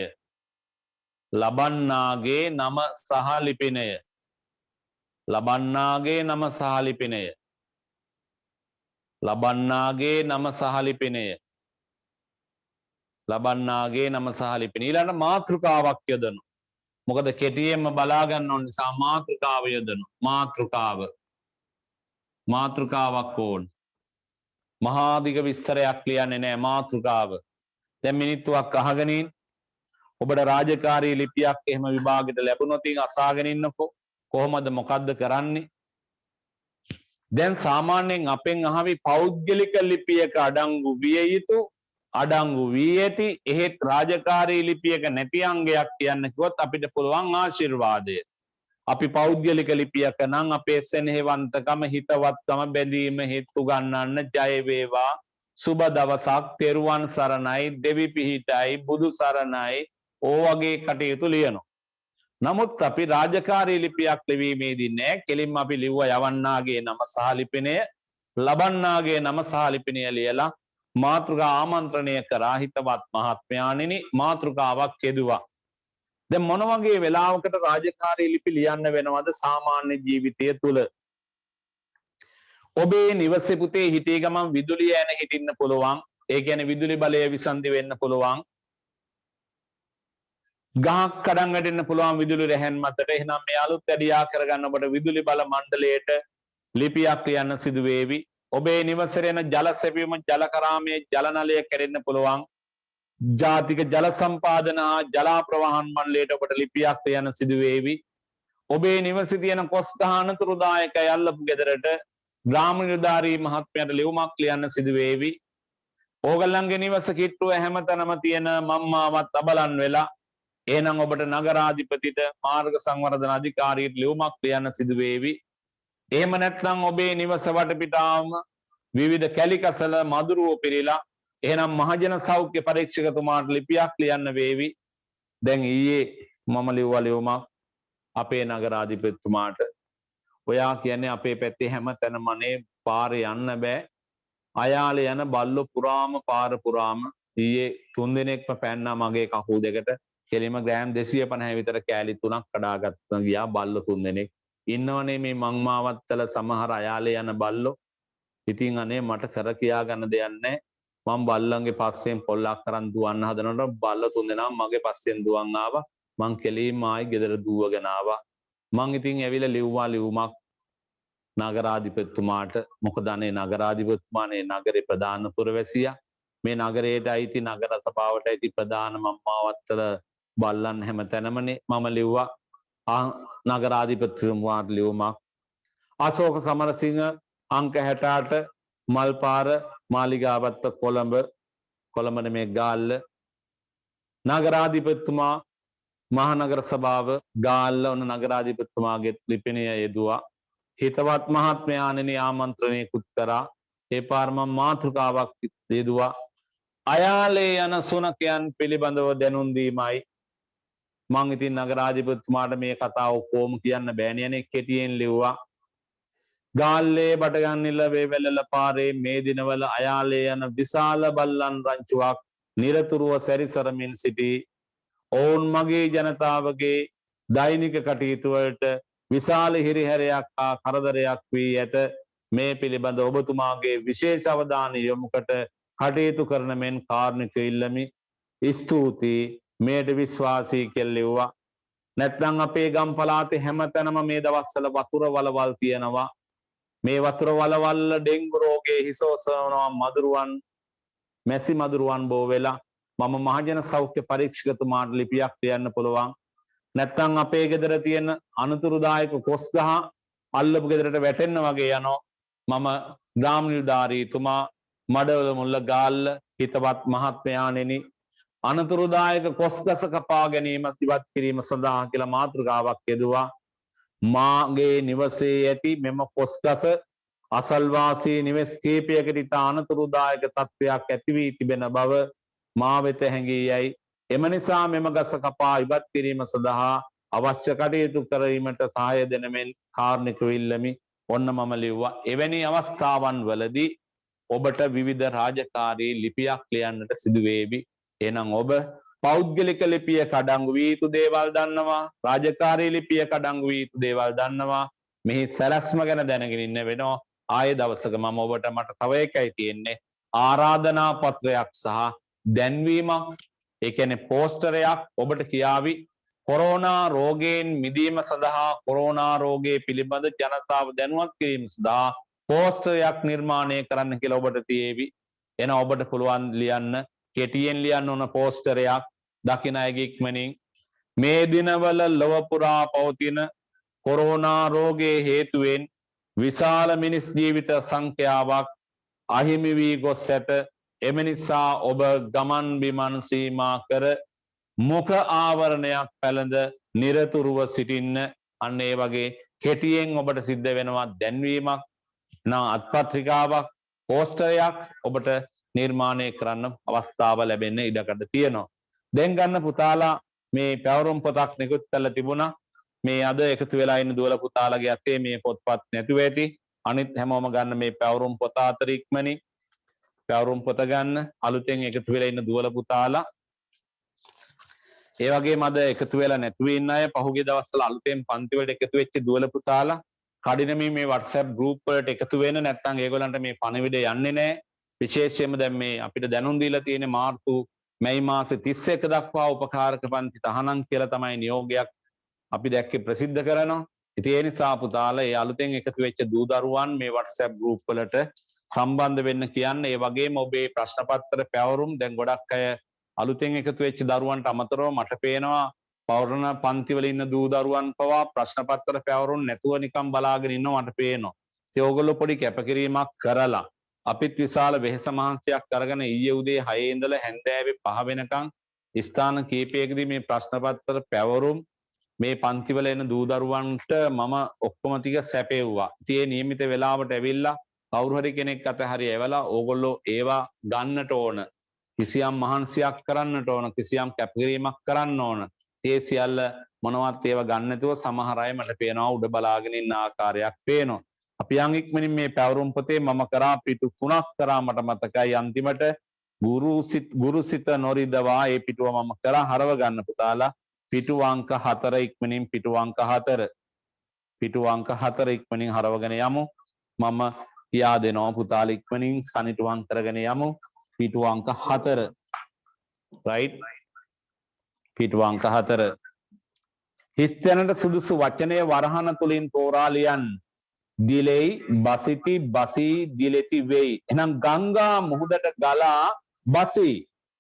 ලබන්නාගේ නම සහ ලිපිනය. ලබන්නාගේ නම සහ ලිපිනය. ලබන්නාගේ නම සහ ලිපිනය. ලබන්නාගේ නම සහ ලිපිනය. ඊළඟ මාතෘකාවක් යොදනු. මොකද කෙටියෙන්ම බලා ගන්න ඕන නිසා මාතෘකාව යොදනු. මාතෘකාවක් ඕන. මහා දිග විස්තරයක් ලියන්නේ නැහැ මාතෘකාව. දැන් මිනිත්තුවක් අහගෙන ඉන්න. ඔබට රාජකාරී ලිපියක් එහෙම විභාගෙට ලැබුණොත් අසාගෙන ඉන්නකෝ. කොහොමද මොකද්ද කරන්නේ? දැන් සාමාන්‍යයෙන් අපෙන් අහවි පෞද්ගලික ලිපියක අඩංගු විය යුතු අඩංගු වී ඇති එහෙත් රාජකාරී ලිපියක නැති අංගයක් කියන්න කිව්වොත් අපිට පුළුවන් ආශිර්වාදය. අපි පෞද්ගලික ලිපියක නම් අපේ සෙනෙහවන්තකම හිතවත්කම බැඳීම හේතු ගන්නන්න ජය වේවා සුබ දවසක් තෙරුවන් සරණයි දෙවි පිහිටයි බුදු සරණයි ඕවගේ කටයුතු ලියනවා. නමුත් අපි රාජකාරී ලිපියක් ලිවීමේදී නෑ කෙලින්ම අපි ලිව්වා යවන්නාගේ නම සහ ලිපිනය ලබන්නාගේ නම සහ ලිපිනය ලියලා මාතෘකා ආමන්ත්‍රණය කරා හිතවත් මහත්මයාණෙනි මාතෘකාවක් යෙදුවා. දැන් මොන වගේ වෙලාවකට රාජකාරී ලිපි ලියන්න වෙනවද සාමාන්‍ය ජීවිතය තුළ? ඔබේ නිවසේ පුතේ හිටිය ගමන් විදුලිය යන හිටින්න පුළුවන්. ඒ කියන්නේ විදුලි බලය විසන්ධි වෙන්න පුළුවන්. ගහක් කඩන් වැටෙන්න පුළුවන් විදුලි රැහැන් මතට. එහෙනම් මේ අලුත් වැඩියා කරගන්න ඔබට විදුලි බල මණ්ඩලයට ලිපියක් ලියන්න සිදු වේවි. ඔබේ නිවසේ එන ජල සැපීම ජල කරාමයේ ජල නලය කැඩෙන්න පුළුවන්. ජාතික ජල සම්පාදන හා ජල ප්‍රවාහන මණ්ඩලයට ඔබට ලිපියක් ලියන්න සිදු වේවි. ඔබේ නිවසේ තියෙන කොස් ගහ අනතුරුදායක යල්ලපු ගෙදරට ග්‍රාම නිලධාරී මහත්මයාට ලියුමක් ලියන්න සිදු වේවි. ඕගොල්ලන්ගේ නිවස කිට්ටුව හැමතැනම තියෙන මම්මාවත් අබලන් වෙලා එහෙනම් ඔබට නගරාධිපතිට මාර්ග සංවර්ධන අධිකාරියට ලියුමක් ලියන්න සිදු වේවි. එහෙම නැත්නම් ඔබේ නිවස වටපිටාවම විවිධ කැලිකසල මදුරුව පිරීලා එහෙනම් මහජන සෞඛ්‍ය පරීක්ෂකතුමාට ලිපියක් ලියන්න වේවි. දැන් ඊයේ මම ලිව්වා ලියුමක් අපේ නගරාධිපතිතුමාට. ඔයා කියන්නේ අපේ පැත්තේ හැම තැනම අනේ පාරේ යන්න බෑ. අයාලේ යන බල්ලෝ පුරාම පාර පුරාම ඊයේ 3 දිනක්ම පැන්නා මගේ කකුල් දෙකට. කෙලිම ග්‍රෑම් 250 විතර කෑලි 3ක් කඩාගත්ත ගියා බල්ලෝ 3 දෙනෙක්. ඉන්නවනේ මේ මංමාවත්තල සමහර අයාලේ යන බල්ලෝ. ඉතින් අනේ මට කර කියා ගන්න දෙයක් නැහැ. මම බල්ලන්ගේ පස්සෙන් පොල්ලක් කරන් දුවන්න හදනකොට බල්ලෝ 3 දෙනා මගේ පස්සෙන් දුවන් ආවා. මං කෙලින්ම ආයි ගෙදර දුවගෙන ආවා. මං ඉතින් ඇවිල්ලා ලිව්වා ලියුමක් නගරාධිපතිතුමාට. මොකද අනේ නගරාධිපතිතුමානේ නගරේ ප්‍රධාන පුරවැසියා. මේ නගරයට අයිති නගර සභාවට අයිති ප්‍රධාන මම්මාවත්තල බල්ලන් හැම තැනමනේ. මම ලිව්වා නගරාධිපතිතුමාට ලියුමක්. අශෝක සමරසිංහ අංක 68 මල්පාර මාලිගාවත්ත කොළඹ මේ ගාල්ල නගරාධිපතිතුමා මහනගර සභාව ගාල්ල ඔන්න නගරාධිපතිතුමාගේ ලිපිනය යෙදුවා. හිතවත් මහත්මයාණෙනි ආමන්ත්‍රණයකුත් කරා. ඒ පාර මම මාතෘකාවක් යෙදුවා. අයාලේ යන සුනකයන් පිළිබඳව දැනුම් දීමයි. මං ඉතින් නගරාධිපතිතුමාට මේ කතාව කොහොම කියන්න බෑනේ කෙටියෙන් ලිව්වා. ගාල්ලේ බටගන්නිල්ල වේවැල්ල පාරේ මේ දිනවල අයාලේ යන විශාල බල්ලන් රංචුවක් නිරතුරුව සැරිසරමින් සිටි. ඔවුන් මගේ ජනතාවගේ දෛනික කටයුතු වලට විශාල හිරිහැරයක් හා කරදරයක් වී ඇත. මේ පිළිබඳ ඔබතුමාගේ විශේෂ අවධානය යොමුකට කටයුතු කරන මෙන් කාරුණික ඉල්ලමි. ස්තුතියි. මේට විශ්වාසී කියලා ලිව්වා. නැත්නම් අපේ ගම් පළාතේ හැමතැනම මේ දවස්වල වතුර වලවල් තියෙනවා. මේ වතුර වලවල් ඩෙන්ගු රෝගේ හිසෝසනවා මදුරුවන් මැසි මදුරුවන් බෝ වෙලා මම මහජන සෞඛ්‍ය පරීක්ෂකතුමාට ලිපියක් ලියන්න පුළුවන්. නැත්නම් අපේ ගෙදර තියෙන අනතුරුදායක කොස් ගහ අල්ලපු ගෙදරට වැටෙන්න වගේ යනවා. මම ග්‍රාම නිලධාරීතුමා මඩවල මුල්ල ගාල්ල හිතවත් මහත්මයාණෙනි අනතුරුදායක කොස්ගස කපා ගැනීම ඉවත් කිරීම සඳහා කියලා මාතෘකාවක් යෙදුවා. මාගේ නිවසේ ඇති මෙම කොස්ගස අසල්වාසී නිවෙස් කීපයකට ඉතා අනතුරුදායක තත්ත්වයක් ඇති වී තිබෙන බව මා වෙත හැඟී යයි. එම නිසා මෙම ගස කපා ඉවත් කිරීම සඳහා අවශ්‍ය කටයුතු කිරීමට සහාය දෙන මෙන් කාරුණිකව ඉල්ලමි. ඔන්න මම ලිව්වා එවැනි අවස්ථාවන් වලදී ඔබට විවිධ රාජකාරී ලිපියක් ලියන්නට සිදු වේවි. එහෙනම් ඔබ පෞද්ගලික ලිපිය කඩංගු වී යුතු දේවල් දන්නවා, රාජකාරී ලිපිය කඩංගු වී යුතු දේවල් දන්නවා. මෙහි සැලැස්ම ගැන දැනගෙන ඉන්න වෙනවා. ආයේ දවසක මම ඔබට මට තව එකයි තියෙන්නේ ආරාධනා පත්‍රයක් සහ දැන්වීමක්. ඒ කියන්නේ පෝස්ටරයක් ඔබට කියාවි කොරෝනා රෝගයෙන් මිදීම සඳහා කොරෝනා රෝගය පිළිබඳ ජනතාව දැනුවත් කිරීම සඳහා පෝස්ටරයක් නිර්මාණය කරන්න කියලා ඔබට තියේවි. එන ඔබට පුළුවන් ලියන්න කෙටියෙන් ලියන්න ඕන පෝස්ටරයක් දකින අයගේ ඉක්මනින් මේ දිනවල ලොව පුරා පවතින කොරෝනා රෝගයේ හේතුවෙන් විශාල මිනිස් ජීවිත සංඛ්‍යාවක් අහිමි වී ගොස් ඇත. එම නිසා ඔබ ගමන් බිමන් සීමා කර මුඛ ආවරණයක් පැළඳ නිරතුරුව සිටින්න. අන්න ඒ වගේ කෙටියෙන් ඔබට සිද්ධ වෙනවා දැන්වීමක් නා අත්පත්‍රිකාවක් පෝස්ටරයක් ඔබට නිර්මාණය කරන්න අවස්ථාව ලැබෙන්න ඉඩකඩ තියෙනවා. දැන් ගන්න පුතාලා මේ පැවරුම් පොතක් නිකුත් කරලා තිබුණා. මේ අද එකතු වෙලා ඉන්න දුවල පුතාලගේ අතේ මේ පොත්පත් නැතුව ඇති. අනිත් හැමෝම ගන්න මේ පැවරුම් පොත අතර ඉක්මනින් පැවරුම් පොත ගන්න අලුතෙන් එකතු වෙලා ඉන්න දුවල පුතාලා. ඒ වගේම අද එකතු වෙලා නැතුව ඉන්න අය පහුගිය දවස්වල අලුතෙන් පන්ති වලට එකතු වෙච්ච දුවල පුතාලා කඩිනමින් මේ WhatsApp group වලට එකතු වෙන්න නැත්නම් ඒගොල්ලන්ට මේ පණිවිඩය යන්නේ නැහැ. විශේෂයෙන්ම දැන් මේ අපිට දැනුම් දීලා තියෙන මාර්තු මැයි මාසේ 31 දක්වා උපකාරක පන්ති තහනම් කියලා තමයි නියෝගයක් අපි දැක්කේ ප්‍රසිද්ධ කරනවා. ඉතින් ඒ නිසා පුතාලා ඒ අලුතෙන් එකතු වෙච්ච දූ දරුවන් මේ WhatsApp group වලට සම්බන්ධ වෙන්න කියන්නේ. ඒ වගේම ඔබේ ප්‍රශ්න පත්‍ර පැවරුම් දැන් ගොඩක් අය අලුතෙන් එකතු වෙච්ච දරුවන්ට අමතරව මට පේනවා පෞරණ පන්තිවල ඉන්න දූ දරුවන් පවා ප්‍රශ්න පත්‍ර පැවරුම් නැතුව නිකන් බලාගෙන ඉන්නවා මට පේනවා. ඒ ඕගොල්ලෝ පොඩි කැපකිරීමක් කරලා අපිත් විශාල වෙහෙස මහන්සියක් අරගෙන ඊයේ උදේ 6 ඉඳලා හැන්දෑවේ 5 වෙනකන් ස්ථාන කීපයකදී මේ ප්‍රශ්න පත්‍ර පැවරුම් මේ පන්තිවල එන දූ දරුවන්ට මම ඔක්කොම ටික සැපෙව්වා. ඉතින් ඒ නියමිත වෙලාවට ඇවිල්ලා කවුරු හරි කෙනෙක් අත හරි ඇවලා ඕගොල්ලෝ ඒවා ගන්නට ඕන. කිසියම් මහන්සියක් කරන්නට ඕන, කිසියම් කැපකිරීමක් කරන්න ඕන. ඒ සියල්ල මොනවත් ඒවා ගන්න නැතුව සමහර අය මට පේනවා උඩ බලාගෙන ඉන්න ආකාරයක් පේනවා. අපි යන් ඉක්මනින් මේ පැවරුම් පොතේ මම කරා පිටු 3ක් කරා මට මතකයි. අන්තිමට ගුරුසිත නොරිදවා ඒ පිටුව මම කරා හරව ගන්න පුතාලා. පිටු අංක 4 ඉක්මනින් පිටු අංක 4 පිටු අංක 4 ඉක්මනින් හරවගෙන යමු. මම කියා දෙනවා පුතාලා ඉක්මනින් සනිටුවම් කරගෙන යමු. පිටු අංක 4 right පිටු අංක 4 හිස්තැනට සුදුසු වචනය වරහන තුලින් තෝරා ලියන්න. දිලෙයි බසිති බසී දිලෙති වෙයි. එහෙනම් ගංගා මුහුදට ගලා බසී.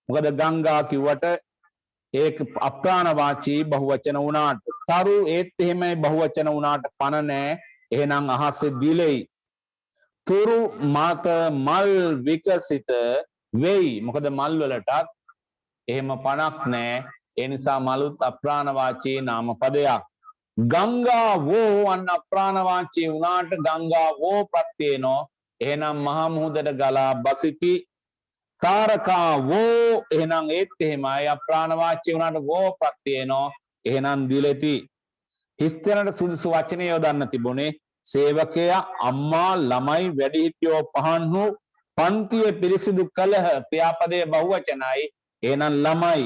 මොකද ගංගා කිව්වට ඒක අප්‍රාණවාචී බහුවචන වුණාට තරු ඒත් එහෙමයි බහුවචන වුණාට පණ නැහැ. එහෙනම් අහසේ දිලෙයි. තුරු මාත මල් විකසිත වෙයි. මොකද මල් වලටත් එහෙම පණක් නැහැ. ඒ නිසා මලුත් අප්‍රාණවාචී නාම පදයක්. ගංගා වෝ අන්න අප්‍රාණවාචී වුණාට ගංගා වෝ ප්‍රත්‍යේනෝ. එහෙනම් මහා මුහුදට ගලා බසිති. තාරකා වෝ එහෙනම් ඒත් එහෙමයි අප්‍රාණවාචී වුණාට වෝ ප්‍රත්‍යේනෝ. එහෙනම් දිලෙති. හිස්තැනට සුදුසු වචනේ යොදන්න තිබුණේ සේවකයා අම්මා ළමයි වැඩිහිටියෝ පහන්හු පන්තිය පිරිසිදු කළහ. ක්‍රියාපදයේ බහුවචනයි. එහෙනම් ළමයි.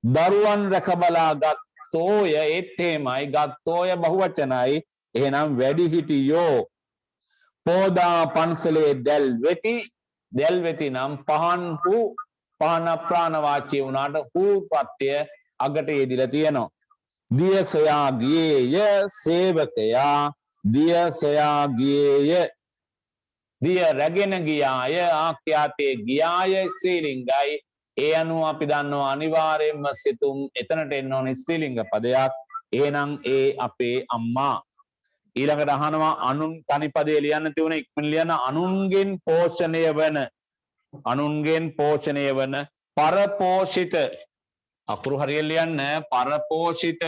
දරුවන් රැකබලා ගත්තෝය ඒත් එහෙමයි ගත්තෝය බහුවචනයි. එහෙනම් වැඩිහිටියෝ. පෝදා පන්සලේ දැල් වෙති. දැල් වෙති නම් පහන්හු පහන ප්‍රාණවාචී වුණාට හූ ප්‍රත්‍යය අගට යෙදිලා තියෙනවා. දිය සොයා ගියේය සේවකයා දිය සොයා ගියේය. දිය රැගෙන ගියාය ආඛ්‍යාතේ ගියාය ස්ත්‍රීලිංගයි. ඒ අනුව අපි දන්නවා අනිවාර්යයෙන්ම සිතුම් එතනට එන්න ඕනේ ස්ත්‍රීලිංග පදයක්. එහෙනම් ඒ අපේ අම්මා. ඊළඟට අහනවා අනුන් තනි පදේ ලියන්න තියුණ ඉක්මන ලියන අනුන්ගෙන් පෝෂණය වන. අනුන්ගෙන් පෝෂණය වන පරපෝෂිත. අකුරු හරියට ලියන්න පරපෝෂිත.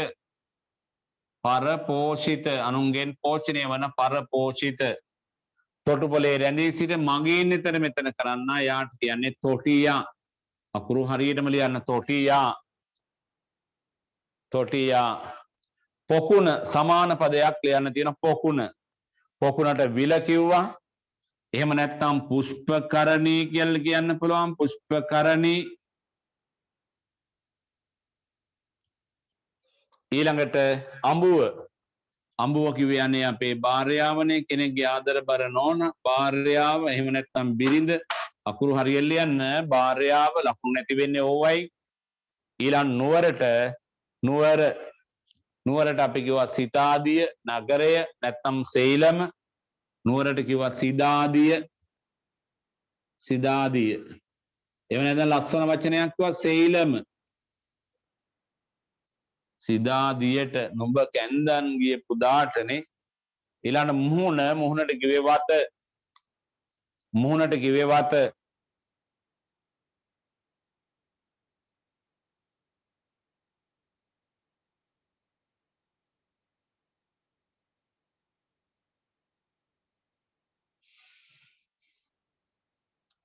පරපෝෂිත අනුන්ගෙන් පෝෂණය වන පරපෝෂිත. තොටුපොලේ රැඳී සිට මගින් එතන මෙතන කරන්න යාට කියන්නේ තොටියා. අකුරු හරියටම ලියන්න තොටියා. තොටියා. පොකුණ සමාන පදයක් ලියන්න තියෙන පොකුණ. පොකුණට විල කිව්වා. එහෙම නැත්නම් පුෂ්පකරණී කියලා කියන්න පුළුවන්. පුෂ්පකරණී. ඊළඟට අඹුව. අඹුව කිව්වේ අනේ අපේ භාර්යාවනේ, කෙනෙක්ගේ ආදර බර නෝන භාර්යාව. එහෙම නැත්නම් බිරිඳ. අකුරු හරියට ලියන්න. භාර්යාව ලකුණු නැති වෙන්නේ ඕවයි. ඊළඟ නුවරට අපි කිව්වා සිතාදිය, නගරය නැත්නම් සේලම. නුවරට කිව්වා සිදාදිය. එහෙම නැත්නම් ලස්සන වචනයක් කිව්වා සේලම. සිදාදියට නුඹ කැන්දන් ගිය පුදාටනේ. ඊළඟ මුහුණට කිව්වේ වත.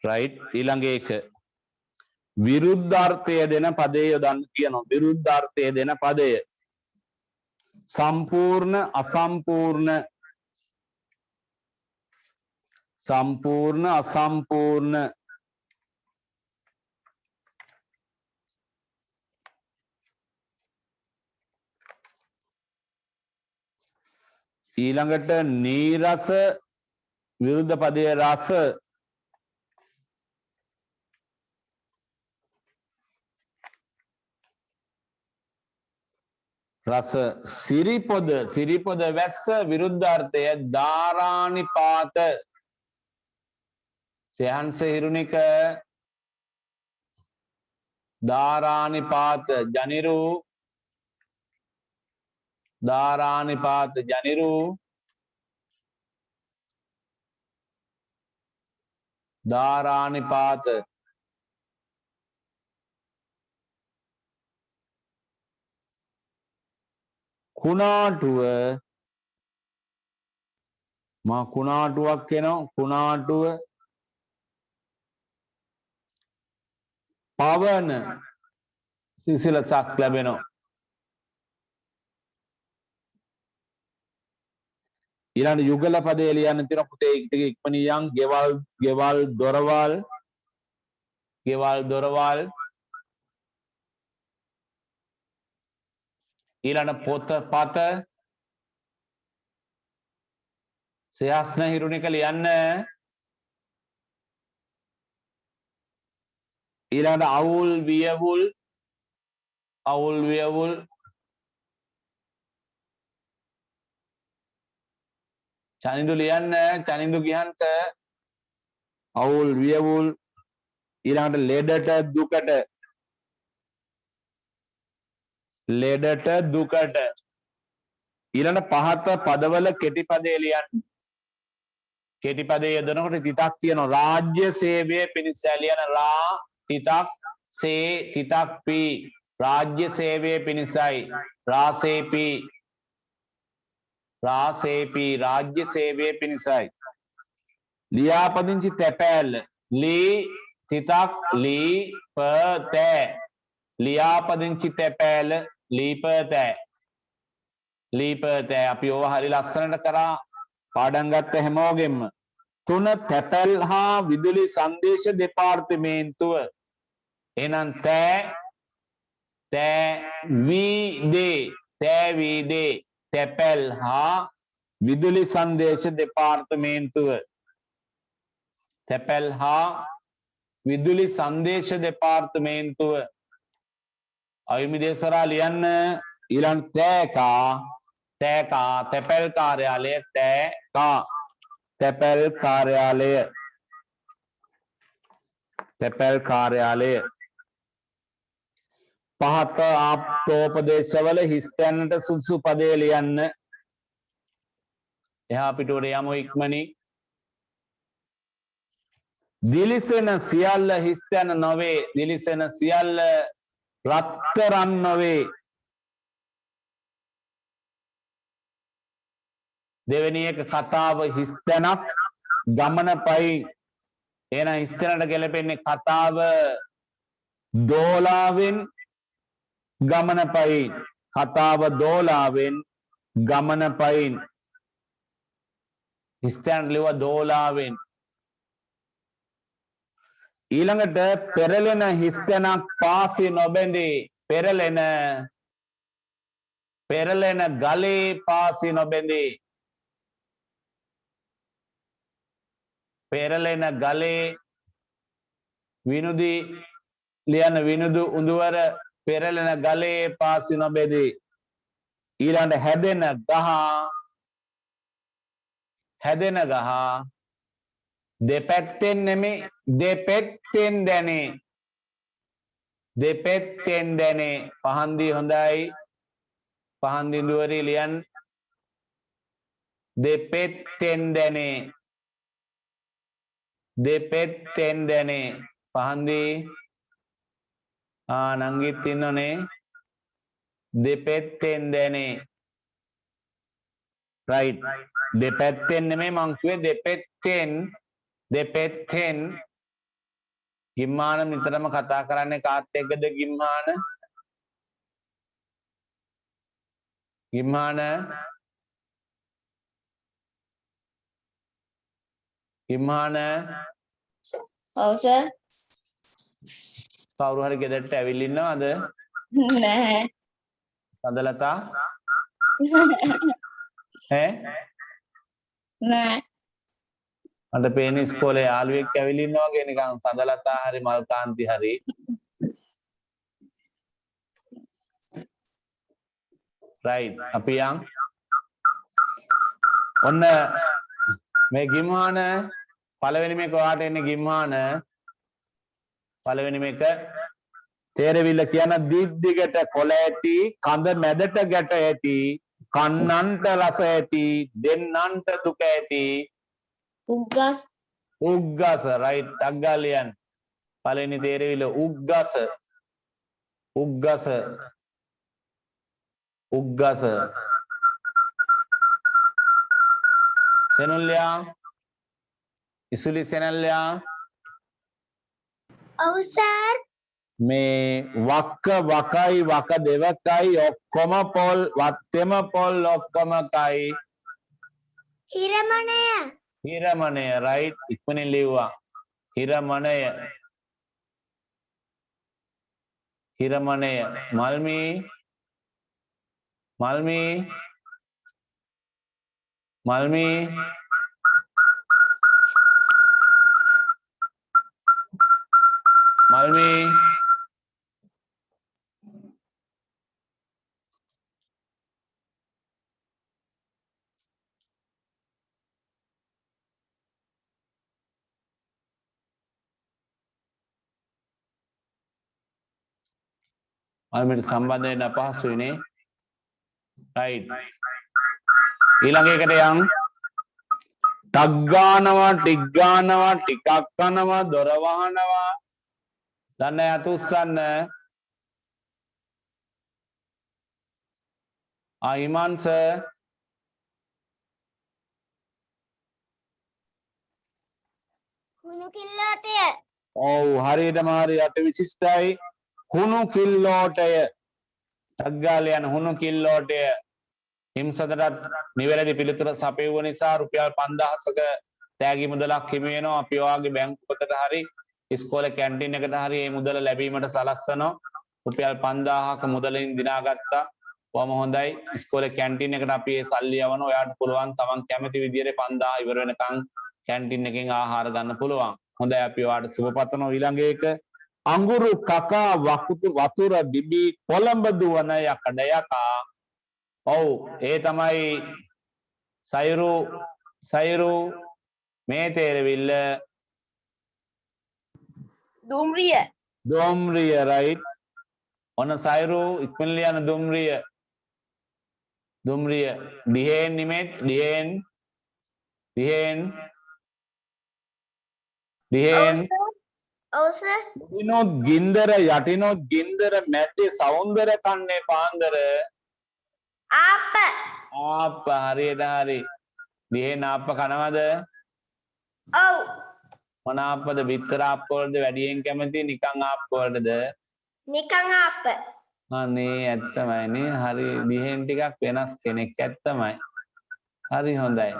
right. ඊළඟ එක විරුද්ධාර්ථය දෙන පදේ යොදන්න කියනවා. විරුද්ධාර්ථය දෙන පදය. සම්පූර්ණ, අසම්පූර්ණ. සම්පූර්ණ, අසම්පූර්ණ. ඊළඟට නීරස විරුද්ධ පදයේ රස. රස. සිරිපොද වැස්ස විරුද්ධාර්ථය ධාරානිපාත. සයන්ස හිරුනික ධාරානිපාත ජනිරු. ධාරානිපාත ජනිරු. ධාරානිපාත. කුණාටුව. මා කුණාටුවක් කියනවා. කුණාටුව. පවන සිසිලසක් ලැබෙනවා. ඊළඟ යුගල පදේ ලියන්න තියෙන පුතේ ටික ඉක්මනින් ගෙවල් දොරවල්. ඊළඟ පොත. සයස්න හිරුනික ලියන්න. ඊළඟ අවුල් වියවුල්. චනින්දු ලියන්න. චනින්දු කියන්ට අවුල් වියවුල්. ඊළඟට ලෙඩට දුකට. ඊළඟ පහත පදවල කෙටි පදේ ලියන්න. කෙටි පදේ යොදනකොට තිතක් තියෙනවා. රාජ්‍ය සේවය පිණිස ලියන තිතක් පී. රාජ්‍ය සේවය පිණිසයි. රාසේපී රාජ්‍ය සේවය පිණිසයි. ලියාපදිංචි තැපෑල්ල. තිතක් ලීපතෑ. ලියාපදිංචි තැපෑල ලීපතෑ. අපි ඕවා හරි ලස්සනට කරා පාඩම් ගත්ත හැමෝගෙම. 3 තැපැල් හා විදුලි සංදේශ දෙපාර්තමේන්තුව. එහෙනම් තෑවිදේ තැපැල් හා විදුලි සංදේශ දෙපාර්තමේන්තුව. තැපැල් හා විදුලි සංදේශ දෙපාර්තමේන්තුව. අයුමිදේශරා ලියන්න. ඊළඟ තෑකා තැපැල් කාර්යාලය. තැපැල් කාර්යාලය. පහත ආප්තෝපදේශවල හිස්තැනට සුදුසු පදේ ලියන්න. එහා පිටුවට යමු ඉක්මනින්. දිලිසෙන සියල්ල හිස්තැන නොවේ. දිලිසෙන සියල්ල රත්තරන් නොවේ. දෙවෙනි එක කතාව හිස්තැනක් ගමන පයින්. එහෙනම් හිස්තැනට ගැලපෙන්නේ කතාව දෝලාවෙන් ගමන පයින්. කතාව දෝලාවෙන් ගමන පයින්. හිස්තැනට ලිව්වා දෝලාවෙන්. ඊළඟට පෙරලෙන හිස්තැනක් පාසී නොබැඳී පෙරලෙන ගලේ පාසී නොබැඳී පෙරලෙන ගලේ විනුදි ලියන විනුදු උඳුවර පෙරලෙන ගලේ පාසී නොබැඳී ඊළඟට හැදෙන ගහ දෙපැත්තෙන් නෙමෙයි දෙපැත්තෙන් දැනේ පහන්දි හොඳයි පහන්දි දුවරි ලියන් දෙපැත්තෙන් දැනේ පහන්දි නංගිත් ඉන්නනේ දෙපැත්තෙන් දැනේ right දෙපැත්තෙන් නෙමෙයි මං කිව්වේ දෙපැත්තෙන් ගිම්මාන නිතරම කතා කරන්නේ කාත් එක්කද ගිම්මාන ඔව් සර්. කවුරු හරි ගෙදරට ඇවිල්ලා ඉන්නවද? නැහැ. සඳලතා නෑ. මට පේන ඉස්කෝලේ යාළුවෙක් ඇවිල්ලා ඉන්නවා වගේ නිකන් සඳලතා හරි මල්කාන්ති හරි. right අපි යන් ඔන්න මේ ගිම්හාන පළවෙනි මේක ඔයාට එන්නේ ගිම්හාන පළවෙනි මේක තේරවිල්ල කියන දිග්දිගට කොළ ඇති කඳ මැදට ගැට ඇති කන්නන්ට රස ඇති දෙන්නන්ට දුක ඇති උග්ගස right අග්ගාලියන් පළවෙනි තේරවිල්ල උග්ගස සෙනුල්යා ඉසුලි සෙනල්යා ඔව් සර්. මේ වක්ක වකයි වක දෙවකයි ඔක්කොම පොල් වත්තෙම පොල් ඔක්කොම කයි හිරමණය right ඉක්මනින් ලිව්වා හිරමණය මල්මී මල්මිට සම්බන්ධ වෙන්න අපහසුයිනේ right ඊළඟ එකට යන් ටක් ගානවා ටික් ගානවා ටිකක් කනවා දොර වහනවා දන්න යට උස්සන්න ඉමාන් සර් හුණු කිල්ලෝටය ඔව් හරියටම හරි අට විශිෂ්ටයි හුණු කිල්ලෝටය ටක් ගාලා යන හුණු කිල්ලෝටය හිම්සදටත් නිවැරදි පිළිතුර සපයුව නිසා රුපියල් 5000ක තෑගි මුදලක් හිමි වෙනවා අපි ඔයාගේ බැංකු පොතට හරි ඉස්කෝලේ කැන්ටින් එකට හරි මේ මුදල ලැබීමට සලස්වනවා රුපියල් 5000ක මුදලින් දිනාගත්තා කොහොම හොඳයි ඉස්කෝලේ කැන්ටින් එකට අපි ඒ සල්ලි යවන ඔයාට පුළුවන් තමන් කැමති විදියට 5000 ඉවර වෙනකන් කැන්ටින් එකෙන් ආහාර ගන්න පුළුවන් හොඳයි අපි ඔයාට සුබ පතනවා ඊළඟ එක අඟුරු කකා වතුර බිබී කොළඹ දුවන යකඩ යකා ඔව් ඒ තමයි සයුරු මේ තේරවිල්ල දුම්රිය right ඔන්න සයුරු ඉක්මනට යන දුම්රිය දිහෙන් නිමෙත් දිහෙන් ඔව් සර්. දිනොත් ගින්දර යටිනොත් ගින්දර මැද්දේ සෞන්දර කන්නේ පාන්දර ආප්ප හරියට හරි දිහෙන් ආප්ප කනවද ඔව්. මොන ආප්පද බිත්තර ආප්ප වලද වැඩියෙන් කැමති නිකන් ආප්ප වලටද නිකන් ආප්ප. අනේ ඇත්තමයි නේ හරි දිහෙන් ටිකක් වෙනස් කෙනෙක් ඇත්තමයි හරි හොඳයි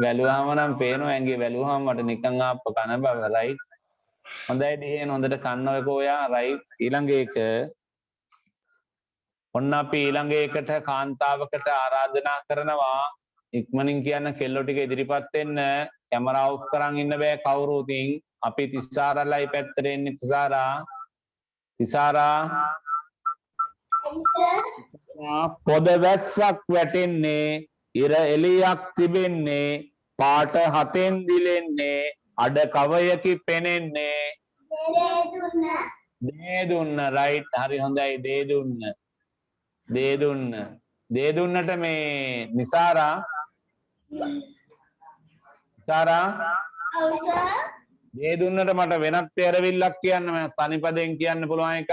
වැලුවාම නම් පේනවා ඇඟේ වැලුවාම මට නිකන් ආප්ප කන බව රයිට් හොඳයි දිහෙන් හොඳට කන්න ඔයක ඔයා රයිට් ඊළඟ එක ඔන්න අපි ඊළඟ එකට කාන්තාවකට ආරාධනා කරනවා ඉක්මනින් කියන්න කෙල්ලෝ ටික ඉදිරිපත් වෙන්න කැමරා ඔෆ් කරන් ඉන්න බෑ කවුරුතින් අපි තිසාරලයි පැත්තට එන්නේ තිසාරා පොද වැස්සක් වැටෙන්නේ ඉර එළියක් තිබෙන්නේ පාට හතෙන් දිලෙන්නේ අඩ කවයකි පෙනෙන්නේ දේ දුන්න රයිට් හරි හොඳයි දේ දුන්නට මේ නිසාරා දේ දුන්නට මට වෙනත් තේරවිල්ලක් කියන්න මම තනිපදයෙන් කියන්න පුළුවන් එකක්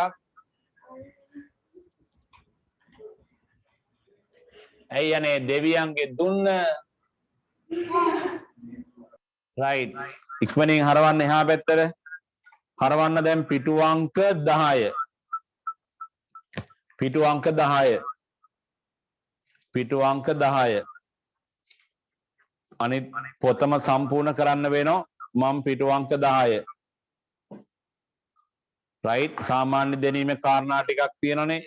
ඇයි අනේ දෙවියන්ගේ දුන්න රයිට් ඉක්මනින් හරවන්න එහා පැත්තට හරවන්න දැන් පිටු අංක 10 අනිත් පොතම සම්පූර්ණ කරන්න වෙනවා මම පිටු අංක 10 රයිට් සාමාන්‍ය දැනීමේ කාරණා ටිකක් තියෙනනේ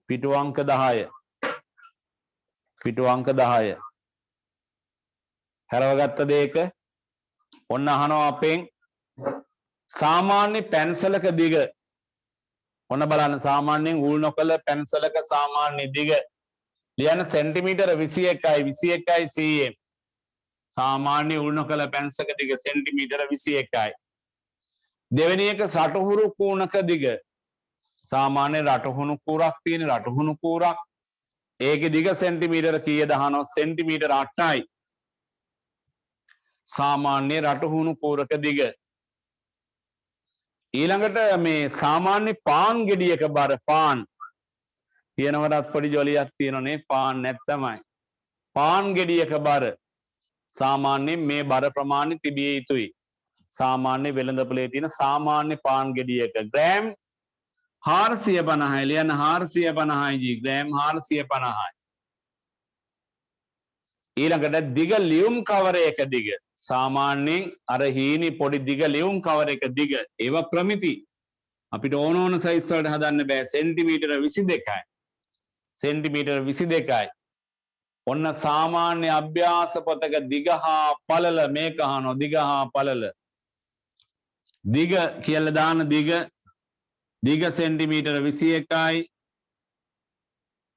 පිටු අංක 10 හැරවගත්ත දෙයක ඔන්න අහනවා අපෙන් සාමාන්‍ය පැන්සලක දිග ඔන්න බලන්න සාමාන්‍යයෙන් උල් නොකල පැන්සලක සාමාන්‍ය දිග ලියන්න සෙන්ටිමීටර 21යි cm සාමාන්‍ය උල් නොකල පැන්සලක දිග සෙන්ටිමීටර 21යි දෙවෙනි එක රටහුරු කූණක දිග සාමාන්‍ය රටහුණු කූරක් තියෙන රටහුණු කූරක් ඒකේ දිග සෙන්ටිමීටර කීයද අහනවා සෙන්ටිමීටර 8යි සාමාන්‍ය රටහුණු කූරක දිග ඊළඟට මේ සාමාන්‍ය පාන් ගෙඩියක බර පාන් කියනවටත් පොඩි ජොලියක් තියෙනනේ පාන් නැත්තමයි පාන් ගෙඩියක බර සාමාන්‍යයෙන් මේ බර ප්‍රමාණය තිබිය යුතුයි සාමාන්‍ය වෙළඳපොලේ තියෙන සාමාන්‍ය පාන් ගෙඩියක ග්‍රෑම් 450 ලියන්න 450 ජී ග්‍රෑම් 450යි ඊළඟට දිග ලියුම් කවරයක දිග සාමාන්‍යයෙන් අර හීනි පොඩි දිග ලියුම් කවරයක දිග ඒවා ප්‍රමිති අපිට ඕන සයිස් වලට හදන්න බෑ සෙන්ටිමීටර 22යි ඔන්න සාමාන්‍ය අභ්‍යාස පොතක දිග හා පළල මේක අහනවා දිග හා පළල දිග කියලා දාන දිග සෙන්ටිමීටර 21යි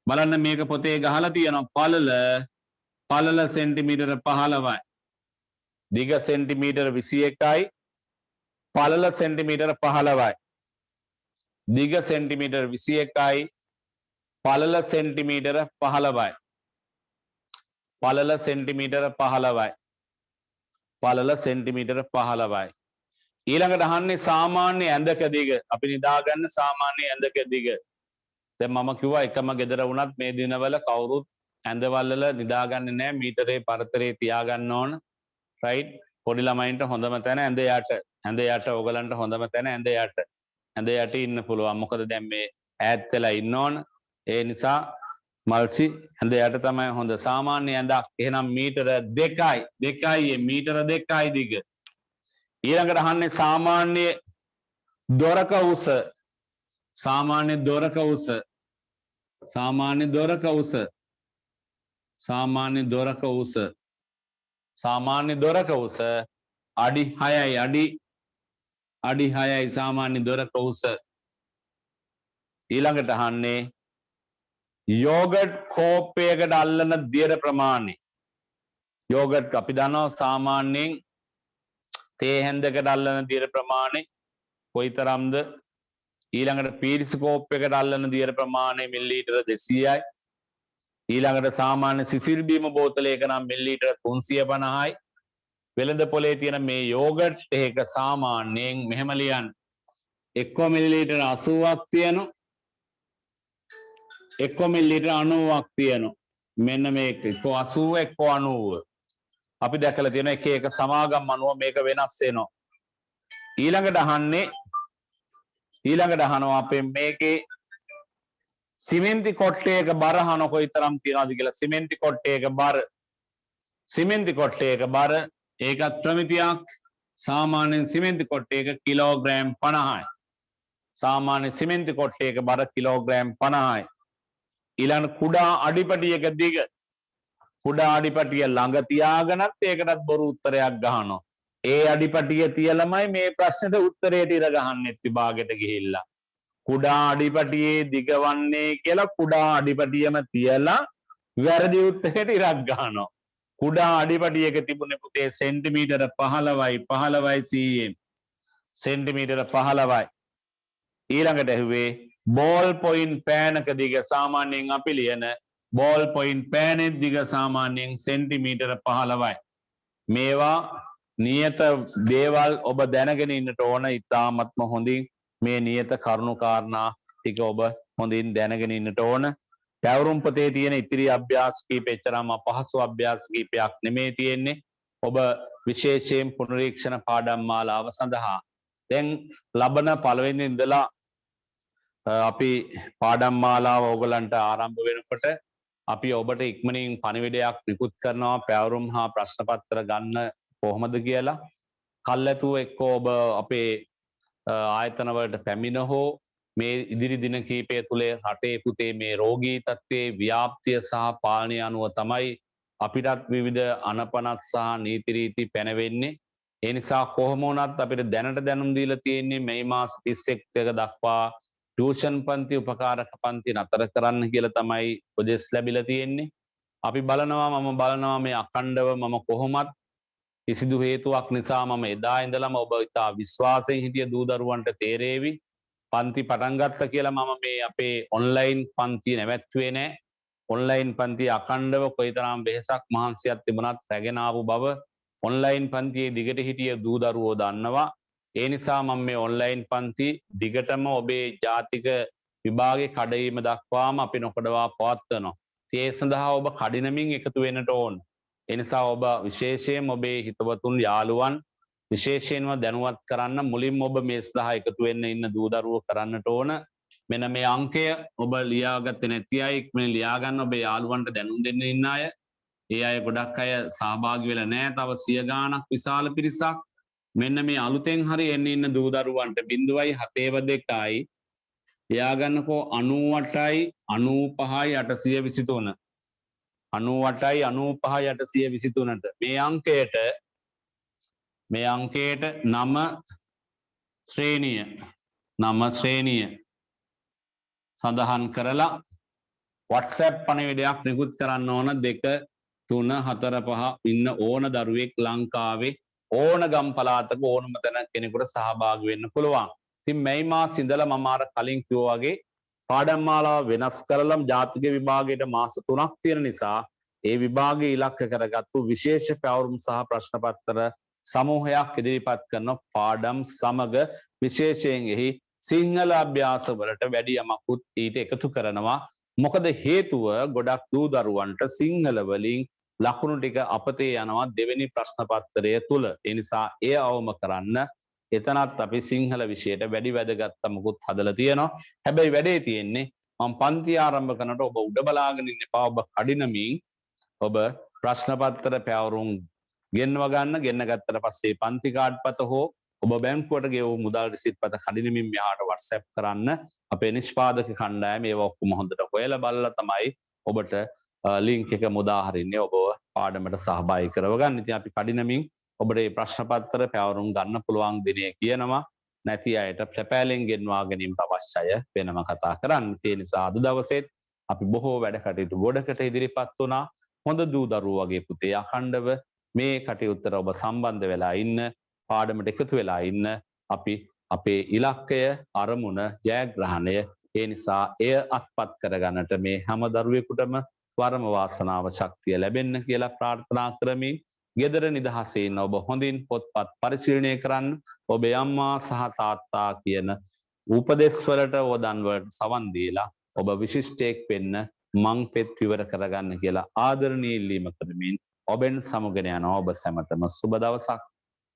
බලන්න මේක පොතේ ගහලා තියෙනවා පළල සෙන්ටිමීටර 15යි දිග සෙන්ටිමීටර 21යි පළල සෙන්ටිමීටර 15යි දිග සෙන්ටිමීටර 21යි පළල සෙන්ටිමීටර 15යි පළල සෙන්ටිමීටර 15යි ඊළඟට අහන්නේ සාමාන්‍ය ඇඳක දිග අපි නිදාගන්න සාමාන්‍ය ඇඳක දිග දැන් මම කිව්වා එකම ගෙදර වුණත් මේ දිනවල කවුරුත් ඇඳවල නිදාගන්නේ නැහැ මීටරේ පරතරේ තියාගන්න ඕන රයිට් පොඩි ළමයින්ට හොඳම තැන ඇඳ යට ඕගලන්ට හොඳම තැන ඇඳ යට ඉන්න පුළුවන් මොකද දැන් මේ ඈත් වෙලා ඉන්න ඕන ඒ නිසා මල්සි ඇඳ යට තමයි හොඳ සාමාන්‍ය ඇඳක් එහෙනම් මීටර 2යි මීටර 2යි දිග ඊළඟට අහන්නේ සාමාන්‍ය දොරක උස සාමාන්‍ය දොරක උස අඩි 6යි සාමාන්‍ය දොරක උස ඊළඟට අහන්නේ යෝගට් කෝප්පයකට අල්ලන දියර ප්‍රමාණය යෝගට් අපි දන්නවා සාමාන්‍යයෙන් තේ හැන්දකට අල්ලන දියර ප්‍රමාණය කොයිතරම්ද ඊළඟට පීරිස්කෝප් එකට අල්ලන දියර ප්‍රමාණය මිලිලීටර 200යි ඊළඟට සාමාන්‍ය සිසිල් බීම බෝතලයක නම් මිලිලීටර 350යි වෙළඳ පොලේ තියෙන මේ යෝගට් එක සාමාන්‍යයෙන් මෙහෙම ලියන්න එක්ක මිලිලීටර 80ක් තියෙනවා එක්ක මිලිලීටර 90ක් තියෙනවා මෙන්න මේක එක්ක 80 එක්ක 90 අපි දැකලා තියෙන එක එක සමාගම් අනුව මේක වෙනස් වෙනවා ඊළඟට අහනවා අපේ මේකේ සිමෙන්ති කොට්ටයක බර අහන කොයිතරම් තියනවද කියලා සිමෙන්ති කොට්ටයක බර සිමෙන්ති කොට්ටයක බර ඒකත් ප්‍රමිතියක් සාමාන්‍යයෙන් සිමෙන්ති කොට්ටයක කිලෝග්‍රෑම් 50යි. සාමාන්‍ය සිමෙන්ති කොට්ටයක බර කිලෝග්‍රෑම් 50යි. ඊළඟ කුඩා අඩිපටියක දිග කුඩා අඩිපටිය ළඟ තියාගෙනත් ඒකටත් බොරු උත්තරයක් ගහනවා. ඒ අඩිපටිය තියලමයි මේ ප්‍රශ්නෙට උත්තරයට ඉර ගහන්නෙත් විභාගෙට ගිහිල්ලා. කුඩා අඩිපටියේ දිග වන්නේ කියලා කුඩා අඩිපටියම තියලා වැරදි උත්තරයට ඉරක් ගහනවා. කුඩා අඩිපටියක තිබුණේ පුතේ සෙන්ටිමීටර 15යි cm. සෙන්ටිමීටර 15යි. ඊළඟට ඇහුවේ බෝල් පොයින්ට් පෑනක දිග සාමාන්‍යයෙන් අපි ලියන බෝල් පොයින්ට් පෑනේ දිග සාමාන්‍යයෙන් සෙන්ටිමීටර 15යි. මේවා නියත දේවල් ඔබ දැනගෙන ඉන්නට ඕන. ඉතාමත්ම හොඳින් මේ නියත කරුණු කාරණා ටික ඔබ හොඳින් දැනගෙන ඉන්නට ඕන. පැවරුම් පොතේ තියෙන ඉතිරි අභ්‍යාස කීප එච්චරම අපහසු අභ්‍යාස කීපයක් නෙමෙයි තියෙන්නේ. ඔබ විශේෂයෙන් පුනරීක්ෂණ පාඩම් මාලාව සඳහා දැන් ලබන පළවෙනි ඉඳලා අපි පාඩම් මාලාව ඕගලන්ට ආරම්භ වෙනකොට අපි ඔබට ඉක්මනින් පණිවිඩයක් නිකුත් කරනවා පැවරුම් හා ප්‍රශ්න පත්‍ර ගන්න කොහොමද කියලා. කල්ැතුව එක්ක ඔබ අපේ ආයතන වලට පැමිණ හෝ මේ ඉදිරි දින කීපය තුලේ රටේ පුතේ මේ රෝගී තත්ත්වයේ ව්‍යාප්තිය සහ පාලනය අනුව තමයි අපිටත් විවිධ අනපනත් සහ නීති රීති පැනවෙන්නේ. ඒ නිසා කොහොම වුණත් අපිට දැනට දැනුම් දීලා තියෙන්නේ මේ මාස 31 දක්වා ටියුෂන් පන්ති උපකාරක පන්ති නතර කරන්න කියලා තමයි උපදෙස් ලැබිලා තියෙන්නේ. අපි මම බලනවා මේ අඛණ්ඩව මම කොහොමත් කිසිදු හේතුවක් නිසා මම එදා ඉඳලම ඔබ ඉතා විශ්වාසයෙන් හිටිය දූ දරුවන්ට තේරේවි. පන්ති පටන් ගත්ත කියලා මම මේ අපේ ඔන්ලයින් පන්ති නැවැත්තුවේ නැහැ. ඔන්ලයින් පන්ති අඛණ්ඩව කොයිතරම් වෙහෙසක් මහන්සියක් තිබුණත් රැගෙන ආපු බව ඔන්ලයින් පන්තියේ දිගට හිටිය දූ දරුවෝ දන්නවා. ඒ නිසා මම මේ ඔන්ලයින් පන්ති දිගටම ඔබේ ජාතික විභාගේ කඩවීම දක්වාම අපි නොකඩවා පවත්වනවා. ඒ සඳහා ඔබ කඩිනමින් එකතු වෙන්නට ඕන. ඒ නිසා ඔබ විශේෂයෙන් ඔබේ හිතවතුන් යාළුවන් විශේෂයෙන්ම දැනුවත් කරන්න මුලින්ම ඔබ මේ සඳහා එකතු වෙන්න ඉන්න දූ දරුවෝ කරන්නට ඕන. මෙන්න මේ අංකය ඔබ ලියාගත්තේ නැති අය ඉක්මනින් ලියා ගන්න. ඔබේ යාළුවන්ට දැනුම් දෙන්න ඉන්න අය. ඒ අය ගොඩක් අය සහභාගී වෙලා නැහැ. තව 100 ගාණක් විශාල පිරිසක්. මෙන්න මේ අලුතෙන් හරි එන්න ඉන්න දූ දරුවන්ට 0.72යි ලියා ගන්නකෝ 98යි 95යි 823 98යි 95යි 823ට මේ අංකයට 9 ශ්‍රේණිය සඳහන් කරලා WhatsApp පණිවිඩයක් නිකුත් කරන්න ඕන 2 3 4 5 ඉන්න ඕන දරුවෙක් ලංකාවේ ඕන ගම් පළාතක ඕනම තැන කෙනෙකුට සහභාගී වෙන්න පුළුවන්. ඉතින් මේ මාස ඉඳලා මම අර කලින් කිව්වා වගේ පාඩම් මාලාව වෙනස් කරලා ජාතික විභාගයට මාස 3ක් තියෙන නිසා ඒ විභාගයේ ඉලක්ක කරගත්තු විශේෂ පැවරුම් සහ ප්‍රශ්න පත්‍ර සමූහයක් ඉදිරිපත් කරන පාඩම් සමග විශේෂයෙන් එහි සිංහල අභ්‍යාස වලට වැඩි යමකුත් ඊට එකතු කරනවා. මොකද හේතුව ගොඩක් දූ දරුවන්ට සිංහල වලින් ලකුණු ටික අපතේ යනවා දෙවෙනි ප්‍රශ්න පත්‍රය තුල. ඒ නිසා එය අවම කරන්න එතනත් අපි සිංහල විෂයට වැඩි වැදගත් මොකුත් හදලා තියෙනවා. හැබැයි වැඩේ තියෙන්නේ මම පන්ති ආරම්භ කරනකොට ඔබ උඩ බලාගෙන ඉන්න එපා. ඔබ කඩිනමින් ඔබ ප්‍රශ්න පත්‍ර පැවරුම් ගෙන්ව ගන්න. ගෙන්න ගත්තට පස්සේ පන්ති කාඩ් පත හෝ ඔබ බැංකුවට ගෙවූ මුදල් රිසිට් පත කඩිනමින් මෙහාට WhatsApp කරන්න. අපේ නිෂ්පාදක කණ්ඩායම ඒවා ඔක්කොම හොඳට හොයලා බලලා තමයි ඔබට ලින්ක් එක මුදා හරින්නේ ඔබ පාඩමට සහභාගී කරව ගන්න. ඉතින් අපි කඩිනමින් ඔබට මේ ප්‍රශ්න පත්‍ර පැවරුම් ගන්න පුළුවන් දිනේ කියනවා. නැති අයට ප්‍රපෑලෙන් ගෙන්වා ගැනීමට අවශ්‍යය වෙනම කතා කරන්න. ඒ නිසා අද දවසේත් අපි බොහෝ වැඩ කටයුතු ගොඩකට ඉදිරිපත් වුණා. හොඳ දූ දරුවෝ වගේ පුතේ අඛණ්ඩව මේ කටයුත්තට ඔබ සම්බන්ධ වෙලා ඉන්න, පාඩමට එකතු වෙලා ඉන්න. අපි අපේ ඉලක්කය අරමුණ ජයග්‍රහණය ඒ නිසා එය අත්පත් කරගන්නට මේ හැම දරුවෙකුටම වරම වාසනාව ශක්තිය ලැබෙන්න කියලා ප්‍රාර්ථනා කරමින් ගෙදර නිදහසේ ඉන්න ඔබ හොඳින් පොත්පත් පරිශීලනය කරන්න. ඔබේ අම්මා සහ තාත්තා කියන උපදෙස් වලට වදන් වලට සවන් දීලා ඔබ විශිෂ්ටයෙක් වෙන්න මං පෙත් විවර කරගන්න කියලා ආදරණීය ඉල්ලීම කරමින් ඔබෙන් සමුගෙන යනවා. ඔබ සැමටම සුබ දවසක්